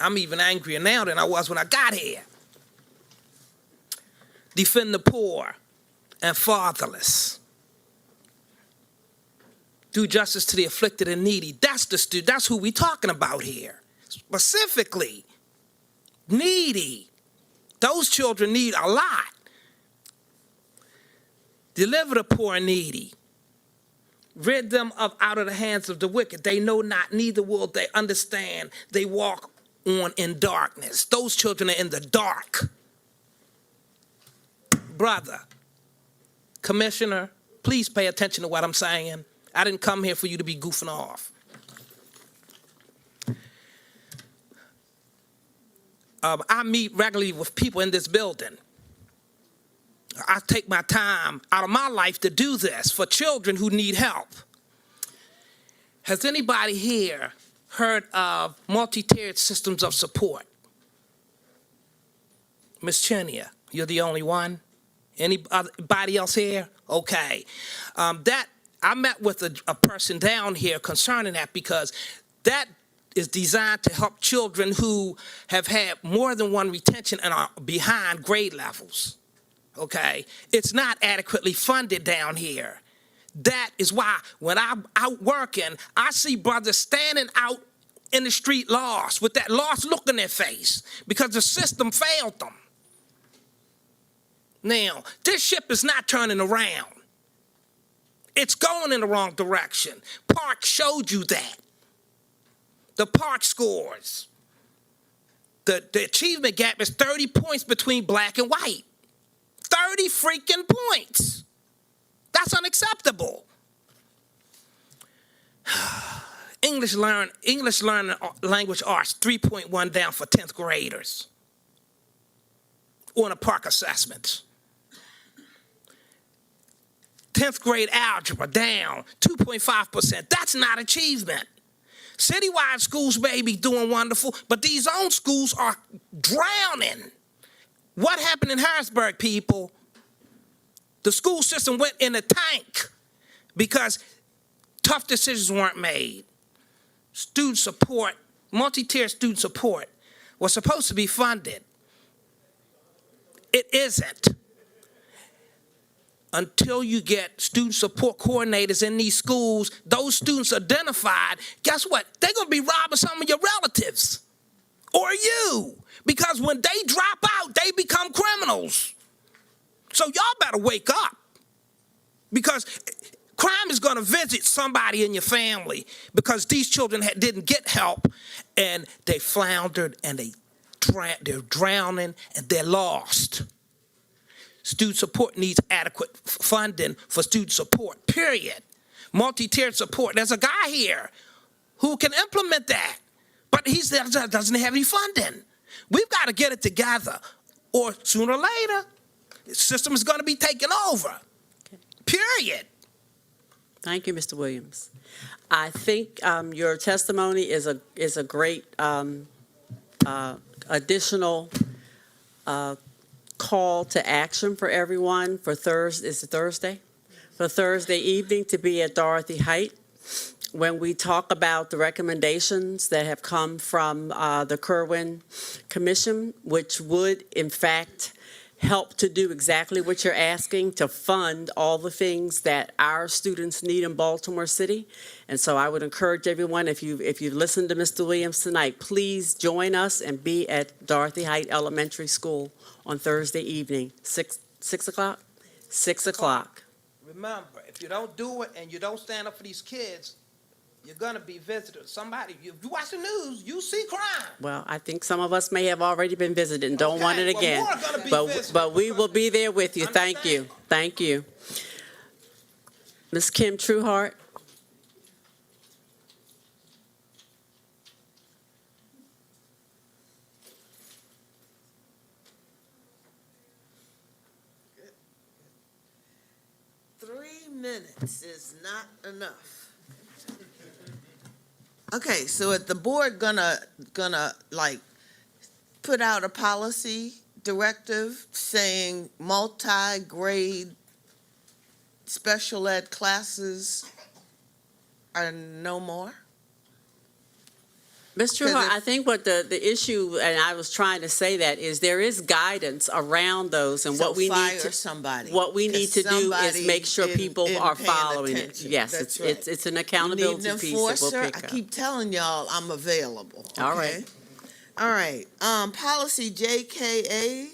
I'm even angrier now than I was when I got here. Defend the poor and fatherless. Do justice to the afflicted and needy. That's who we talking about here. Specifically, needy. Those children need a lot. Deliver the poor and needy. Rid them out of the hands of the wicked. They know not, neither will they understand. They walk on in darkness. Those children are in the dark. Brother, Commissioner, please pay attention to what I'm saying. I didn't come here for you to be goofing off. I meet regularly with people in this building. I take my time out of my life to do this for children who need help. Has anybody here heard of multi-tiered systems of support? Ms. Chenia, you're the only one? Anybody else here? Okay. I met with a person down here concerning that, because that is designed to help children who have had more than one retention and are behind grade levels. Okay? It's not adequately funded down here. That is why when I'm out working, I see brothers standing out in the street lost, with that lost look on their face, because the system failed them. Now, this ship is not turning around. It's going in the wrong direction. Park showed you that. The Park scores. The achievement gap is 30 points between black and white. 30 freaking points. That's unacceptable. English learning language arts, 3.1 down for 10th graders on a Park assessment. 10th grade algebra down 2.5%. That's not achievement. Citywide schools may be doing wonderful, but these own schools are drowning. What happened in Harrisburg, people? The school system went in a tank because tough decisions weren't made. Student support, multi-tier student support was supposed to be funded. It isn't. Until you get student support coordinators in these schools, those students identified, guess what? They're going to be robbing some of your relatives or you, because when they drop out, they become criminals. So y'all better wake up, because crime is going to visit somebody in your family, because these children didn't get help and they floundered and they're drowning and they're lost. Student support needs adequate funding for student support, period. Multi-tiered support. There's a guy here who can implement that, but he doesn't have any funding. We've got to get it together, or sooner or later, the system is going to be taken over, period. Thank you, Mr. Williams. I think your testimony is a great additional call to action for everyone for Thursday? For Thursday evening to be at Dorothy Height, when we talk about the recommendations that have come from the Kerwin Commission, which would in fact help to do exactly what you're asking, to fund all the things that our students need in Baltimore City. And so I would encourage everyone, if you listened to Mr. Williams tonight, please join us and be at Dorothy Height Elementary School on Thursday evening, 6 o'clock? 6 o'clock. Remember, if you don't do it and you don't stand up for these kids, you're gonna be visited. Somebody, if you watch the news, you see crime. Well, I think some of us may have already been visited and don't want it Okay, well, again. more are gonna be But visited we will be there with you. Thank you. Thank you. Ms. Kim Trueheart. Minutes is not enough. Okay, so is the board gonna like put out a policy directive saying multi-grade special ed classes are no more? Ms. Trueheart, I think what the issue, and I was trying to say that, is there is guidance around those, and So what we need fire to somebody, what we need 'cause to do is somebody make sure people are paying following it. attention. Yes, That's it's an You accountability need an piece that we'll enforcer? pick I up. keep telling y'all I'm available. All okay? right. All right, policy JKA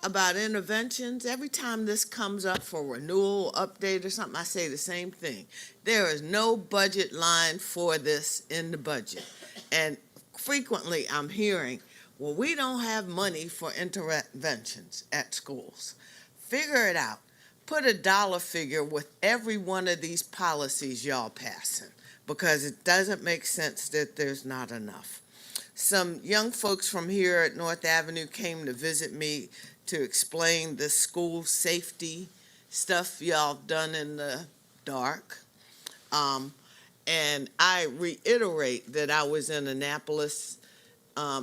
about interventions. Every time this comes up for renewal, update or something, I say the same thing. There is no budget line for this in the budget. And frequently I'm hearing, well, we don't have money for interventions at schools. Figure it out. Put a dollar figure with every one of these policies y'all passing, because it doesn't make sense that there's not enough. Some young folks from here at North Avenue came to visit me to explain the school safety stuff y'all done in the dark. And I reiterate that I was in Annapolis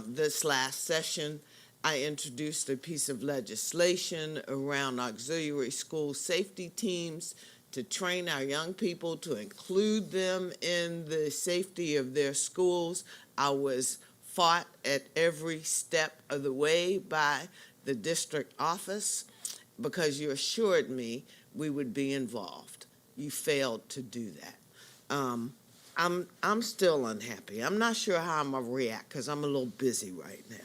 this last session. I introduced a piece of legislation around auxiliary school safety teams to train our young people, to include them in the safety of their schools. I was fought at every step of the way by the district office because you assured me we would be involved. You failed to do that. I'm still unhappy. I'm not sure how I'm gonna react because I'm a little busy right now.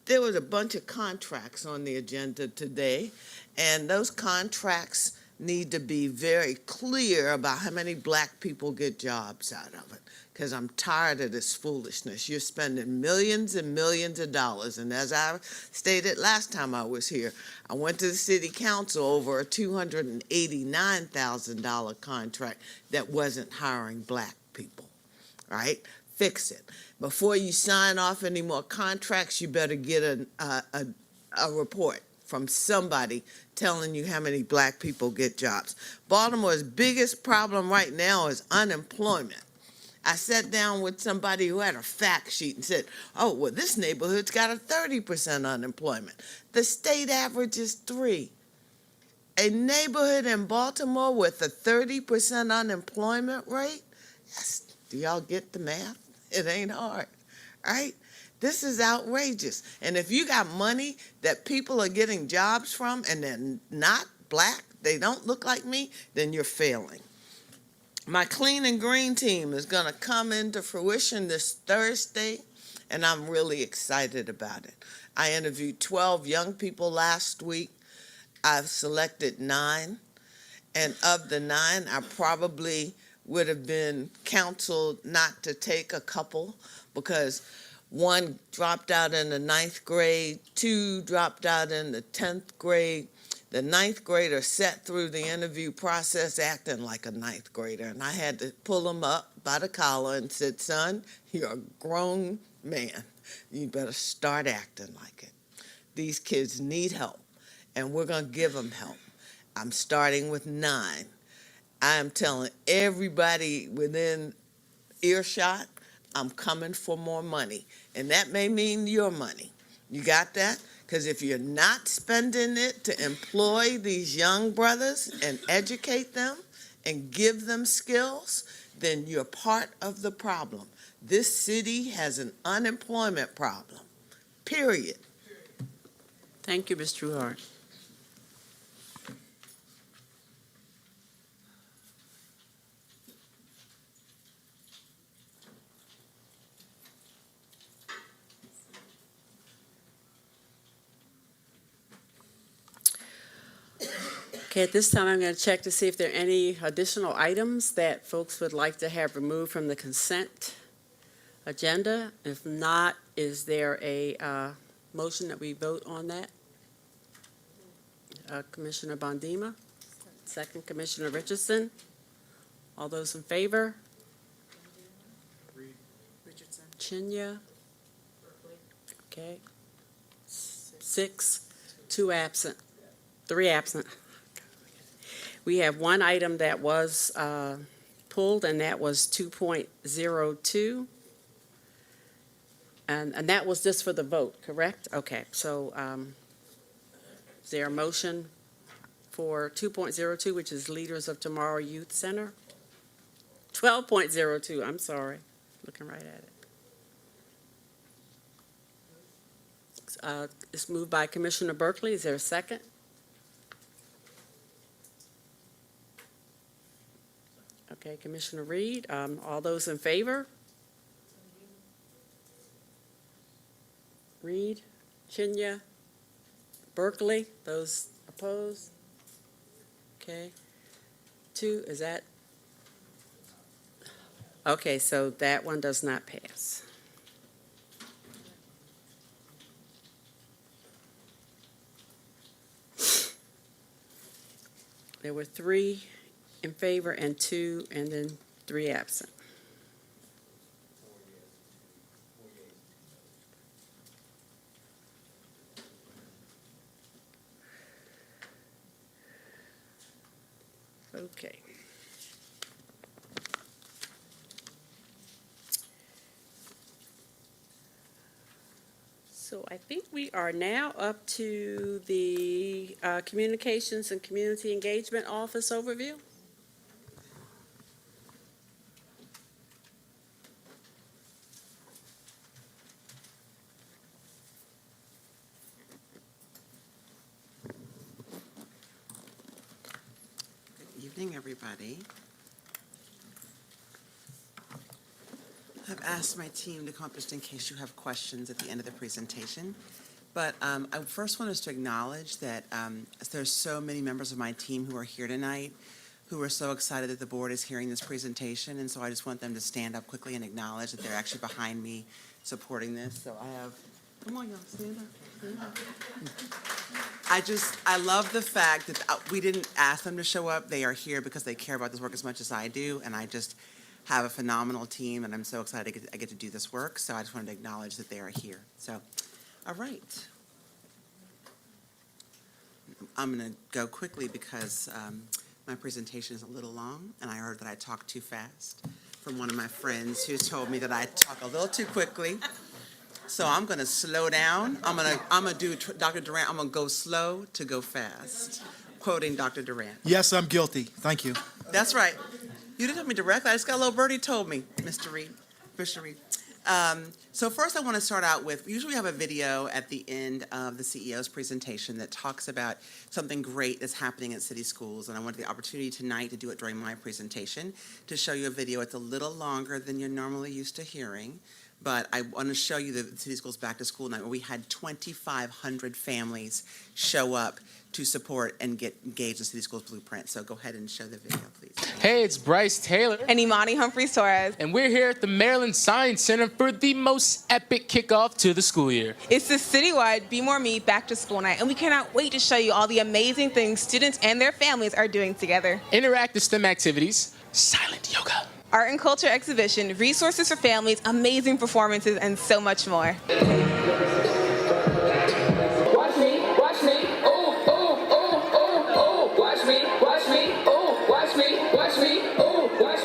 There was a bunch of contracts on the agenda today, and those contracts need to be very clear about how many black people get jobs out of it, because I'm tired of this foolishness. You're spending millions and millions of dollars, and as I stated last time I was here, I went to the city council over a $289,000 contract that wasn't hiring black people, right? Fix it. Before you sign off any more contracts, you better get a report from somebody telling you how many black people get jobs. Baltimore's biggest problem right now is unemployment. I sat down with somebody who had a fact sheet and said, oh, well, this neighborhood's got a 30% unemployment. The state average is 3%. A neighborhood in Baltimore with a 30% unemployment rate? Yes. Do y'all get the math? It ain't hard, right? This is outrageous. And if you got money that people are getting jobs from and they're not black, they don't look like me, then you're failing. My Clean and Green team is going to come into fruition this Thursday, and I'm really excited about it. I interviewed 12 young people last week. I've selected 9, and of the 9, I probably would have been counseled not to take a couple because 1 dropped out in the 9th grade, 2 dropped out in the 10th grade. The 9th grader sat through the interview process acting like a 9th grader, and I had to pull him up by the collar and said, son, you're a grown man. You better start acting like it. These kids need help, and we're going to give them help. I'm starting with 9. I am telling everybody within earshot, I'm coming for more money, and that may mean your money. You got that? Because if you're not spending it to employ these young brothers and educate them and give them skills, then you're part of the problem. This city has an unemployment problem, period. Thank you, Ms. Trueheart. Okay, at this time, I'm going to check to see if there are any additional items that folks would like to have removed from the consent agenda. If not, is there a motion that we vote on that? Commissioner Bondima, second Commissioner Richardson. All those in favor? Richardson. Chinya? Okay. 6, 2 absent, 3 absent. We have one item that was pulled, and that was 2.02. And that was just for the vote, correct? Okay, so is there a motion for 2.02, which is Leaders of Tomorrow Youth Center? 12.02, I'm sorry, looking right at it. It's moved by Commissioner Berkeley. Is there a second? Okay, Commissioner Reed, all those in favor? Reed, Chinya, Berkeley, those opposed? Okay. 2, is that? Okay, so that one does not pass. There were 3 in favor and 2, and then 3 absent. Okay. So I think we are now up to the Communications and Community Engagement Office overview. Good evening, everybody. I've asked my team to come up just in case you have questions at the end of the presentation. But I first want us to acknowledge that there's so many members of my team who are here tonight who are so excited that the board is hearing this presentation. And so I just want them to stand up quickly and acknowledge that they're actually behind me supporting this. So I have, come on, y'all, stand up. Stand up. I love the fact that we didn't ask them to show up. They are here because they care about this work as much as I do. And I just have a phenomenal team, and I'm so excited I get to do this work. So I just wanted to acknowledge that they are here. So, all right. I'm going to go quickly because my presentation is a little long, and I heard that I talk too fast from one of my friends who told me that I talk a little too quickly. So I'm going to slow down. I'm going to do Dr. Durant. I'm going to go slow to go fast, quoting Dr. Durant. Yes, I'm guilty. Thank you. That's right. You didn't tell me directly. I just got a little birdie told me, Mr. Reed. So first I want to start out with, usually we have a video at the end of the CEO's presentation that talks about something great that's happening at city schools, and I wanted the opportunity tonight to do it during my presentation to show you a video. It's a little longer than you're normally used to hearing, but I want to show you the City Schools Back to School night where we had 2,500 families show up to support and get engaged in City Schools Blueprint. So go ahead and show the video, please. Hey, it's Bryce Taylor and Imani Humphreys-Torres. And we're here at the Maryland Science Center for the most epic kickoff to the school year. It's the citywide Be More Me Back to School night, and we cannot wait to show you all the amazing things students and their families are doing together. Interactive STEM activities, silent yoga, art and culture exhibition, resources for families, amazing performances, and so much more. Watch me, watch me, oh, oh, oh, oh, oh, watch me, oh, watch me, oh, watch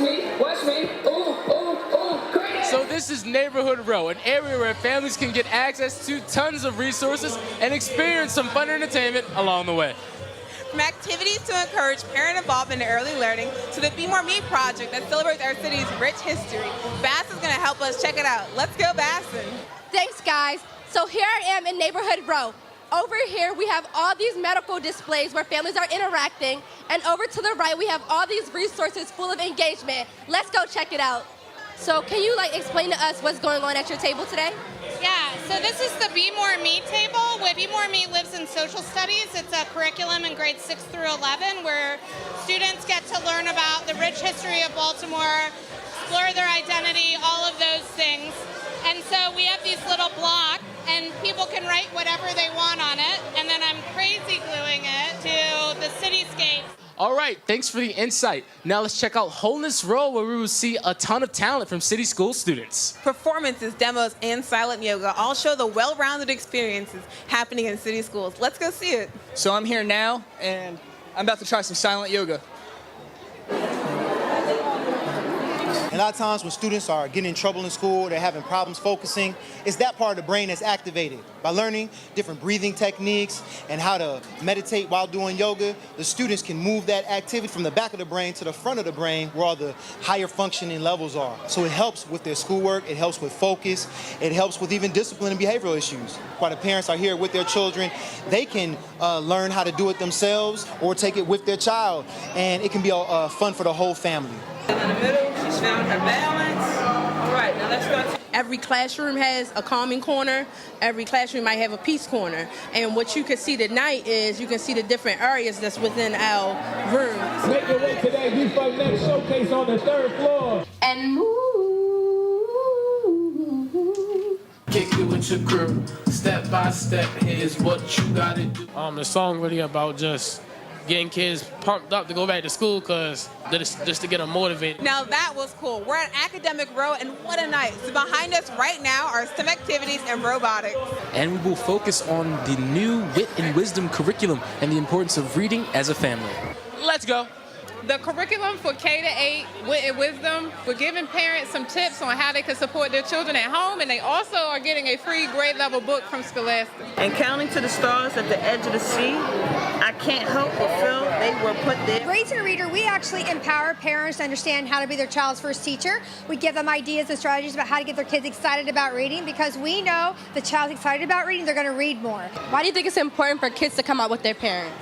me, oh, oh, oh, great. So this is Neighborhood Row, an area where families can get access to tons of resources and experience some fun entertainment along the way. From activities to encourage parent involvement in early learning to the Be More Me project that celebrates our city's rich history, Bass is going to help us check it out. Let's go, Bassin. Thanks, guys. So here I am in Neighborhood Row. Over here, we have all these medical displays where families are interacting, and over to the right, we have all these resources full of engagement. Let's go check it out. So can you explain to us what's going on at your table today? Yeah, so this is the Be More Me table. Where Be More Me lives in social studies. It's a curriculum in grades 6 through 11 where students get to learn about the rich history of Baltimore, explore their identity, all of those things. And so we have these little blocks, and people can write whatever they want on it, and then I'm crazy gluing it to the cityscape. All right, thanks for the insight. Now let's check out Wholeness Row, where we will see a ton of talent from City School students. Performances, demos, and silent yoga all show the well-rounded experiences happening in city schools. Let's go see it. So I'm here now, and I'm about to try some silent yoga. A lot of times when students are getting in trouble in school, they're having problems focusing, it's that part of the brain that's activated. By learning different breathing techniques and how to meditate while doing yoga, the students can move that activity from the back of the brain to the front of the brain where all the higher functioning levels are. So it helps with their schoolwork, it helps with focus, it helps with even discipline and behavioral issues. While the parents are here with their children, they can learn how to do it themselves or take it with their child, and it can be fun for the whole family. In the middle, she's found her balance. All right, now let's go. Every classroom has a calming corner. Every classroom might have a peace corner. And what you can see tonight is you can see the different areas that's within our room. Make your way to that Youth Fight Next showcase on the 3rd floor. And move. Kick it with your crew, step by step, here's what you gotta do. The song really about just getting kids pumped up to go back to school, just to get them motivated. Now that was cool. We're at Academic Row, and what a night. So behind us right now are STEM activities and robotics. And we will focus on the new Wit and Wisdom curriculum and the importance of reading as a family. Let's go. The curriculum for K-8 Wit and Wisdom, we're giving parents some tips on how they can support their children at home, and they also are getting a free grade level book from Scholastic. And counting to the stars at the edge of the sea, I can't help but feel they were put there. Grades and Reader, we actually empower parents to understand how to be their child's first teacher. We give them ideas and strategies about how to get their kids excited about reading, because we know the child's excited about reading, they're going to read more. Why do you think it's important for kids to come out with their parents?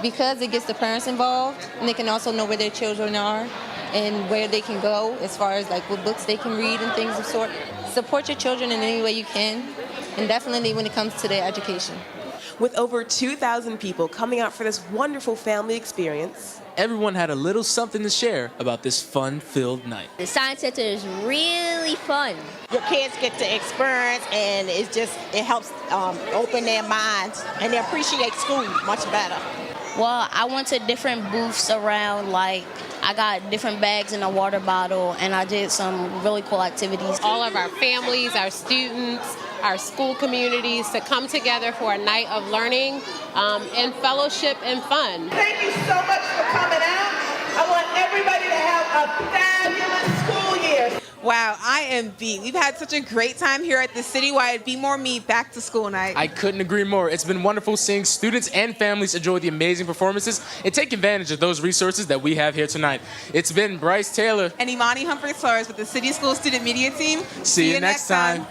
Because it gets the parents involved, and they can also know where their children are and where they can go as far as what books they can read and things of sort. Support your children in any way you can, and definitely when it comes to their education. With over 2,000 people coming out for this wonderful family experience, Everyone had a little something to share about this fun-filled night. The Science Center is really fun. your kids get to experience, and it helps open their minds, and they appreciate school much better. Well, I went to different booths around, I got different bags and a water bottle, and I did some really cool activities. All of our families, our students, our school communities to come together for a night of learning and fellowship and fun. Thank you so much for coming out. I want everybody to have a fabulous school year. Wow, I am beat. We've had such a great time here at the citywide Be More Me Back to School Night. I couldn't agree more. It's been wonderful seeing students and families enjoy the amazing performances and take advantage of those resources that we have here tonight. It's been Bryce Taylor and Imani Humphrey-Flores with the City School Student Media Team. See you next time.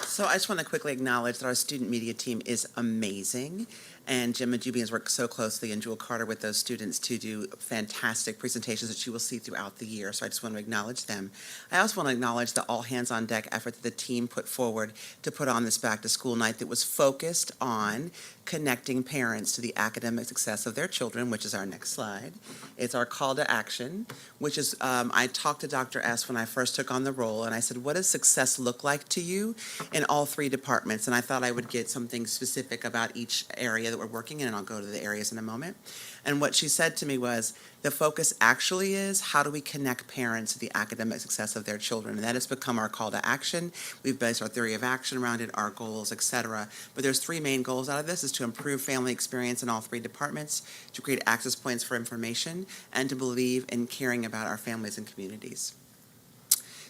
So I just want to quickly acknowledge that our student media team is amazing. And Jim Majubi has worked so closely, and Jewel Carter with those students to do fantastic presentations that you will see throughout the year. So I just want to acknowledge them. I also want to acknowledge the all-hands-on-deck effort that the team put forward to put on this back-to-school night that was focused on connecting parents to the academic success of their children, which is our next slide. It's our call to action, which is, I talked to Dr. S. when I first took on the role, and I said, what does success look like to you in all three departments? And I thought I would get something specific about each area that we're working in, and I'll go to the areas in a moment. And what she said to me was, the focus actually is how do we connect parents to the academic success of their children? And that has become our call to action. We've based our theory of action around it, our goals, et cetera. But there's three main goals out of this, is to improve family experience in all three departments, to create access points for information, and to believe in caring about our families and communities.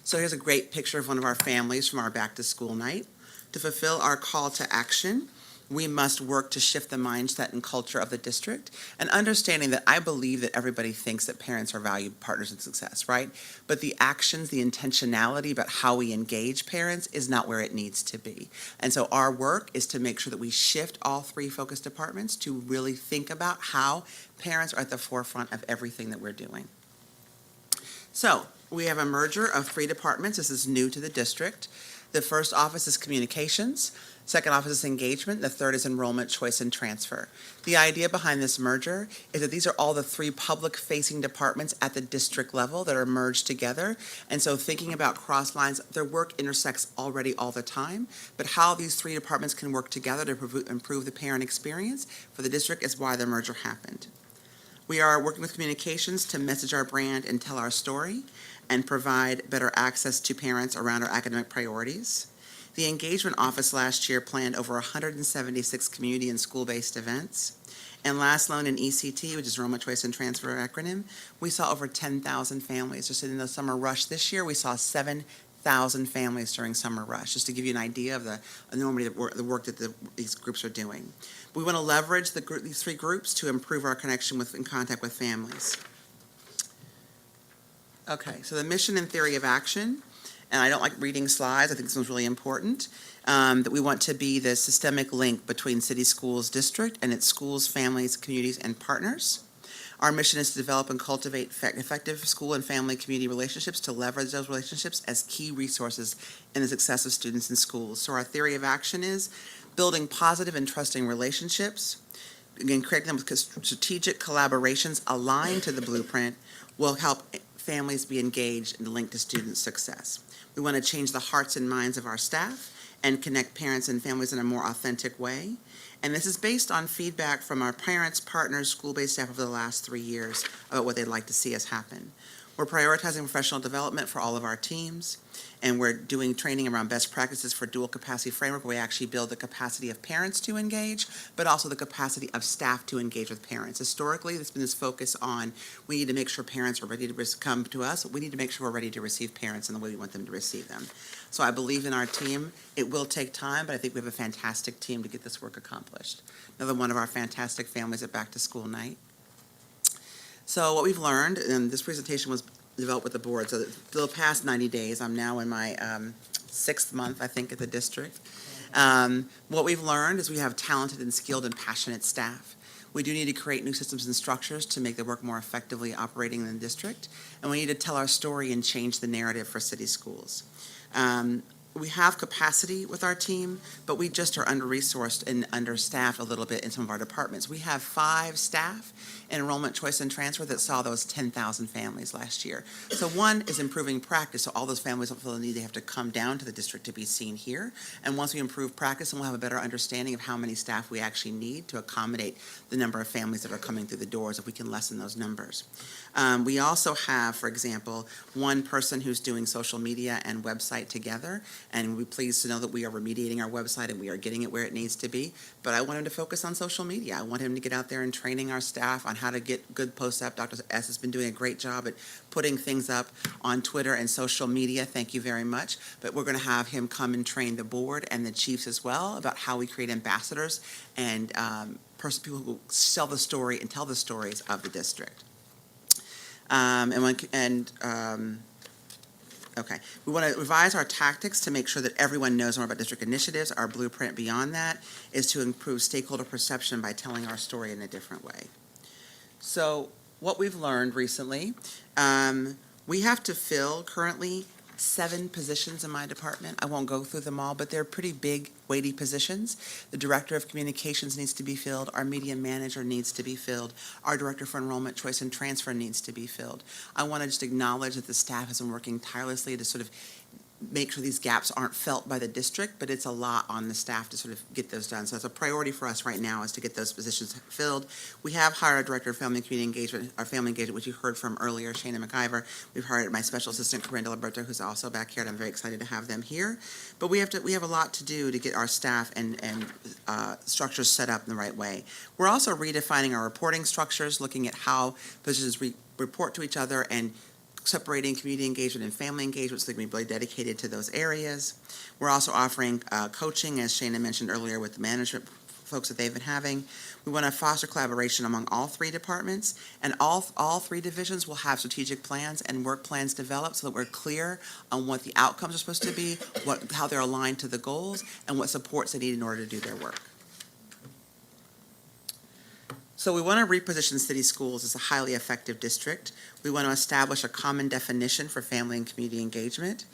So here's a great picture of one of our families from our back to school night. To fulfill our call to action, we must work to shift the mindset and culture of the district, and understanding that I believe that everybody thinks that parents are valued partners in success, right? But the actions, the intentionality about how we engage parents is not where it needs to be. And so our work is to make sure that we shift all three focus departments to really think about how parents are at the forefront of everything that we're doing. So we have a merger of three departments. This is new to the district. The first office is communications. Second office is engagement. The third is enrollment, choice, and transfer. The idea behind this merger is that these are all the three public-facing departments at the district level that are merged together. And so thinking about cross lines, their work intersects already all the time, but how these three departments can work together to improve the parent experience for the district is why the merger happened. We are working with communications to message our brand and tell our story and provide better access to parents around our academic priorities. The engagement office last year planned over 176 community and school-based events. And last loan in ECT, which is Enrollment Choice and Transfer acronym, we saw over 10,000 families. Just in the summer rush this year, we saw 7,000 families during summer rush, just to give you an idea of the enormity of the work that these groups are doing. We want to leverage these three groups to improve our connection in contact with families. Okay, so the mission and theory of action, and I don't like reading slides, I think this one's really important, that we want to be the systemic link between City Schools District and its schools, families, communities, and partners. Our mission is to develop and cultivate effective school and family community relationships to leverage those relationships as key resources in the success of students in schools. So our theory of action is building positive and trusting relationships, again, creating them with strategic collaborations aligned to the blueprint will help families be engaged and linked to student success. We want to change the hearts and minds of our staff and connect parents and families in a more authentic way. And this is based on feedback from our parents, partners, school-based staff over the last 3 years about what they'd like to see us happen. We're prioritizing professional development for all of our teams, and we're doing training around best practices for dual capacity framework, where we actually build the capacity of parents to engage, but also the capacity of staff to engage with parents. Historically, there's been this focus on we need to make sure parents are ready to come to us. We need to make sure we're ready to receive parents in the way we want them to receive them. So I believe in our team. It will take time, but I think we have a fantastic team to get this work accomplished. Another one of our fantastic families at Back to School Night. So what we've learned, and this presentation was developed with the board, so the past 90 days, I'm now in my 6th month, I think, at the district. What we've learned is we have talented and skilled and passionate staff. We do need to create new systems and structures to make the work more effectively operating in the district, and we need to tell our story and change the narrative for city schools. We have capacity with our team, but we just are under-resourced and understaffed a little bit in some of our departments. We have 5 staff in enrollment, choice, and transfer that saw those 10,000 families last year. So one is improving practice, so all those families don't feel the need they have to come down to the district to be seen here. And once we improve practice, then we'll have a better understanding of how many staff we actually need to accommodate the number of families that are coming through the doors, if we can lessen those numbers. We also have, for example, one person who's doing social media and website together, and we're pleased to know that we are remediating our website and we are getting it where it needs to be. But I want him to focus on social media. I want him to get out there and training our staff on how to get good posts up. Dr. S has been doing a great job at putting things up on Twitter and social media. Thank you very much. But we're going to have him come and train the board and the chiefs as well about how we create ambassadors and people who sell the story and tell the stories of the district. Okay, we want to revise our tactics to make sure that everyone knows more about district initiatives. Our blueprint beyond that is to improve stakeholder perception by telling our story in a different way. So what we've learned recently, we have to fill currently 7 positions in my department. I won't go through them all, but they're pretty big, weighty positions. The director of communications needs to be filled. Our media manager needs to be filled. Our director for enrollment, choice, and transfer needs to be filled. I want to just acknowledge that the staff has been working tirelessly to sort of make sure these gaps aren't felt by the district, but it's a lot on the staff to sort of get those done. So that's a priority for us right now, is to get those positions filled. We have hired a director of family and community engagement, our family engagement, which you heard from earlier, Shana McIver. We've hired my special assistant, Corinne Delaberto, who's also back here, and I'm very excited to have them here. But we have a lot to do to get our staff and structures set up in the right way. We're also redefining our reporting structures, looking at how positions report to each other, and separating community engagement and family engagement so they can be really dedicated to those areas. We're also offering coaching, as Shana mentioned earlier, with the management folks that they've been having. We want to foster collaboration among all three departments, and all three divisions will have strategic plans and work plans developed so that we're clear on what the outcomes are supposed to be, how they're aligned to the goals, and what supports they need in order to do their work. So we want to reposition city schools as a highly effective district. We want to establish a common definition for family and community engagement.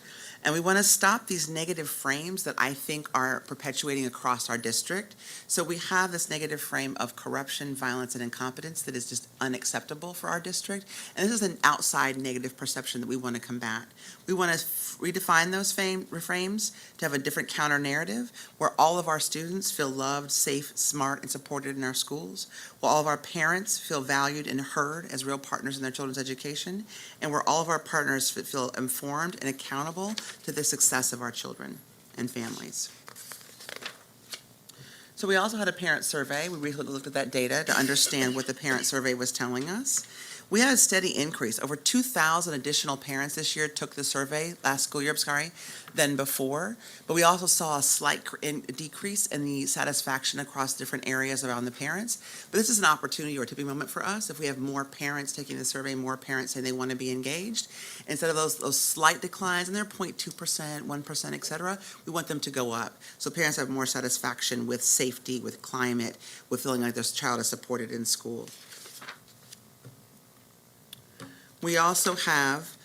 And we want to stop these negative frames that I think are perpetuating across our district. So we have this negative frame of corruption, violence, and incompetence that is just unacceptable for our district. And this is an outside negative perception that we want to combat. We want to redefine those frames to have a different counter narrative where all of our students feel loved, safe, smart, and supported in our schools, where all of our parents feel valued and heard as real partners in their children's education, and where all of our partners feel informed and accountable to the success of our children and families. So we also had a parent survey. We recently looked at that data to understand what the parent survey was telling us. We had a steady increase. Over 2,000 additional parents this year took the survey, last school year, than before. But we also saw a slight decrease in the satisfaction across different areas around the parents. But this is an opportunity or a tipping moment for us. If we have more parents taking the survey, more parents saying they want to be engaged, instead of those slight declines, and they're 0.2%, 1%, et cetera, we want them to go up. So parents have more satisfaction with safety, with climate, with feeling like their child is supported in school. We also have,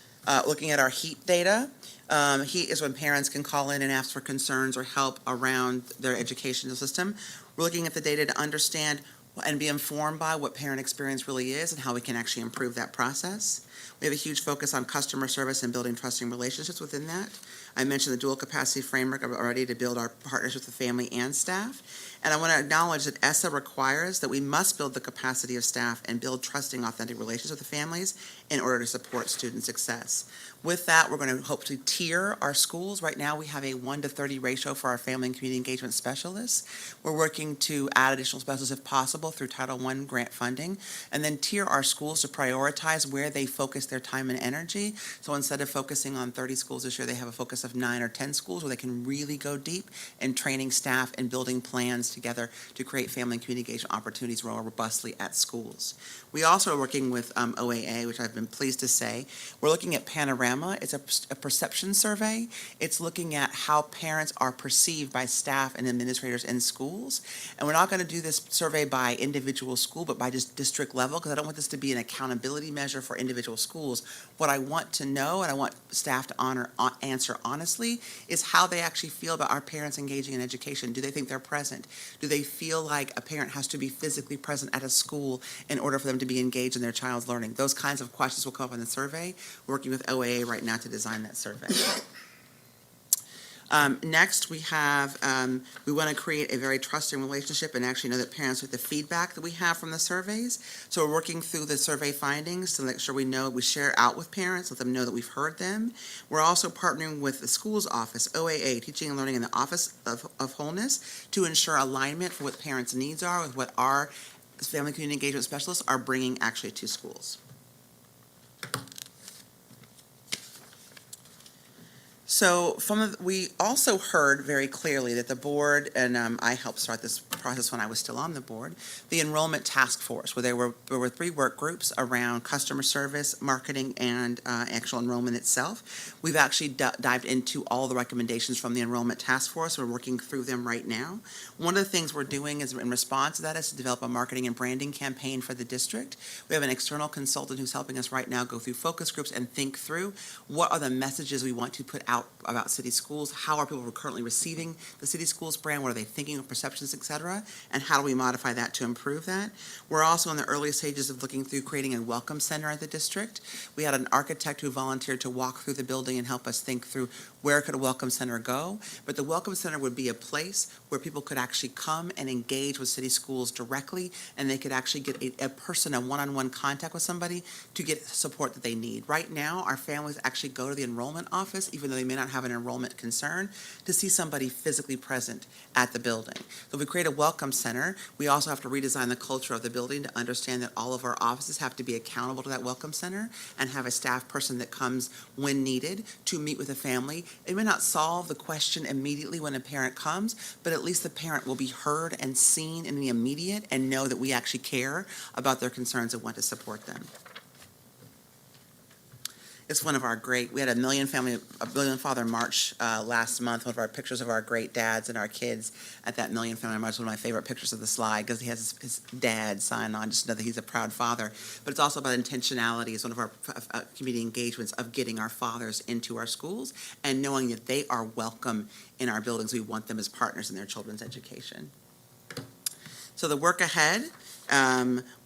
looking at our HEAT data, HEAT is when parents can call in and ask for concerns or help around their educational system. We're looking at the data to understand and be informed by what parent experience really is and how we can actually improve that process. We have a huge focus on customer service and building trusting relationships within that. I mentioned the dual capacity framework already to build our partnerships with family and staff. And I want to acknowledge that ESSA requires that we must build the capacity of staff and build trusting, authentic relations with the families in order to support student success. With that, we're going to hope to tier our schools. Right now, we have a 1-to-30 ratio for our family and community engagement specialists. We're working to add additional specialists if possible through Title I grant funding, and then tier our schools to prioritize where they focus their time and energy. So instead of focusing on 30 schools this year, they have a focus of 9 or 10 schools where they can really go deep in training staff and building plans together to create family and community engagement opportunities more robustly at schools. We also are working with OAA, which I've been pleased to say. We're looking at Panorama. It's a perception survey. It's looking at how parents are perceived by staff and administrators in schools. And we're not going to do this survey by individual school, but by just district level, because I don't want this to be an accountability measure for individual schools. What I want to know, and I want staff to answer honestly, is how they actually feel about our parents engaging in education. Do they think they're present? Do they feel like a parent has to be physically present at a school in order for them to be engaged in their child's learning? Those kinds of questions will come up in the survey. We're working with OAA right now to design that survey. Next, we have, we want to create a very trusting relationship and actually know that parents with the feedback that we have from the surveys. So we're working through the survey findings to make sure we share out with parents, let them know that we've heard them. We're also partnering with the school's office, OAA, Teaching and Learning in the Office of Wholeness, to ensure alignment for what parents' needs are with what our family community engagement specialists are bringing actually to schools. So we also heard very clearly that the board, and I helped start this process when I was still on the board, the enrollment task force, where there were 3 work groups around customer service, marketing, and actual enrollment itself. We've actually dived into all the recommendations from the enrollment task force. We're working through them right now. One of the things we're doing is in response to that is to develop a marketing and branding campaign for the district. We have an external consultant who's helping us right now go through focus groups and think through what are the messages we want to put out about city schools, how are people currently receiving the city schools brand, what are they thinking of perceptions, et cetera, and how do we modify that to improve that. We're also in the early stages of looking through creating a welcome center at the district. We had an architect who volunteered to walk through the building and help us think through where could a welcome center go, but the welcome center would be a place where people could actually come and engage with city schools directly, and they could actually get a person, a one-on-one contact with somebody to get support that they need. Right now, our families actually go to the enrollment office, even though they may not have an enrollment concern, to see somebody physically present at the building. So if we create a welcome center, we also have to redesign the culture of the building to understand that all of our offices have to be accountable to that welcome center and have a staff person that comes when needed to meet with a family It may not solve the question immediately when a parent comes, but at least the parent will be heard and seen in the immediate and know that we actually care about their concerns and want to support them. It's one of our great, we had a Million Father March last month, one of our pictures of our great dads and our kids at that Million Family March, one of my favorite pictures of the slide, because he has his dad sign on, just to know that he's a proud father. But it's also about intentionality. It's one of our community engagements of getting our fathers into our schools and knowing that they are welcome in our buildings. We want them as partners in their children's education. So the work ahead,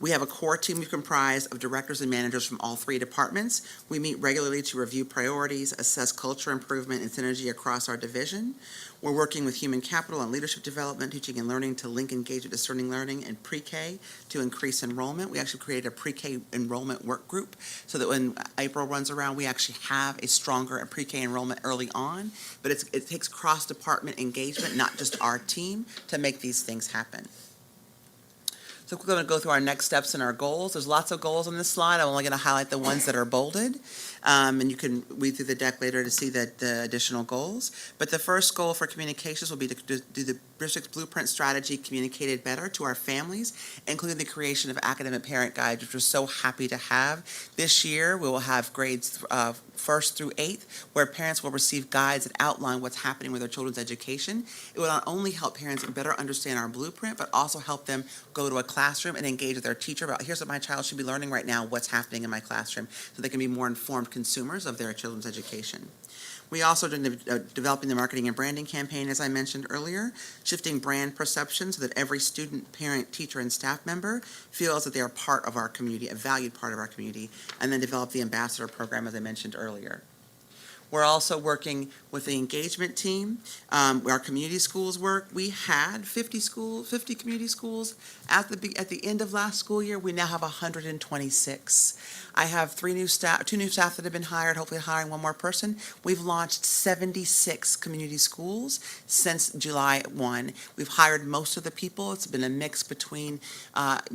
we have a core team comprised of directors and managers from all 3 departments. We meet regularly to review priorities, assess culture improvement and synergy across our division. We're working with human capital and leadership development, teaching and learning to link engagement, discerning learning, and pre-K to increase enrollment. We actually created a pre-K enrollment work group so that when April runs around, we actually have a stronger pre-K enrollment early on. But it takes cross-department engagement, not just our team, to make these things happen. So we're going to go through our next steps and our goals. There's lots of goals on this slide. I'm only going to highlight the ones that are bolded. And you can read through the deck later to see the additional goals. But the first goal for communications will be to do the district's blueprint strategy communicated better to our families, including the creation of academic parent guides, which we're so happy to have. This year, we will have grades 1st through 8th, where parents will receive guides that outline what's happening with their children's education. It will not only help parents better understand our blueprint, but also help them go to a classroom and engage with their teacher about, here's what my child should be learning right now, what's happening in my classroom, so they can be more informed consumers of their children's education. We also are developing the marketing and branding campaign, as I mentioned earlier, shifting brand perception so that every student, parent, teacher, and staff member feels that they are part of our community, a valued part of our community, and then develop the ambassador program, as I mentioned earlier. We're also working with the engagement team. Our community schools work. We had 50 community schools at the end of last school year. We now have 126. I have 2 new staff that have been hired, hopefully hiring one more person. We've launched 76 community schools since July 1. We've hired most of the people. It's been a mix between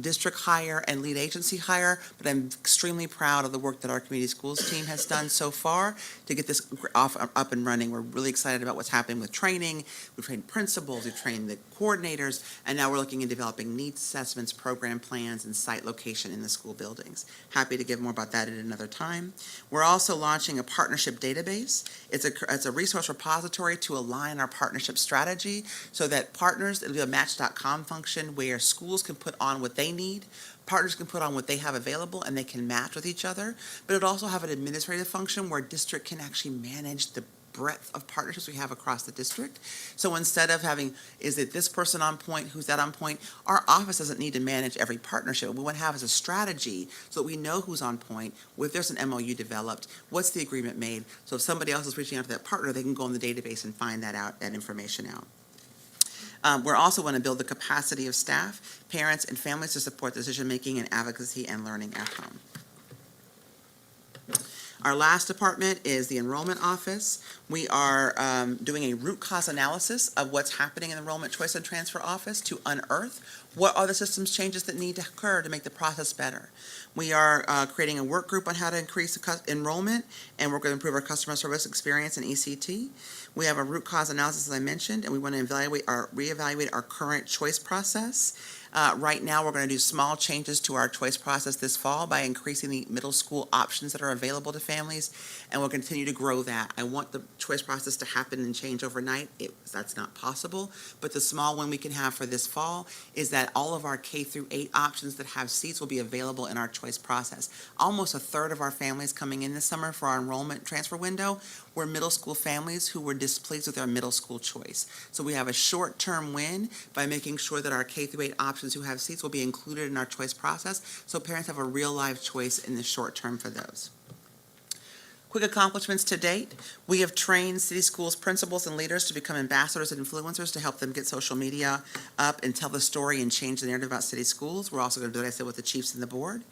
district hire and lead agency hire, but I'm extremely proud of the work that our community schools team has done so far to get this up and running. We're really excited about what's happening with training. We've trained principals, we've trained the coordinators, and now we're looking at developing needs assessments, program plans, and site location in the school buildings. Happy to give more about that at another time. We're also launching a partnership database. It's a resource repository to align our partnership strategy so that partners, it'll be a match.com function where schools can put on what they need, partners can put on what they have available, and they can match with each other. But it'll also have an administrative function where district can actually manage the breadth of partnerships we have across the district. So instead of having, is it this person on point, who's that on point, our office doesn't need to manage every partnership. What we want to have is a strategy so that we know who's on point, if there's an MOU developed, what's the agreement made, so if somebody else is reaching out to that partner, they can go in the database and find that information out. We're also going to build the capacity of staff, parents, and families to support decision-making and advocacy and learning at home. Our last department is the enrollment office. We are doing a root cause analysis of what's happening in the enrollment choice and transfer office to unearth what are the systems changes that need to occur to make the process better. We are creating a work group on how to increase the enrollment, and we're going to improve our customer service experience in ECT. We have a root cause analysis, as I mentioned, and we want to reevaluate our current choice process. Right now, we're going to do small changes to our choice process this fall by increasing the middle school options that are available to families, and we'll continue to grow that. I want the choice process to happen and change overnight. That's not possible, but the small one we can have for this fall is that all of our K through 8 options that have seats will be available in our choice process. Almost a third of our families coming in this summer for our enrollment transfer window were middle school families who were displeased with their middle school choice. So we have a short-term win by making sure that our K through 8 options who have seats will be included in our choice process, so parents have a real live choice in the short term for those. Quick accomplishments to date. We have trained city schools principals and leaders to become ambassadors and influencers to help them get social media up and tell the story and change the narrative about city schools. We're also going to do what I said with the chiefs and the board.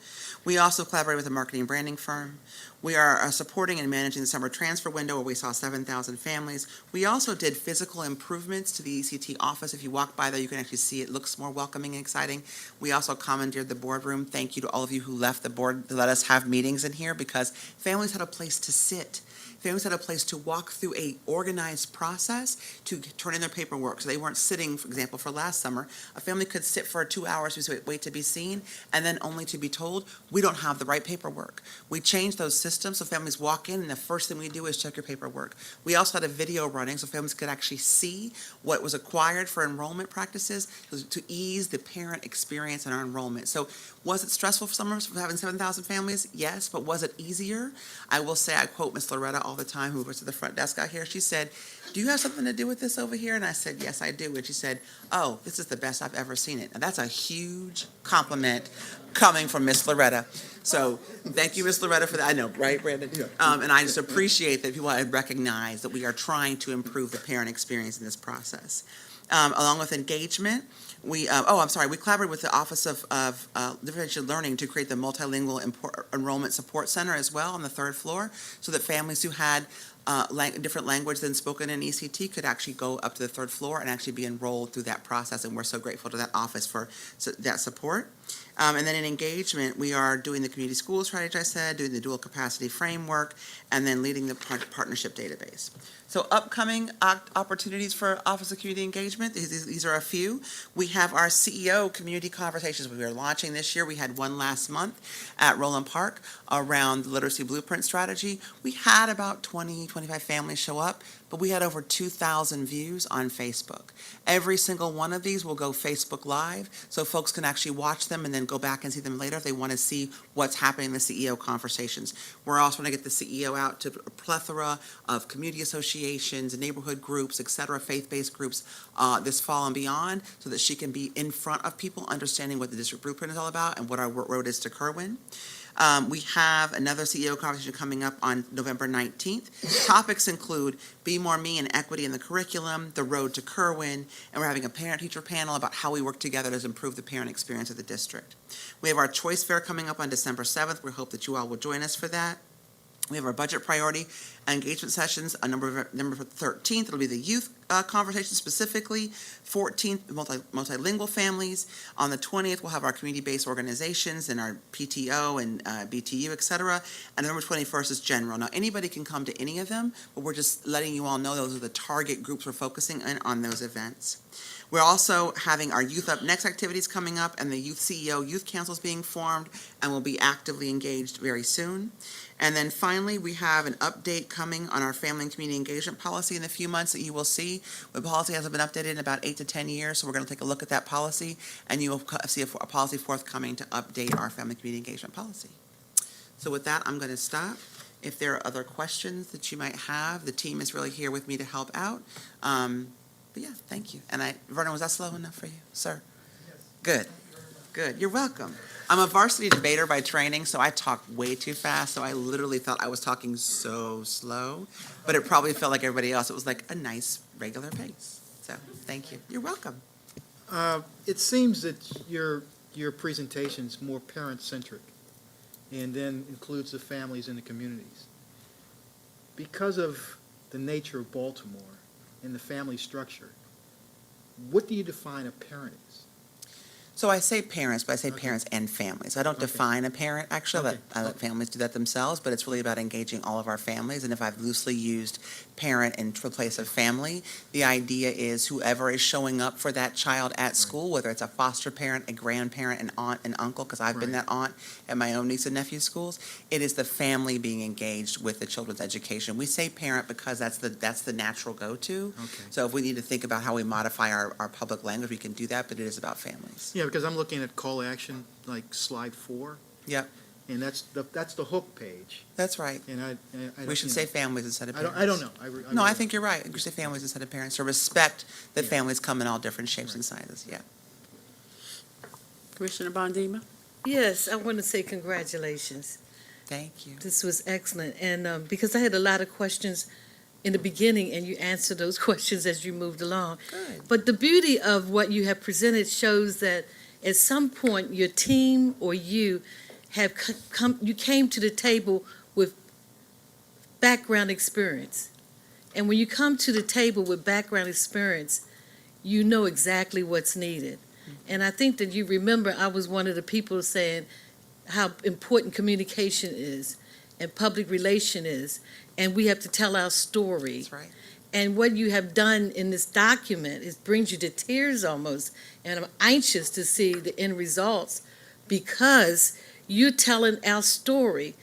We also collaborate with a marketing and branding firm. We are supporting and managing the summer transfer window where we saw 7,000 families. We also did physical improvements to the ECT office. If you walk by there, you can actually see it looks more welcoming and exciting. We also commandeered the boardroom. Thank you to all of you who left the board to let us have meetings in here because families had a place to sit. families had a place to walk through a organized process to turn in their paperwork. So they weren't sitting, for example, for last summer, a family could sit for 2 hours to wait to be seen, and then only to be told, we don't have the right paperwork. We changed those systems so families walk in, and the first thing we do is check your paperwork. We also had a video running so families could actually see what was acquired for enrollment practices to ease the parent experience in our enrollment. So was it stressful for some for having 7,000 families? Yes, but was it easier? I will say, I quote Miss Loretta all the time, who works at the front desk out here. She said, do you have something to do with this over here? And I said, yes, I do. And she said, oh, this is the best I've ever seen it. And that's a huge compliment coming from Miss Loretta. So thank you, Miss Loretta, for that. I know, right, Brandon? And I just appreciate that people have recognized that we are trying to improve the parent experience in this process. Along with engagement, we collaborated with the Office of Differentiated Learning to create the Multilingual Enrollment Support Center as well on the 3rd floor, so that families who had different language than spoken in ECT could actually go up to the 3rd floor and actually be enrolled through that process, and we're so grateful to that office for that support. And then in engagement, we are doing the community school strategy, I said, doing the dual capacity framework, and then leading the partnership database. So upcoming opportunities for Office of Community Engagement, these are a few. We have our CEO community conversations we are launching this year. We had one last month at Roland Park around the literacy blueprint strategy. We had about 25 families show up, but we had over 2,000 views on Facebook. Every single one of these will go Facebook Live, so folks can actually watch them and then go back and see them later if they want to see what's happening in the CEO conversations. We're also going to get the CEO out to a plethora of community associations, neighborhood groups, et cetera, faith-based groups this fall and beyond, so that she can be in front of people understanding what the district blueprint is all about and what our road is to Kerwin. We have another CEO conversation coming up on November 19th. Topics include Be More Me and equity in the curriculum, the road to Kerwin, and we're having a parent-teacher panel about how we work together to improve the parent experience of the district. We have our choice fair coming up on December 7th. We hope that you all will join us for that. We have our budget priority engagement sessions on November 13th. It'll be the youth conversation specifically. 14th, multilingual families. On the 20th, we'll have our community-based organizations and our PTO and BTU, et cetera. And November 21st is general. Now, anybody can come to any of them, but we're just letting you all know those are the target groups we're focusing on those events. We're also having our Youth Up Next activities coming up, and the Youth CEO Youth Council is being formed and will be actively engaged very soon. And then finally, we have an update coming on our family and community engagement policy in a few months that you will see. The policy hasn't been updated in about 8 to 10 years, so we're going to take a look at that policy, and you will see a policy forthcoming to update our family and community engagement policy. So with that, I'm going to stop. If there are other questions that you might have, the team is really here with me to help out. But yeah, thank you. And Vernon, was that slow enough for you, sir? Yes. Good. Good. You're welcome. I'm a varsity debater by training, so I talk way too fast, so I literally thought I was talking so slow, but it probably felt like everybody else. It was like a nice, regular pace. So, thank you. You're welcome. It seems that your presentation's more parent-centric and then includes the families and the communities. Because of the nature of Baltimore and the family structure, what do you define a parent as? So I say parents, but I say parents and families. I don't define a parent, actually. I let families do that themselves, but it's really about engaging all of our families. And if I've loosely used parent in place of family, the idea is whoever is showing up for that child at school, whether it's a foster parent, a grandparent, an aunt, an uncle, because I've been that aunt at my own niece and nephew schools, it is the family being engaged with the children's education. We say parent because that's the natural go-to. Okay. So if we need to think about how we modify our public language, we can do that, but it is about families. Yeah, because I'm looking at call action, like slide 4. Yep. And that's the hook page. That's right. And I We should say families instead of parents. I don't know. No, I think you're right. We should say families instead of parents, to respect that families come in all different shapes and sizes, yeah. Commissioner Bondima? Yes, I want to say congratulations. Thank you. This was excellent. And because I had a lot of questions in the beginning, and you answered those questions as you moved along. Good. But the beauty of what you have presented shows that at some point your team or you have you came to the table with background experience. And when you come to the table with background experience, you know exactly what's needed. And I think that you remember I was one of the people saying how important communication is. and public relation is, and we have to tell our story. That's right. And what you have done in this document, it brings you to tears almost, and I'm anxious to see the end results because you're telling our story.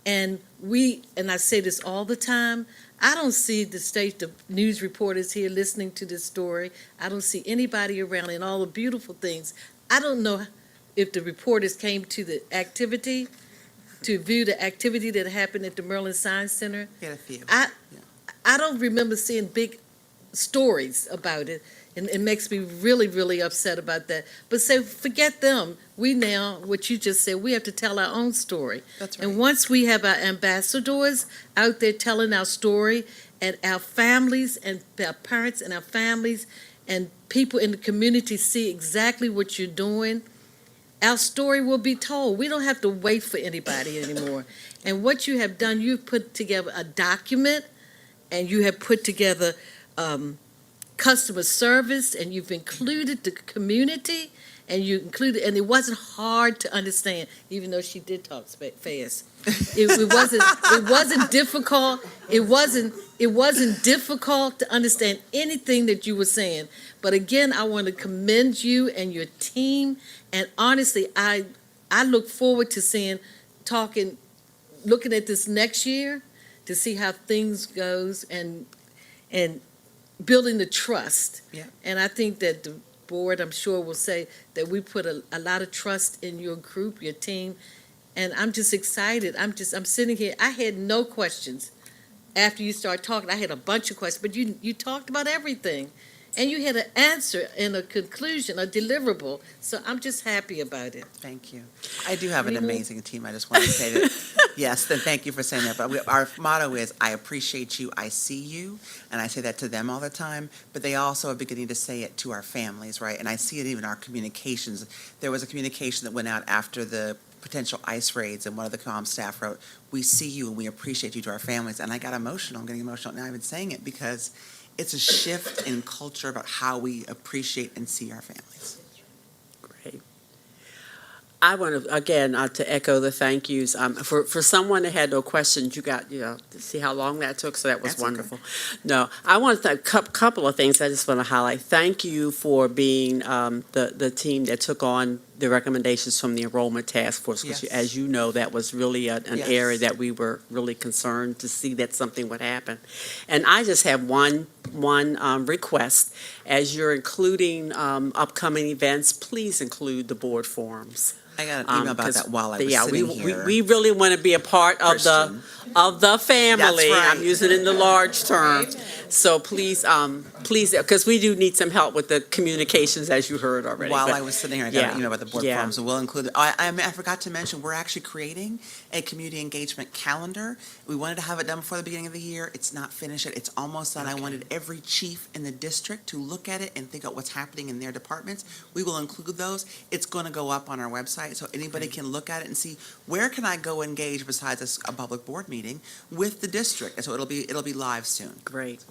And I say this all the time, I don't see the news reporters here listening to this story. I don't see anybody around and all the beautiful things. I don't know if the reporters came to the activity, to view the activity that happened at the Maryland Science Center. Get a few. I don't remember seeing big stories about it, and it makes me really, really upset about that. But say, forget them. We now, what you just said, we have to tell our own story. That's right. And once we have our ambassadors out there telling our story, and our families and our parents and our families and people in the community see exactly what you're doing, our story will be told. We don't have to wait for anybody anymore. And what you have done, you've put together a document, and you have put together customer service, and you've included the community, and it wasn't hard to understand, even though she did talk fast. It wasn't difficult. It wasn't difficult to understand anything that you were saying. But again, I want to commend you and your team. And honestly, I look forward to looking at this next year to see how things goes and building the trust. Yeah. And I think that the board, I'm sure, will say that we put a lot of trust in your group, your team, and I'm just excited. I'm sitting here. I had no questions after you started talking. I had a bunch of questions, but you talked about everything, and you had an answer and a conclusion, a deliverable. So I'm just happy about it. Thank you. I do have an amazing team. I just want to say that, yes, then thank you for saying that. But our motto is, I appreciate you, I see you, and I say that to them all the time, but they also are beginning to say it to our families, right? And I see it even in our communications. There was a communication that went out after the potential ICE raids, and one of the comm staff wrote, we see you and we appreciate you to our families. And I got emotional. I'm getting emotional now even saying it because it's a shift in culture about how we appreciate and see our families. Great. I want to, again, to echo the thank yous. For someone that had no questions, you got, to see how long that took, so that was That's wonderful. No, I want to thank a couple of things I just want to highlight. Thank you for being the team that took on the recommendations from the enrollment task force, because Yes. as you know, that was really an Yes. area that we were really concerned to see that something would happen. And I just have one request. As you're including upcoming events, please include the board forums. I got an email about that while I was sitting here. We really want to be a part of the family. That's right. I'm using it in the large term. So please, because we do need some help with the communications, as you heard already. While But I was sitting here, I got an email about the board yeah. forums, so we'll include it. I forgot to mention, we're actually creating a community engagement calendar. We wanted to have it done before the beginning of the year. It's not finished yet. It's almost done. I wanted every chief in the district to look at it and think about what's happening in their departments. We will include those. It's going to go up on our website, so anybody can look at it and see, where can I go engage besides a public board meeting with the district? And so it'll be live soon. Great.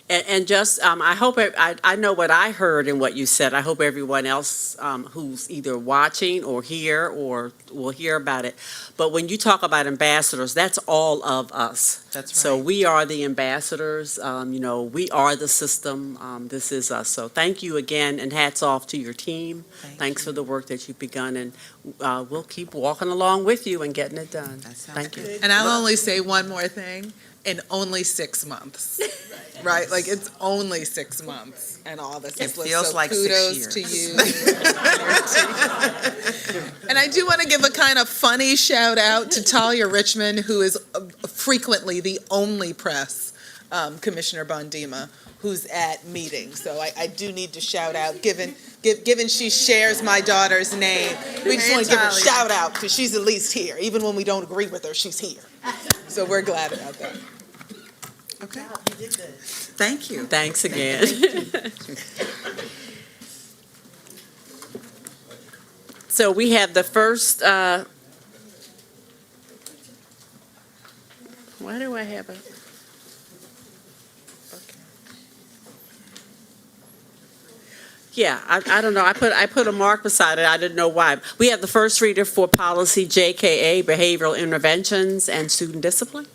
And just, I hope, I know what I heard and what you said. I hope everyone else who's either watching or here or will hear about it. But when you talk about ambassadors, that's all of us. That's right. So we are the ambassadors. We are the system. This is us. So thank you again, and hats off to your team. Thanks for the work that you've begun, and we'll keep walking along with you and getting it done. Thank you. And I'll only say one more thing, in only 6 months, right? Like, it's only 6 months and all this. It feels like 6 kudos to years. you. And I do want to give a kind of funny shout out to Talia Richmond, who is frequently the only press, Commissioner Bondima, who's at meetings. So I do need to shout out, given she shares my daughter's name, we just want to give her a shout out because she's at least here. Even when we don't agree with her, she's here. So we're glad about that. Okay. Thank you. Thanks again. So we have the first, why do I have a? Yeah, I don't know. I put a mark beside it. I didn't know why. We have the first reader for policy JKA, behavioral interventions and student discipline.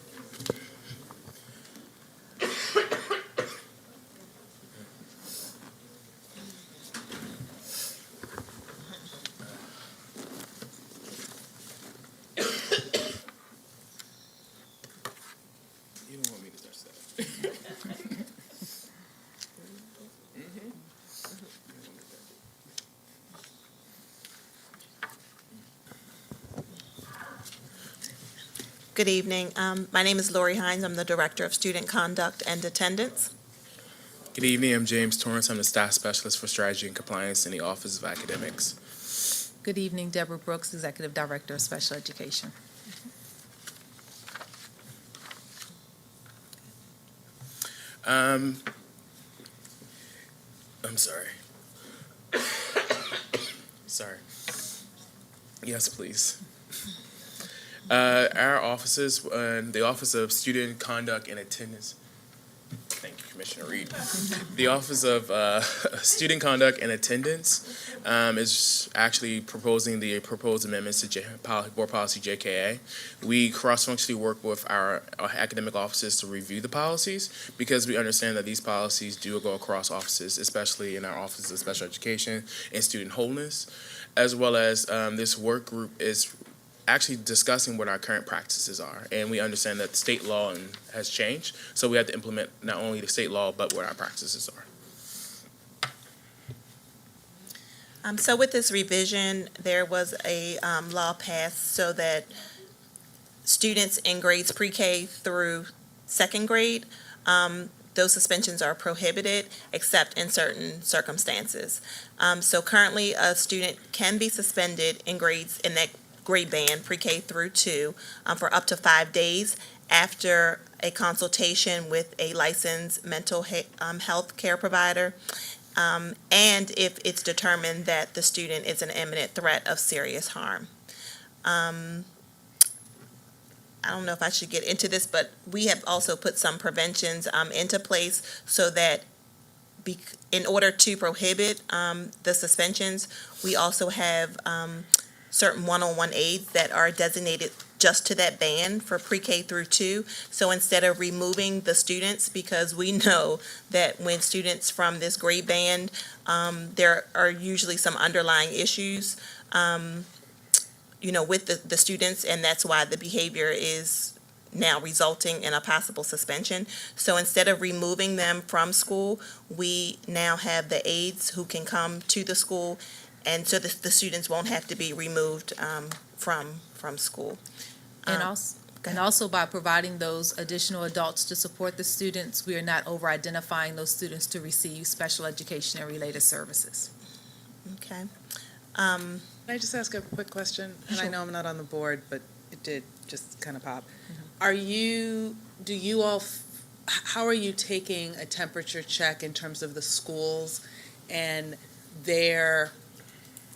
You don't want me to touch that. Good evening. My name is Lori Hines. I'm the Director of Student Conduct and Attendance. Good evening, I'm James Torrance. I'm the Staff Specialist for Strategy and Compliance in the Office of Academics. Good evening, Deborah Brooks, Executive Director of Special Education. I'm sorry. Sorry. Yes, please. Our offices, the Office of Student Conduct and Attendance. Thank you, Commissioner Reed. The Office of Student Conduct and Attendance is actually proposing the proposed amendments to Board Policy JKA. We cross-functionally work with our academic offices to review the policies because we understand that these policies do go across offices, especially in our Office of Special Education and Student Wholeness, as well as this work group is actually discussing what our current practices are, and we understand that the state law has changed, so we have to implement not only the state law but what our practices are. So with this revision, there was a law passed so that students in grades pre-K through second grade, those suspensions are prohibited except in certain circumstances. So currently, a student can be suspended in grades in that grade band, pre-K through 2, for up to 5 days after a consultation with a licensed mental health care provider, and if it's determined that the student is an imminent threat of serious harm. I don't know if I should get into this, but we have also put some preventions into place so that in order to prohibit the suspensions, we also have certain one-on-one aids that are designated just to that band for pre-K through 2. So instead of removing the students, because we know that when students from this grade band, there are usually some underlying issues, with the students, and that's why the behavior is now resulting in a possible suspension. So instead of removing them from school, we now have the aides who can come to the school, and so the students won't have to be removed from school. And also by providing those additional adults to support the students, we are not over-identifying those students to receive special education and related services. Okay. Can I just ask a quick question? And I Sure. know I'm not on the board, but it did just kind of pop. Mm-hmm. How are you taking a temperature check in terms of the schools and their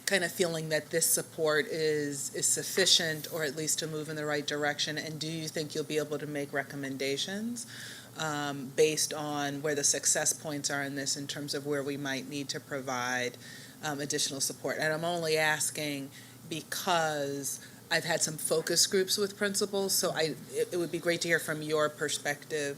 kind of feeling that this support is sufficient, or at least to move in the right direction? And do you think you'll be able to make recommendations based on where the success points are in this in terms of where we might need to provide additional support? And I'm only asking because I've had some focus groups with principals, so it would be great to hear from your perspective,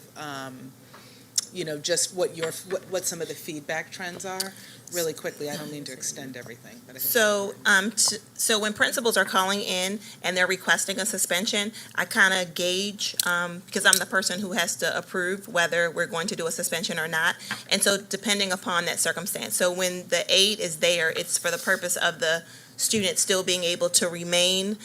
just what some of the feedback trends are. Really quickly, I don't mean to extend everything, but I think So when principals are calling in and they're requesting a suspension, I kind of gauge, because I'm the person who has to approve whether we're going to do a suspension or not. And so depending upon that circumstance. So when the aid is there, it's for the purpose of the student still being able to remain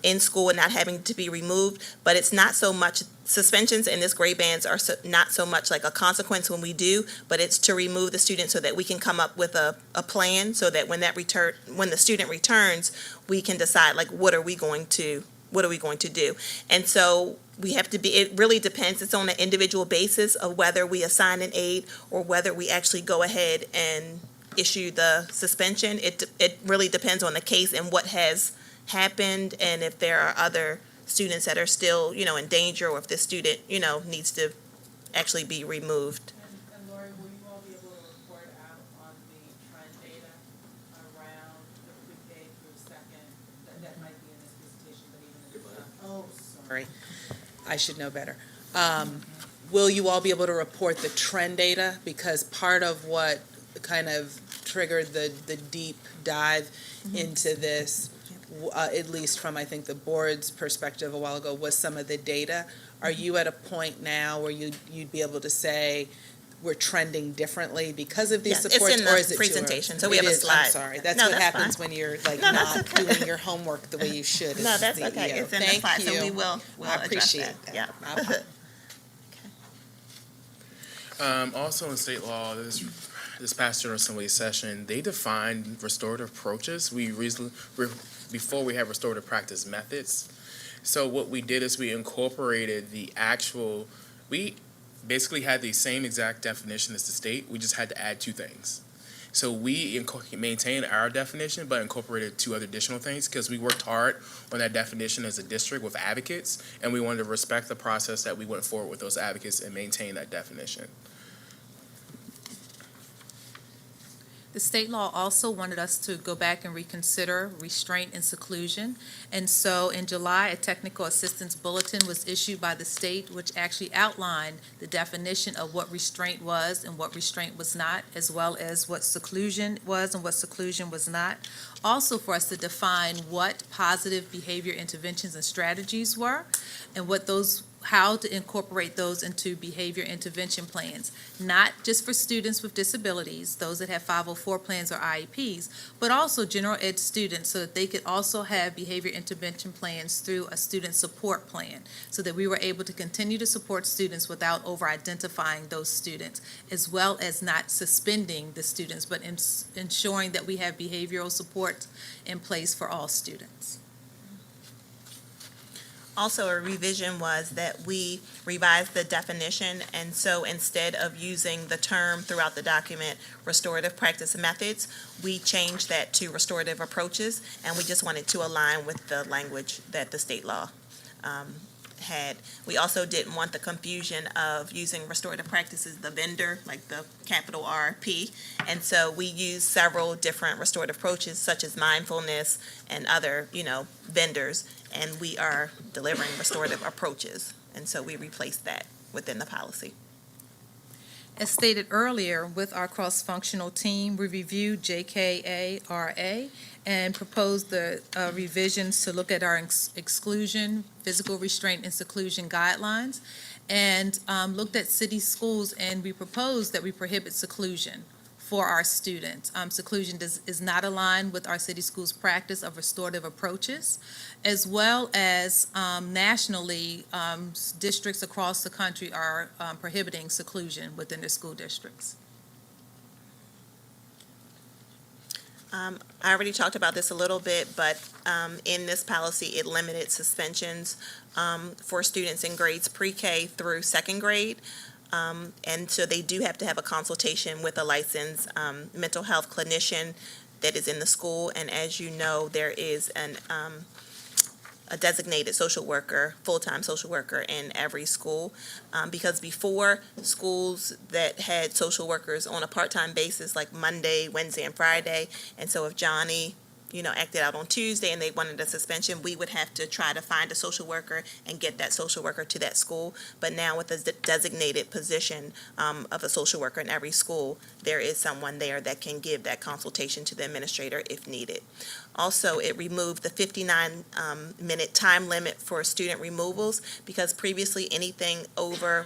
in school and not having to be removed. But it's not so much, suspensions in this grade bands are not so much like a consequence when we do, but it's to remove the student so that we can come up with a plan so that when the student returns, we can decide like what are we going to do. And so we have to it really depends. It's on an individual basis of whether we assign an aid or whether we actually go ahead and issue the suspension. It really depends on the case and what has happened, and if there are other students that are still, in danger, or if this student, needs to actually be removed. And Lori, will you all be able to report out on the sorry. I should know better. Will you all be able to report the trend data? Because part of what kind of triggered the deep dive into this, at least from I think the board's perspective a while ago, was some of the data. Are you at a point now where you'd be able to say we're trending differently because of these Yes, supports, it's in or the is it presentation, too so we have a I'm slide. sorry. That's No, what that's happens fine. when you're like No, that's not okay. doing your homework the way you should. No, as that's CEO. okay. It's in the Thank slide, so you. we'll I address appreciate that. that. Yeah. Also in state law, this past General Assembly session, they defined restorative approaches. Before we had restorative practice methods. So what we did is we incorporated we basically had the same exact definition as the state. We just had to add two things. So we maintained our definition, but incorporated two other additional things because we worked hard on that definition as a district with advocates, and we wanted to respect the process that we went forward with those advocates and maintain that definition. The state law also wanted us to go back and reconsider restraint and seclusion. And so in July, a technical assistance bulletin was issued by the state, which actually outlined the definition of what restraint was and what restraint was not, as well as what seclusion was and what seclusion was not. Also for us to define what positive behavior interventions and strategies were and how to incorporate those into behavior intervention plans, not just for students with disabilities, those that have 504 plans or IEPs, but also general ed students so that they could also have behavior intervention plans through a student support plan, so that we were able to continue to support students without over-identifying those students, as well as not suspending the students, but ensuring that we have behavioral support in place for all students. Also, a revision was that we revised the definition, and so instead of using the term throughout the document, restorative practice methods, we changed that to restorative approaches, and we just wanted to align with the language that the state law had. We also didn't want the confusion of using restorative practices, the vendor, like the capital RP, and so we used several different restorative approaches, such as mindfulness and other, vendors, and we are delivering restorative approaches, and so we replaced that within the policy. As stated earlier, with our cross-functional team, we reviewed JKA-RA and proposed the revisions to look at our exclusion, physical restraint, and seclusion guidelines, and looked at city schools, and we proposed that we prohibit seclusion for our students. Seclusion is not aligned with our city schools' practice of restorative approaches, as well as nationally, districts across the country are prohibiting seclusion within their school districts. I already talked about this a little bit, but in this policy, it limited suspensions for students in grades pre-K through second grade. And so they do have to have a consultation with a licensed mental health clinician that is in the school. And as you know, there is a designated social worker, full-time social worker in every school. Because before, schools that had social workers on a part-time basis, like Monday, Wednesday, and Friday, and so if Johnny acted out on Tuesday and they wanted a suspension, we would have to try to find a social worker and get that social worker to that school. But now with the designated position of a social worker in every school, there is someone there that can give that consultation to the administrator if needed. Also, it removed the 59-minute time limit for student removals, because previously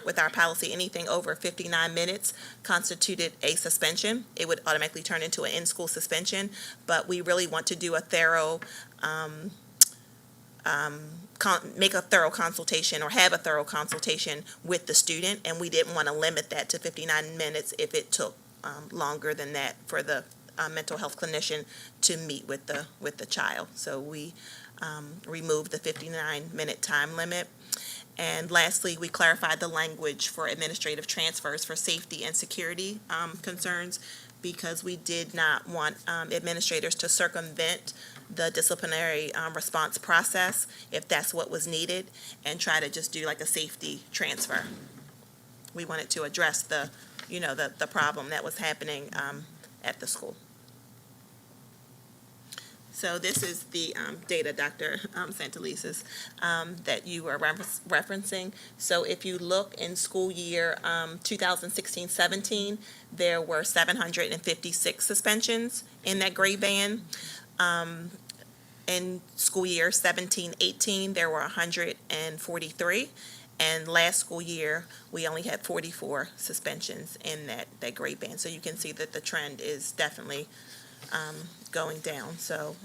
with our policy, anything over 59 minutes constituted a suspension. It would automatically turn into an in-school suspension, but we really want to do a thorough, make a thorough consultation or have a thorough consultation with the student, and we didn't want to limit that to 59 minutes if it took longer than that for the mental health clinician to meet with the child. So we removed the 59-minute time limit. And lastly, we clarified the language for administrative transfers for safety and security concerns, because we did not want administrators to circumvent the disciplinary response process if that's what was needed, and try to just do like a safety transfer. We wanted to address the problem that was happening at the school. So this is the data, Dr. Santelises, that you were referencing. So if you look in school year 2016-17, there were 756 suspensions in that grade band. In school year 17-18, there were 143. And last school year, we only had 44 suspensions in that grade band. So you can see that the trend is definitely going down. So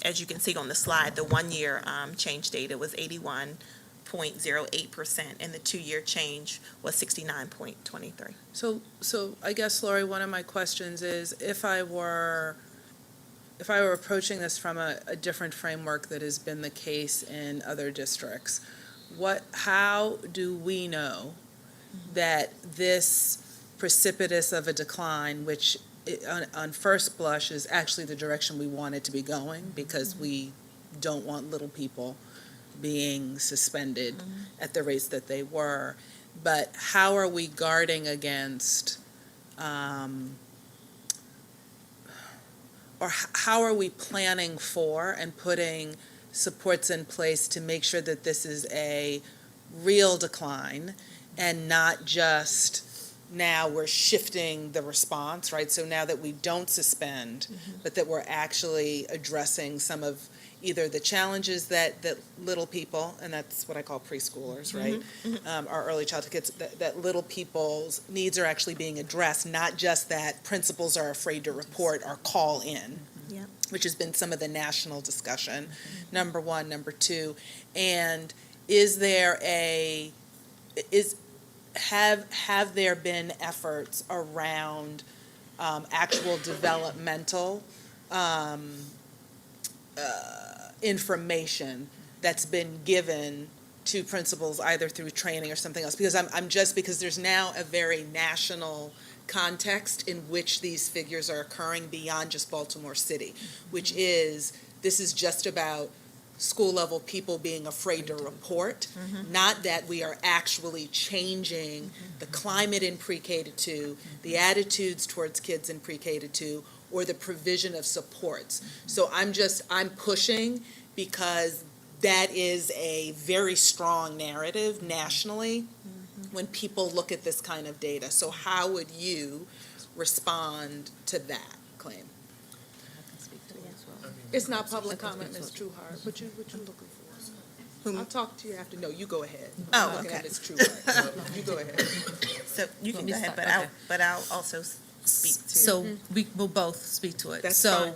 as you can see on the slide, the 1-year change data was 81.08%, and the 2-year change was 69.23. So I guess, Lori, one of my questions is, if I were approaching this from a different framework that has been the case in other districts, how do we know that this precipitous of a decline, which on first blush is actually the direction we want it to be going, because we don't want little people being suspended at the rates that they were, but how are we guarding against, or how are we planning for and putting supports in place to make sure that this is a real decline and not just now we're shifting the response, right? So now that we don't suspend, but that we're actually addressing some of either the challenges that little people, and that's what I call preschoolers, right? Our early childhood kids, that little people's needs are actually being addressed, not just that principals are afraid to report or call in, which has been some of the national discussion, number one. Number two, and have there been efforts around actual developmental information that's been given to principals either through training or something else? Because because there's now a very national context in which these figures are occurring beyond just Baltimore City, which is, this is just about school level people being afraid to report, not that we are actually changing the climate in pre-K to 2, the attitudes towards kids in pre-K to 2, or the provision of supports. So I'm pushing because that is a very strong narrative nationally when people look at this kind of data. So how would you respond to that claim? It's not public comment, Ms. Trueheart. What you looking for? I'll talk to you after. No, you go ahead. Oh, I'm looking okay. at Ms. Trueheart. You go ahead. So you can go ahead, but I'll also speak to. So we will both speak to it. That's So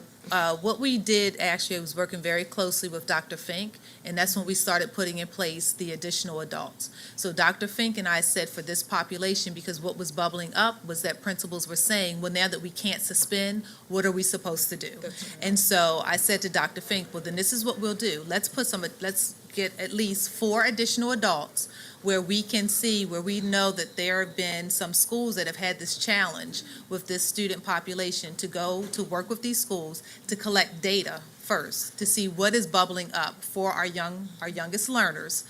what we did, actually, I was working very closely with Dr. Fink, and that's when we started putting in place the additional adults. So Dr. Fink and I said for this population, because what was bubbling up was that principals were saying, well, now that we can't suspend, what are we supposed to do? And so I said to Dr. Fink, well, then this is what we'll do. Let's get at least 4 additional adults where we can see, where we know that there have been some schools that have had this challenge with this student population, to go to work with these schools to collect data first, to see what is bubbling up for our youngest learners,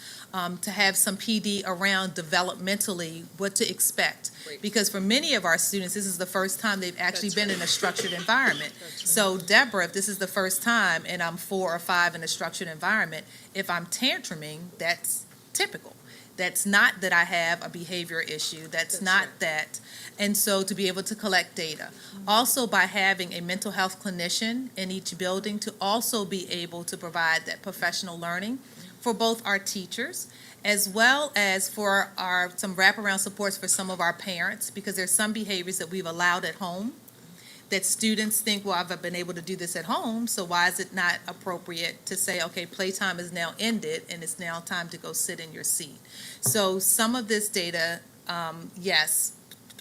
to have some PD around developmentally what to expect. Because for many of our students, this is the first time they've actually been in a structured environment. So Deborah, if this is the first time and I'm 4 or 5 in a structured environment, if I'm tantruming, that's typical. That's not that I have a behavior issue. That's not that. And so to be able to collect data. Also by having a mental health clinician in each building to also be able to provide that professional learning for both our teachers as well as for some wraparound supports for some of our parents, because there's some behaviors that we've allowed at home that students think, well, I've been able to do this at home, so why is it not appropriate to say, okay, playtime is now ended and it's now time to go sit in your seat? So some of this data, yes,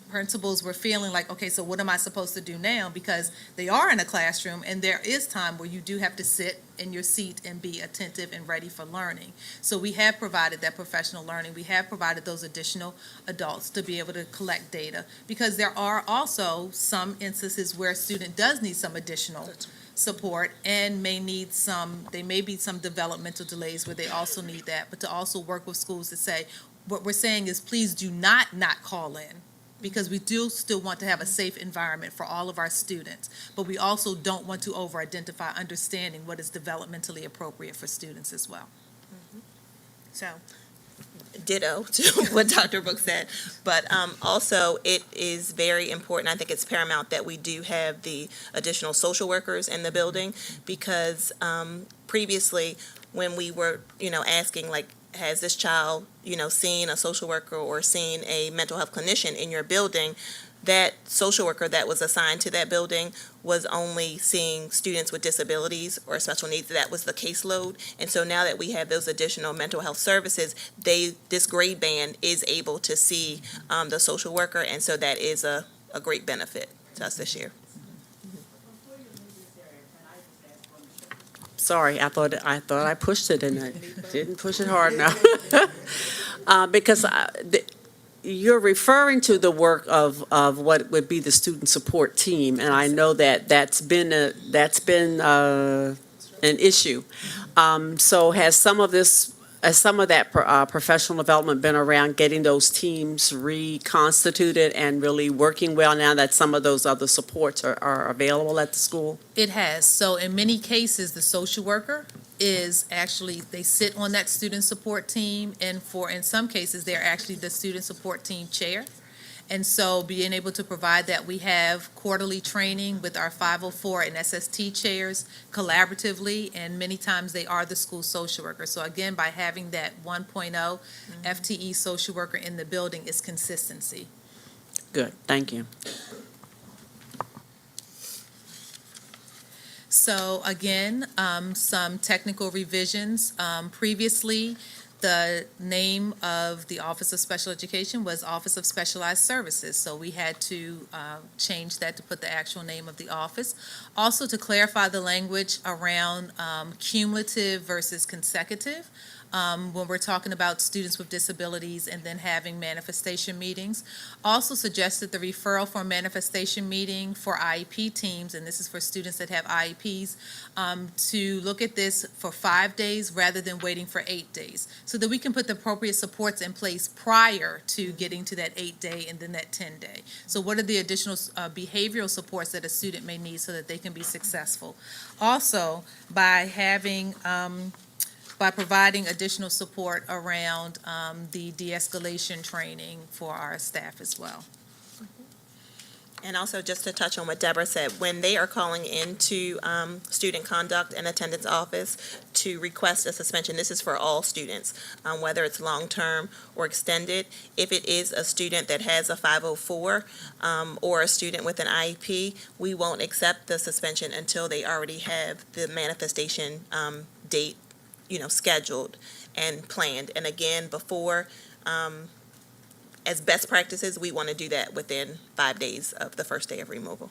principals were feeling like, okay, so what am I supposed to do now? Because they are in a classroom and there is time where you do have to sit in your seat and be attentive and ready for learning. So we have provided that professional learning. We have provided those additional adults to be able to collect data, because there are also some instances where a student does need some additional support and may be some developmental delays where they also need that, but to also work with schools to say, what we're saying is please do not call in because we do still want to have a safe environment for all of our students, but we also don't want to over-identify understanding what is developmentally appropriate for students as well. So, ditto to what Dr. Brooks said, but also it is very important, I think it's paramount that we do have the additional social workers in the building, because previously, when we were, asking, like, has this child, seen a social worker or seen a mental health clinician in your building, that social worker that was assigned to that building was only seeing students with disabilities or special needs. That was the caseload. And so now that we have those additional mental health services, this grade band is able to see the social worker, and so that is a great benefit to us this year. Sorry, I thought I pushed it and I didn't push it hard enough. Because you're referring to the work of what would be the student support team, and I know that that's been an issue. So has some of that professional development been around getting those teams reconstituted and really working well now that some of those other supports are available at the school? It has. So in many cases, the social worker is actually, they sit on that student support team, and in some cases, they're actually the student support team chair. And so being able to provide that, we have quarterly training with our 504 and SST chairs collaboratively, and many times they are the school social worker. So again, by having that 1.0 FTE social worker in the building is consistency. Good, thank you. So again, some technical revisions. Previously, the name of the Office of Special Education was Office of Specialized Services. So we had to change that to put the actual name of the office. Also, to clarify the language around cumulative versus consecutive. When we're talking about students with disabilities and then having manifestation meetings. Also suggested the referral for a manifestation meeting for IEP teams, and this is for students that have IEPs, to look at this for 5 days rather than waiting for 8 days, so that we can put the appropriate supports in place prior to getting to that 8-day and then that 10-day. So what are the additional behavioral supports that a student may need so that they can be successful? Also, by providing additional support around the de-escalation training for our staff as well. And also, just to touch on what Deborah said, when they are calling into student conduct and attendance office to request a suspension, this is for all students, whether it's long-term or extended. If it is a student that has a 504 or a student with an IEP, we won't accept the suspension until they already have the manifestation date scheduled and planned. And again, before, as best practices, we want to do that within 5 days of the first day of removal.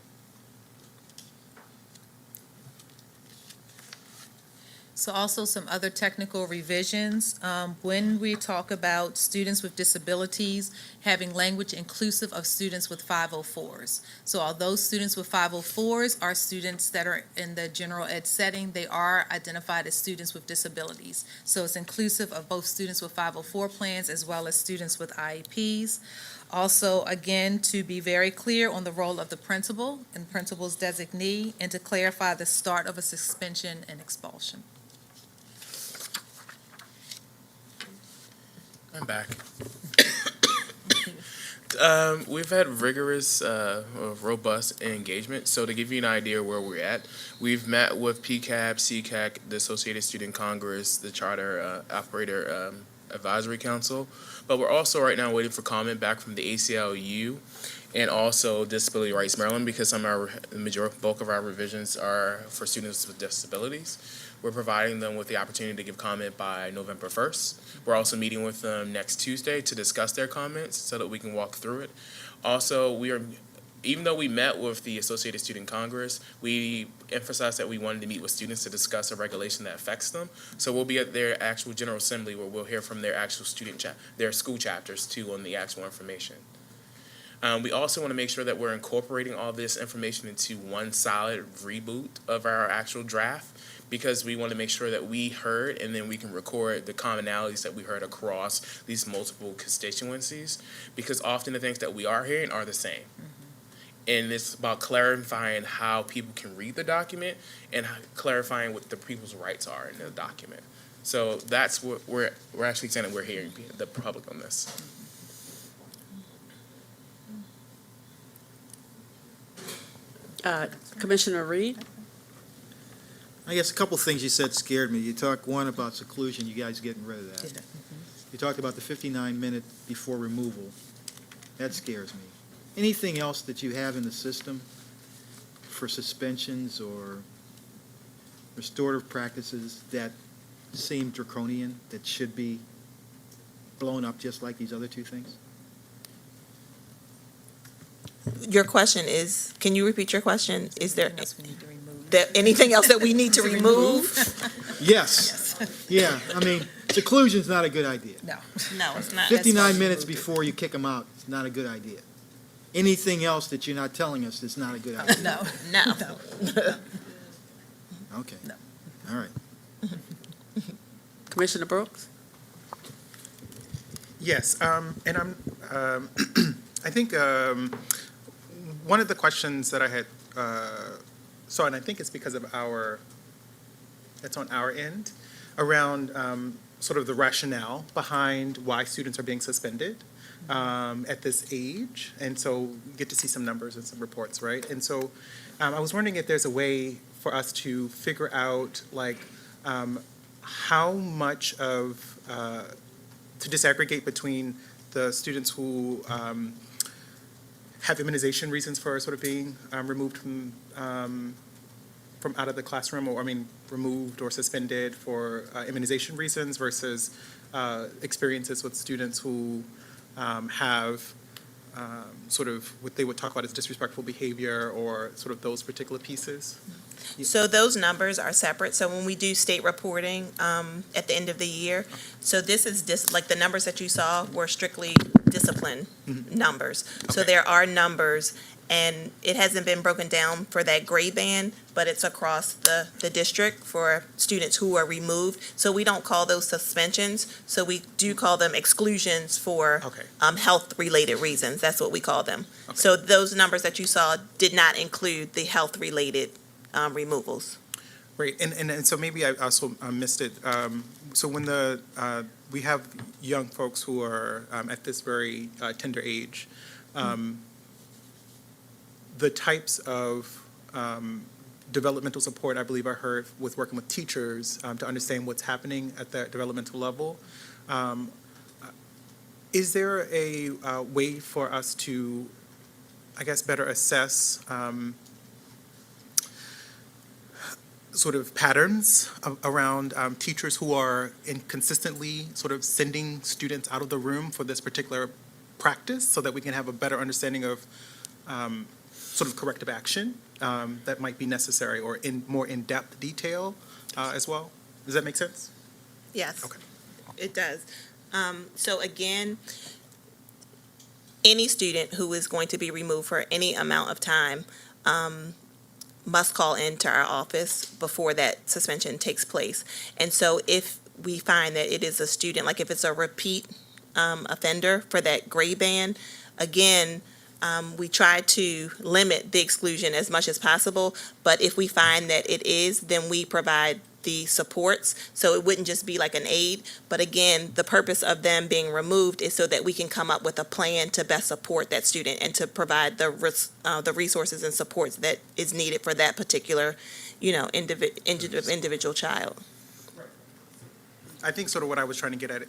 So also some other technical revisions. When we talk about students with disabilities, having language inclusive of students with 504s. So although students with 504s are students that are in the general ed setting, they are identified as students with disabilities. So it's inclusive of both students with 504 plans as well as students with IEPs. Also, again, to be very clear on the role of the principal and principal's designee, and to clarify the start of a suspension and expulsion. I'm back. We've had rigorous, robust engagement. So to give you an idea where we're at, we've met with PCAB, CCAC, the Associated Student Congress, the Charter Operator Advisory Council. But we're also right now waiting for comment back from the ACLU and also Disability Rights Maryland, because the bulk of our revisions are for students with disabilities. We're providing them with the opportunity to give comment by November 1st. We're also meeting with them next Tuesday to discuss their comments so that we can walk through it. Also, even though we met with the Associated Student Congress, we emphasized that we wanted to meet with students to discuss a regulation that affects them. So we'll be at their actual General Assembly where we'll hear from their actual their school chapters too on the actual information. We also want to make sure that we're incorporating all this information into one solid reboot of our actual draft, because we want to make sure that we heard and then we can record the commonalities that we heard across these multiple constituencies, because often the things that we are hearing are the same. And it's about clarifying how people can read the document and clarifying what the people's rights are in the document. So that's what we're actually saying, that we're hearing the public on this. Commissioner Reed? I guess a couple things you said scared me. You talked, one, about seclusion, you guys getting rid of that. You talked about the 59-minute before removal. That scares me. Anything else that you have in the system for suspensions or restorative practices that seem draconian, that should be blown up just like these other two things? Your question is, can you repeat your question? Is there anything else that we need to remove? Yes. Yeah, I mean, seclusion's not a good idea. No, it's not. 59 minutes before you kick them out, it's not a good idea. Anything else that you're not telling us is not a good idea? No. Okay. No. All right. Commissioner Brooks? Yes, and I'm, I think one of the questions that I had saw, and I think it's because of it's on our end, around sort of the rationale behind why students are being suspended at this age. And so you get to see some numbers and some reports, right? And so I was wondering if there's a way for us to figure out, like, how much of, to disaggregate between the students who have immunization reasons for sort of being removed from out of the classroom, or, I mean, removed or suspended for immunization reasons, versus experiences with students who have sort of what they would talk about as disrespectful behavior, or sort of those particular pieces. So those numbers are separate. So when we do state reporting at the end of the year, so this is like the numbers that you saw were strictly discipline numbers. So there are numbers, and it hasn't been broken down for that grade band, but it's across the district for students who are removed. So we don't call those suspensions. So we do call them exclusions for health-related reasons. That's what we call them. So those numbers that you saw did not include the health-related removals. Right, and so maybe I also missed it. So when we have young folks who are at this very tender age, the types of developmental support, I believe I heard, with working with teachers to understand what's happening at that developmental level. Is there a way for us to, I guess, better assess sort of patterns around teachers who are inconsistently sort of sending students out of the room for this particular practice, so that we can have a better understanding of sort of corrective action that might be necessary, or in more in-depth detail as well? Does that make sense? Yes. Okay. It does. So again, any student who is going to be removed for any amount of time must call into our office before that suspension takes place. And so if we find that it is a student, like if it's a repeat offender for that grade band, again, we try to limit the exclusion as much as possible. But if we find that it is, then we provide the supports. So it wouldn't just be like an aid. But again, the purpose of them being removed is so that we can come up with a plan to best support that student and to provide the resources and supports that is needed for that particular, individual child. I think sort of what I was trying to get at,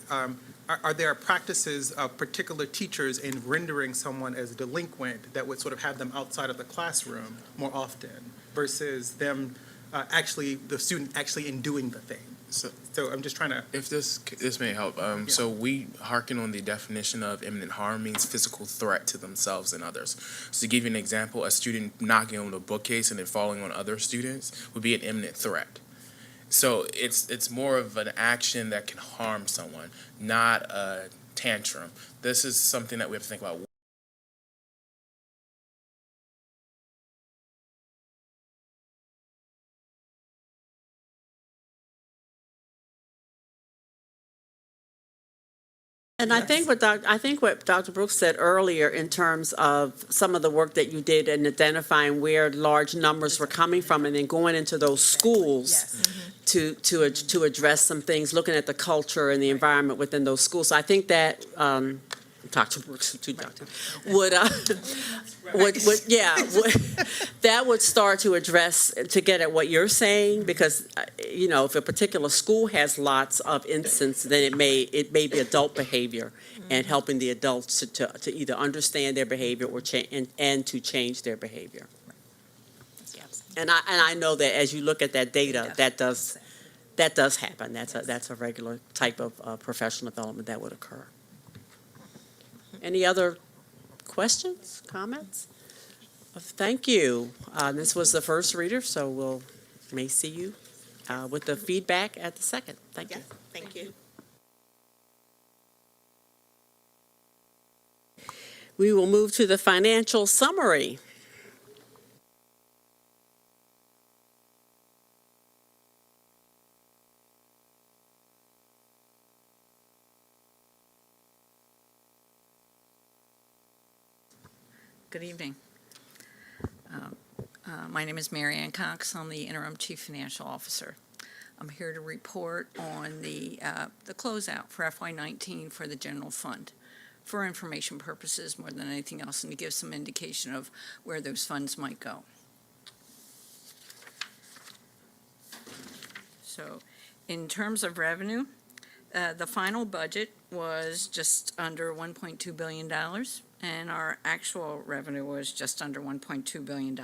are there practices of particular teachers in rendering someone as delinquent that would sort of have them outside of the classroom more often, versus them the student actually in doing the thing? So I'm just trying to. If this may help, so we hearken on the definition of imminent harm means physical threat to themselves and others. So to give you an example, a student knocking on a bookcase and then falling on other students would be an imminent threat. So it's more of an action that can harm someone, not a tantrum. This is something that we have to think about. And I think what Dr. Brooks said earlier in terms of some of the work that you did in identifying where large numbers were coming from and then going into those schools to address some things, looking at the culture and the environment within those schools. So I think that, Dr. Brooks, would, that would start to address, to get at what you're saying, because, if a particular school has lots of instances, then it may be adult behavior and helping the adults to either understand their behavior or and to change their behavior. And I know that as you look at that data, that does happen. That's a regular type of professional development that would occur. Any other questions, comments? Thank you. This was the first reader, so may see you with the feedback at the second. Thank you. Thank you. We will move to the financial summary. Good evening. My name is Mary Ann Cox. I'm the interim chief financial officer. I'm here to report on the closeout for FY19 for the general fund for information purposes more than anything else, and to give some indication of where those funds might go. So in terms of revenue, the final budget was just under $1.2 billion. And our actual revenue was just under $1.2 billion.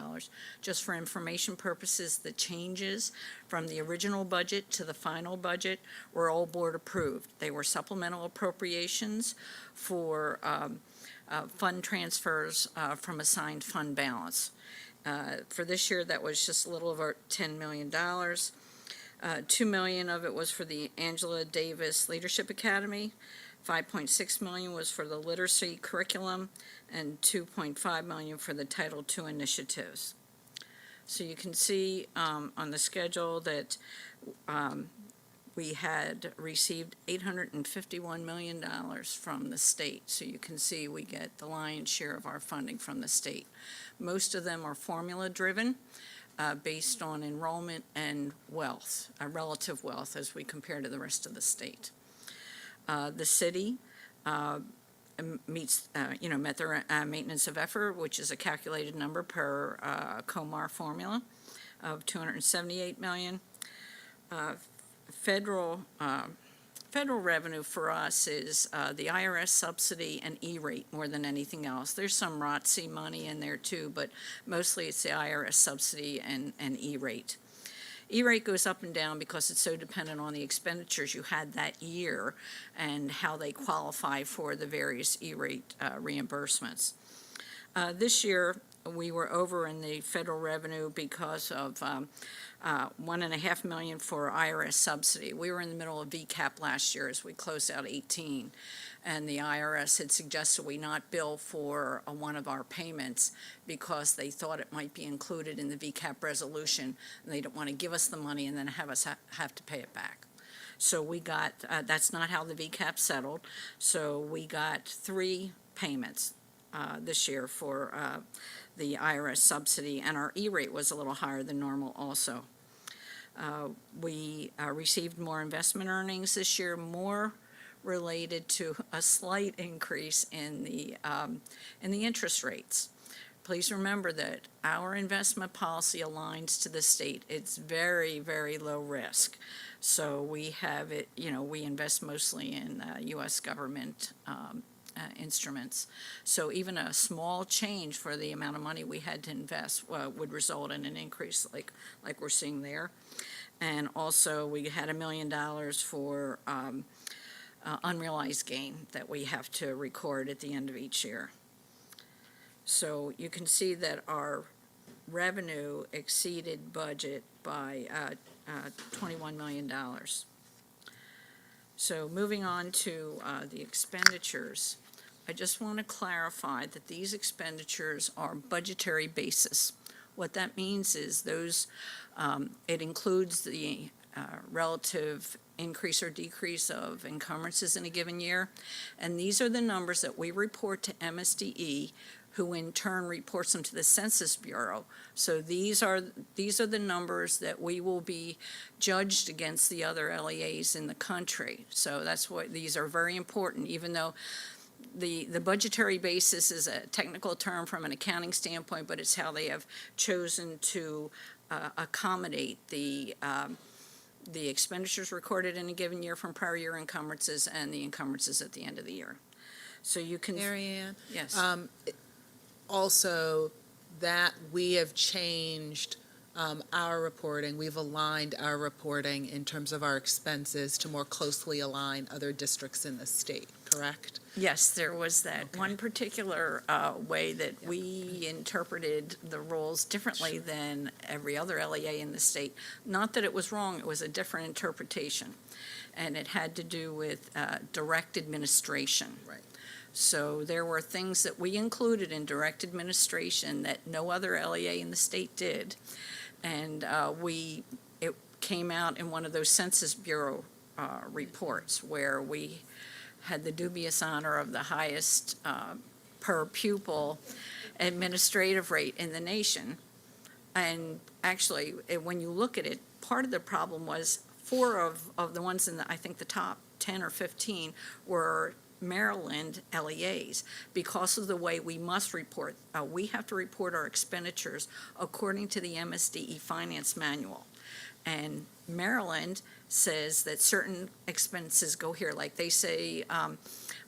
Just for information purposes, the changes from the original budget to the final budget were all board approved. They were supplemental appropriations for fund transfers from assigned fund balance. For this year, that was just a little over $10 million. $2 million of it was for the Angela Davis Leadership Academy. $5.6 million was for the literacy curriculum, and $2.5 million for the Title II initiatives. So you can see on the schedule that we had received $851 million from the state. So you can see we get the lion's share of our funding from the state. Most of them are formula driven based on enrollment and wealth, relative wealth as we compare to the rest of the state. The city met their maintenance of effort, which is a calculated number per COMAR formula of $278 million. Federal revenue for us is the IRS subsidy and E-rate more than anything else. There's some ROTC money in there too, but mostly it's the IRS subsidy and E-rate. E-rate goes up and down because it's so dependent on the expenditures you had that year and how they qualify for the various E-rate reimbursements. This year, we were over in the federal revenue because of $1.5 million for IRS subsidy. We were in the middle of VCAP last year as we closed out 18, and the IRS had suggested we not bill for one of our payments because they thought it might be included in the VCAP resolution, and they didn't want to give us the money and then have us have to pay it back. So we got, that's not how the VCAP settled, so we got 3 payments this year for the IRS subsidy, and our E-rate was a little higher than normal also. We received more investment earnings this year, more related to a slight increase in the interest rates. Please remember that our investment policy aligns to the state. It's very, very low risk. So we have it, we invest mostly in U.S. government instruments. So even a small change for the amount of money we had to invest would result in an increase like we're seeing there. And also we had $1 million for unrealized gain that we have to record at the end of each year. So you can see that our revenue exceeded budget by $21 million. So moving on to the expenditures, I just want to clarify that these expenditures are budgetary basis. What that means is those, it includes the relative increase or decrease of encumbrances in a given year. And these are the numbers that we report to MSDE, who in turn reports them to the Census Bureau. So these are the numbers that we will be judged against the other LEAs in the country. So that's why these are very important, even though the budgetary basis is a technical term from an accounting standpoint, but it's how they have chosen to accommodate the expenditures recorded in a given year from prior year encumbrances and the encumbrances at the end of the year. So you can. Marianne? Yes. Also, that we have changed our reporting. We've aligned our reporting in terms of our expenses to more closely align other districts in the state, correct? Yes, there was that one particular way that we interpreted the rules differently than every other LEA in the state. Not that it was wrong, it was a different interpretation. And it had to do with direct administration. Right. So there were things that we included in direct administration that no other LEA in the state did. And it came out in one of those Census Bureau reports where we had the dubious honor of the highest per pupil administrative rate in the nation. And actually, when you look at it, part of the problem was 4 of the ones in I think the top 10 or 15 were Maryland LEAs because of the way we must report. We have to report our expenditures according to the MSDE Finance Manual. And Maryland says that certain expenses go here, like they say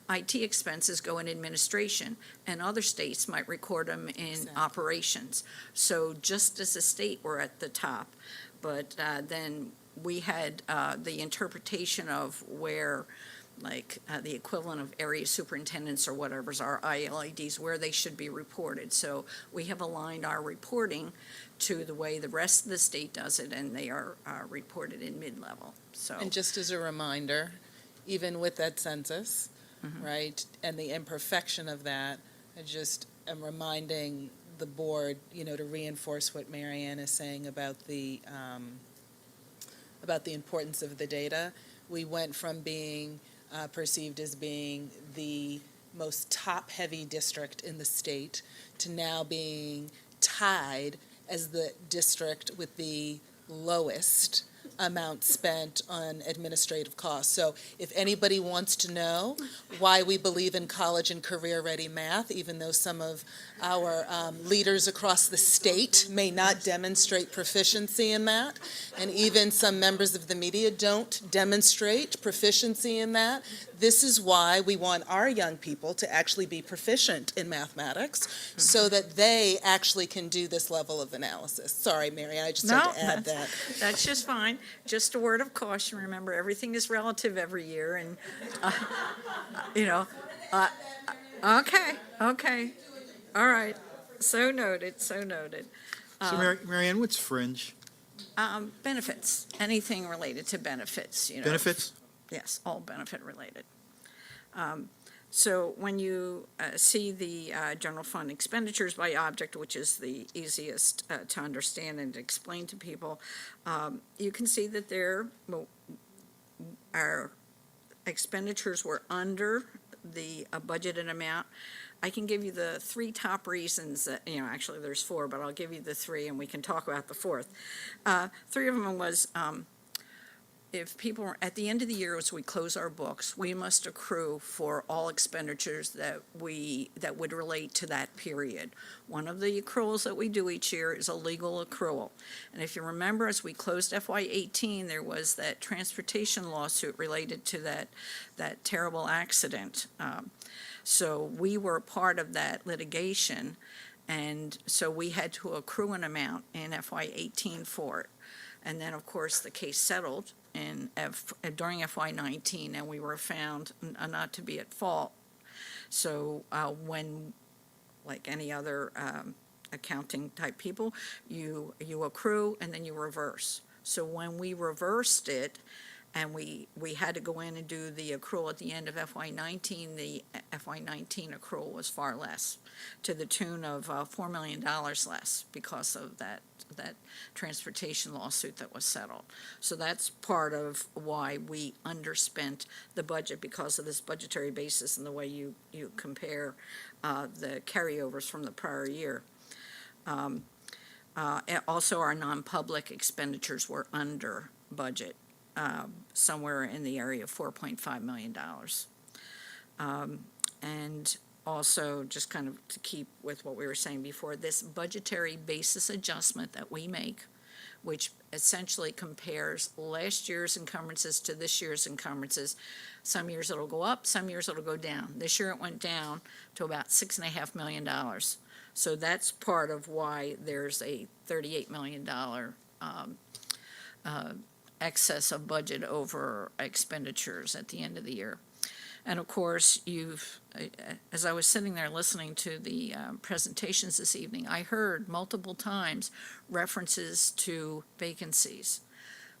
IT expenses go in administration, and other states might record them in operations. So just as a state, we're at the top, but then we had the interpretation of where the equivalent of area superintendents or whatever's our ILEDs, where they should be reported. So we have aligned our reporting to the way the rest of the state does it, and they are reported in mid-level. So. And just as a reminder, even with that census, right, and the imperfection of that, I just am reminding the board, to reinforce what Marianne is saying about the importance of the data. We went from being perceived as being the most top-heavy district in the state to now being tied as the district with the lowest amount spent on administrative costs. So if anybody wants to know why we believe in college and career-ready math, even though some of our leaders across the state may not demonstrate proficiency in that, and even some members of the media don't demonstrate proficiency in that, this is why we want our young people to actually be proficient in mathematics so that they actually can do this level of analysis. Sorry, Mary, I just had to add that. That's just fine. Just a word of caution. Remember, everything is relative every year, and okay, all right. So noted. So Marianne, what's fringe? Benefits. Anything related to benefits. Benefits? Yes, all benefit related. So when you see the general fund expenditures by object, which is the easiest to understand and to explain to people, you can see that our expenditures were under the budgeted amount. I can give you the 3 top reasons that, actually there's 4, but I'll give you the 3 and we can talk about the 4th. 3 of them was if people, at the end of the year, as we close our books, we must accrue for all expenditures that would relate to that period. One of the accruals that we do each year is a legal accrual. And if you remember, as we closed FY18, there was that transportation lawsuit related to that terrible accident. So we were part of that litigation, and so we had to accrue an amount in FY18 for it. And then, of course, the case settled during FY19, and we were found not to be at fault. So when, like any other accounting type people, you accrue and then you reverse. So when we reversed it, And we had to go in and do the accrual at the end of FY19. The FY19 accrual was far less, to the tune of $4 million less because of that transportation lawsuit that was settled. So that's part of why we underspent the budget, because of this budgetary basis and the way you compare the carryovers from the prior year. Also, our non-public expenditures were under budget, somewhere in the area of $4.5 million. And also, just kind of to keep with what we were saying before, this budgetary basis adjustment that we make, which essentially compares last year's encumbrances to this year's encumbrances. Some years it'll go up, some years it'll go down. This year it went down to about $6.5 million. So that's part of why there's a $38 million excess of budget over expenditures at the end of the year. And of course, as I was sitting there listening to the presentations this evening, I heard multiple times references to vacancies.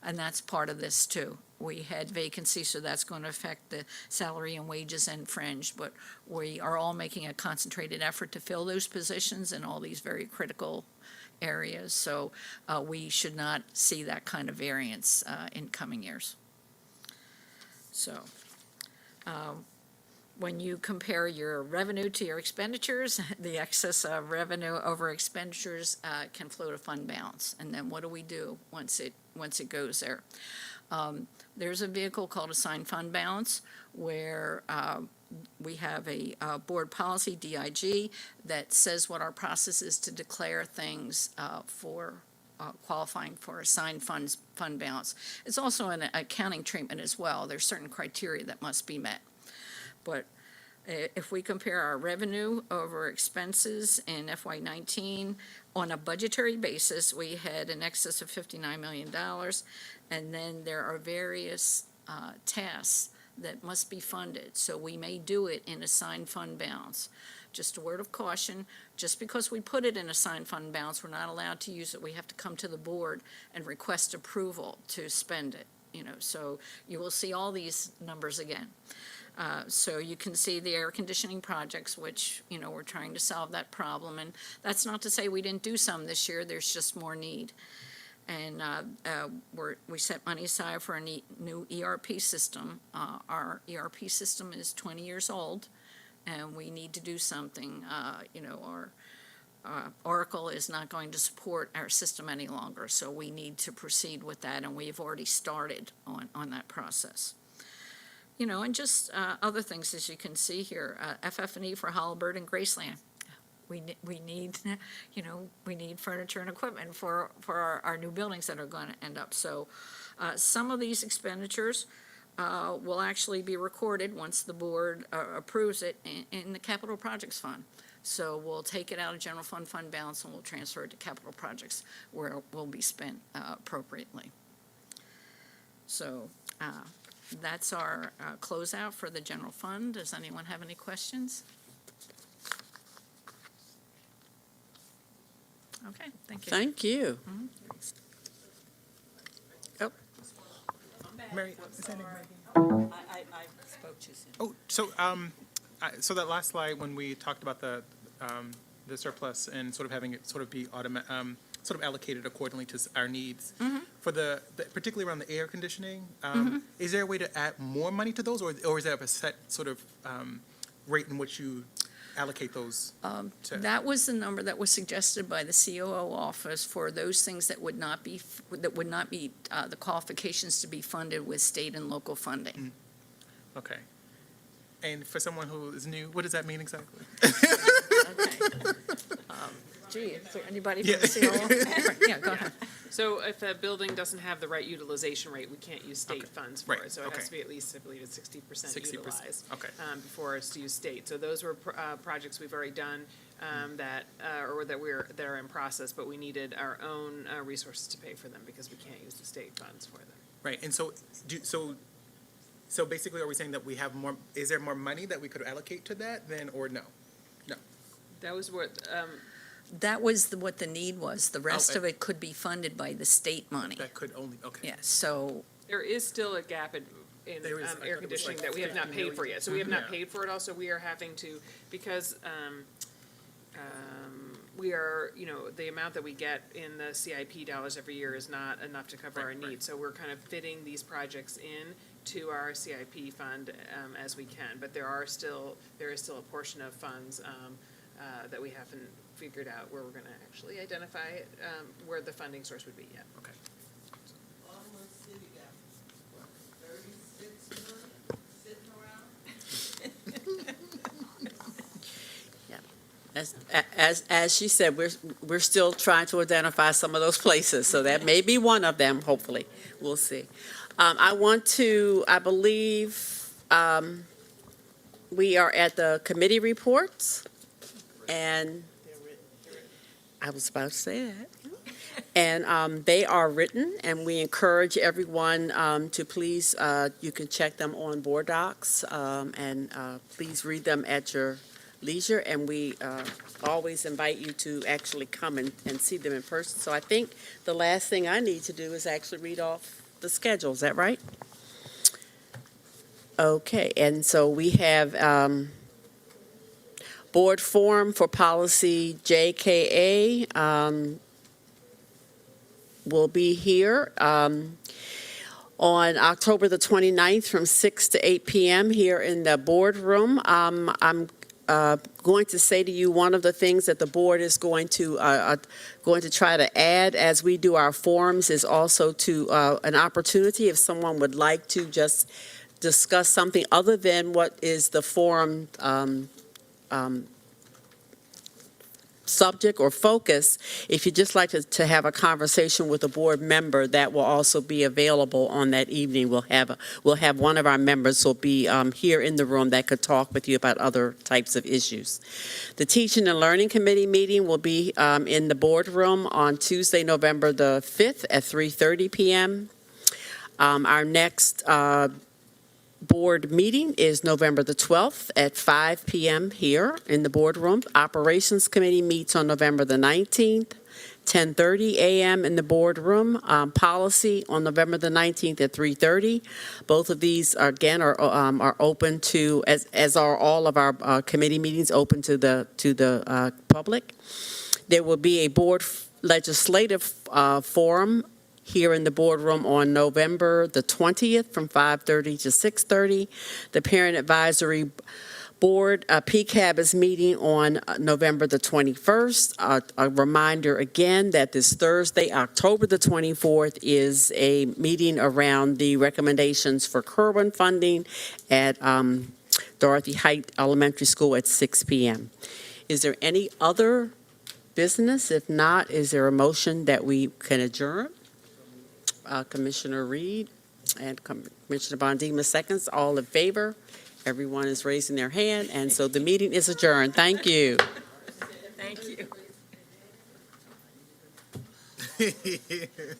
And that's part of this too. We had vacancies, so that's going to affect the salary and wages and fringe, but we are all making a concentrated effort to fill those positions in all these very critical areas. So we should not see that kind of variance in coming years. So when you compare your revenue to your expenditures, the excess of revenue over expenditures can flow to fund balance. And then what do we do once it goes there? There's a vehicle called assigned fund balance, where we have a board policy, DIG, that says what our process is to declare things for qualifying for assigned fund balance. It's also an accounting treatment as well. There's certain criteria that must be met. But if we compare our revenue over expenses in FY19 on a budgetary basis, we had an excess of $59 million. And then there are various tasks that must be funded. So we may do it in assigned fund balance. Just a word of caution, just because we put it in assigned fund balance, we're not allowed to use it. We have to come to the board and request approval to spend it. So you will see all these numbers again. So you can see the air conditioning projects, which, we're trying to solve that problem. And that's not to say we didn't do some this year. There's just more need. And we set money aside for a new ERP system. Our ERP system is 20 years old, and we need to do something. Our Oracle is not going to support our system any longer, so we need to proceed with that, and we've already started on that process. And just other things, as you can see here, FF&E for Halliburton and Graceland. We need, we need furniture and equipment for our new buildings that are going to end up. So some of these expenditures will actually be recorded once the board approves it in the capital projects fund. So we'll take it out of general fund balance and we'll transfer it to capital projects where it will be spent appropriately. So that's our closeout for the general fund. Does anyone have any questions? Okay, thank you. Thank you. Mhm. Oh. Mary, is that it? I spoke too soon. Oh, so that last slide when we talked about the surplus and sort of having it sort of be sort of allocated accordingly to our needs. Mm-hmm. For the particularly around the air conditioning, is there a way to add more money to those, or is there a set sort of rate in which you allocate those? That was the number that was suggested by the COO office for those things that would not be the qualifications to be funded with state and local funding. Okay. And for someone who is new, what does that mean exactly? Okay. Gee, is there anybody from the COO? Yeah, go ahead. So if a building doesn't have the right utilization rate, we can't use state funds for it. So it has to be at least, I believe it's 60% utilized. Okay. Before us to use state. So those were projects we've already done that are in process, but we needed our own resources to pay for them because we can't use the state funds for them. Right, and so basically, are we saying that we have more? Is there more money that we could allocate to that then, or no? No. That was what. That was what the need was. The rest of it could be funded by the state money. That could only, okay. Yeah, so There is still a gap in There is, I thought air it was conditioning like that we have not 50 paid for yet. So we have million. not paid for it all, so we are having to, because we are, the amount that we get in the CIP dollars every year is not enough to cover our needs. So we're kind of fitting these projects in to our CIP fund as we can. But there is still a portion of funds that we haven't figured out where we're going to actually identify where the funding source would be yet. Okay. As she said, we're still trying to identify some of those places, so that may be one of them, hopefully. We'll see. I believe, we are at the committee reports, and I was about to say that. And they are written, and we encourage everyone to please, you can check them on Board Docs, and please read them at your leisure, and we always invite you to actually come and see them in person. So I think the last thing I need to do is actually read off the schedule. Is that right? Okay, and so we have board forum for policy JKA will be here on October the 29th from 6 to 8 p.m. here in the boardroom. I'm going to say to you, one of the things that the board is going to try to add as we do our forums is also to an opportunity if someone would like to just discuss something other than what is the forum subject or focus. If you'd just like to have a conversation with a board member, that will also be available on that evening. We'll have one of our members will be here in the room that could talk with you about other types of issues. The Teaching and Learning Committee meeting will be in the boardroom on Tuesday, November the 5th at 3:30 p.m. Our next board meeting is November the 12th at 5 p.m. here in the boardroom. Operations Committee meets on November the 19th, 10:30 a.m. in the boardroom. Policy on November the 19th at 3:30. Both of these, again, are open to, as are all of our committee meetings, open to the public. There will be a board legislative forum here in the boardroom on November the 20th from 5:30 to 6:30. The Parent Advisory Board, PCAB, is meeting on November the 21st. A reminder again that this Thursday, October the 24th, is a meeting around the recommendations for Kerwin funding at Dorothy Height Elementary School at 6 p.m. Is there any other business? If not, is there a motion that we can adjourn? Commissioner Reed and Commissioner Bondima seconds. All in favor? Everyone is raising their hand, and so the meeting is adjourned. Thank you. Thank you.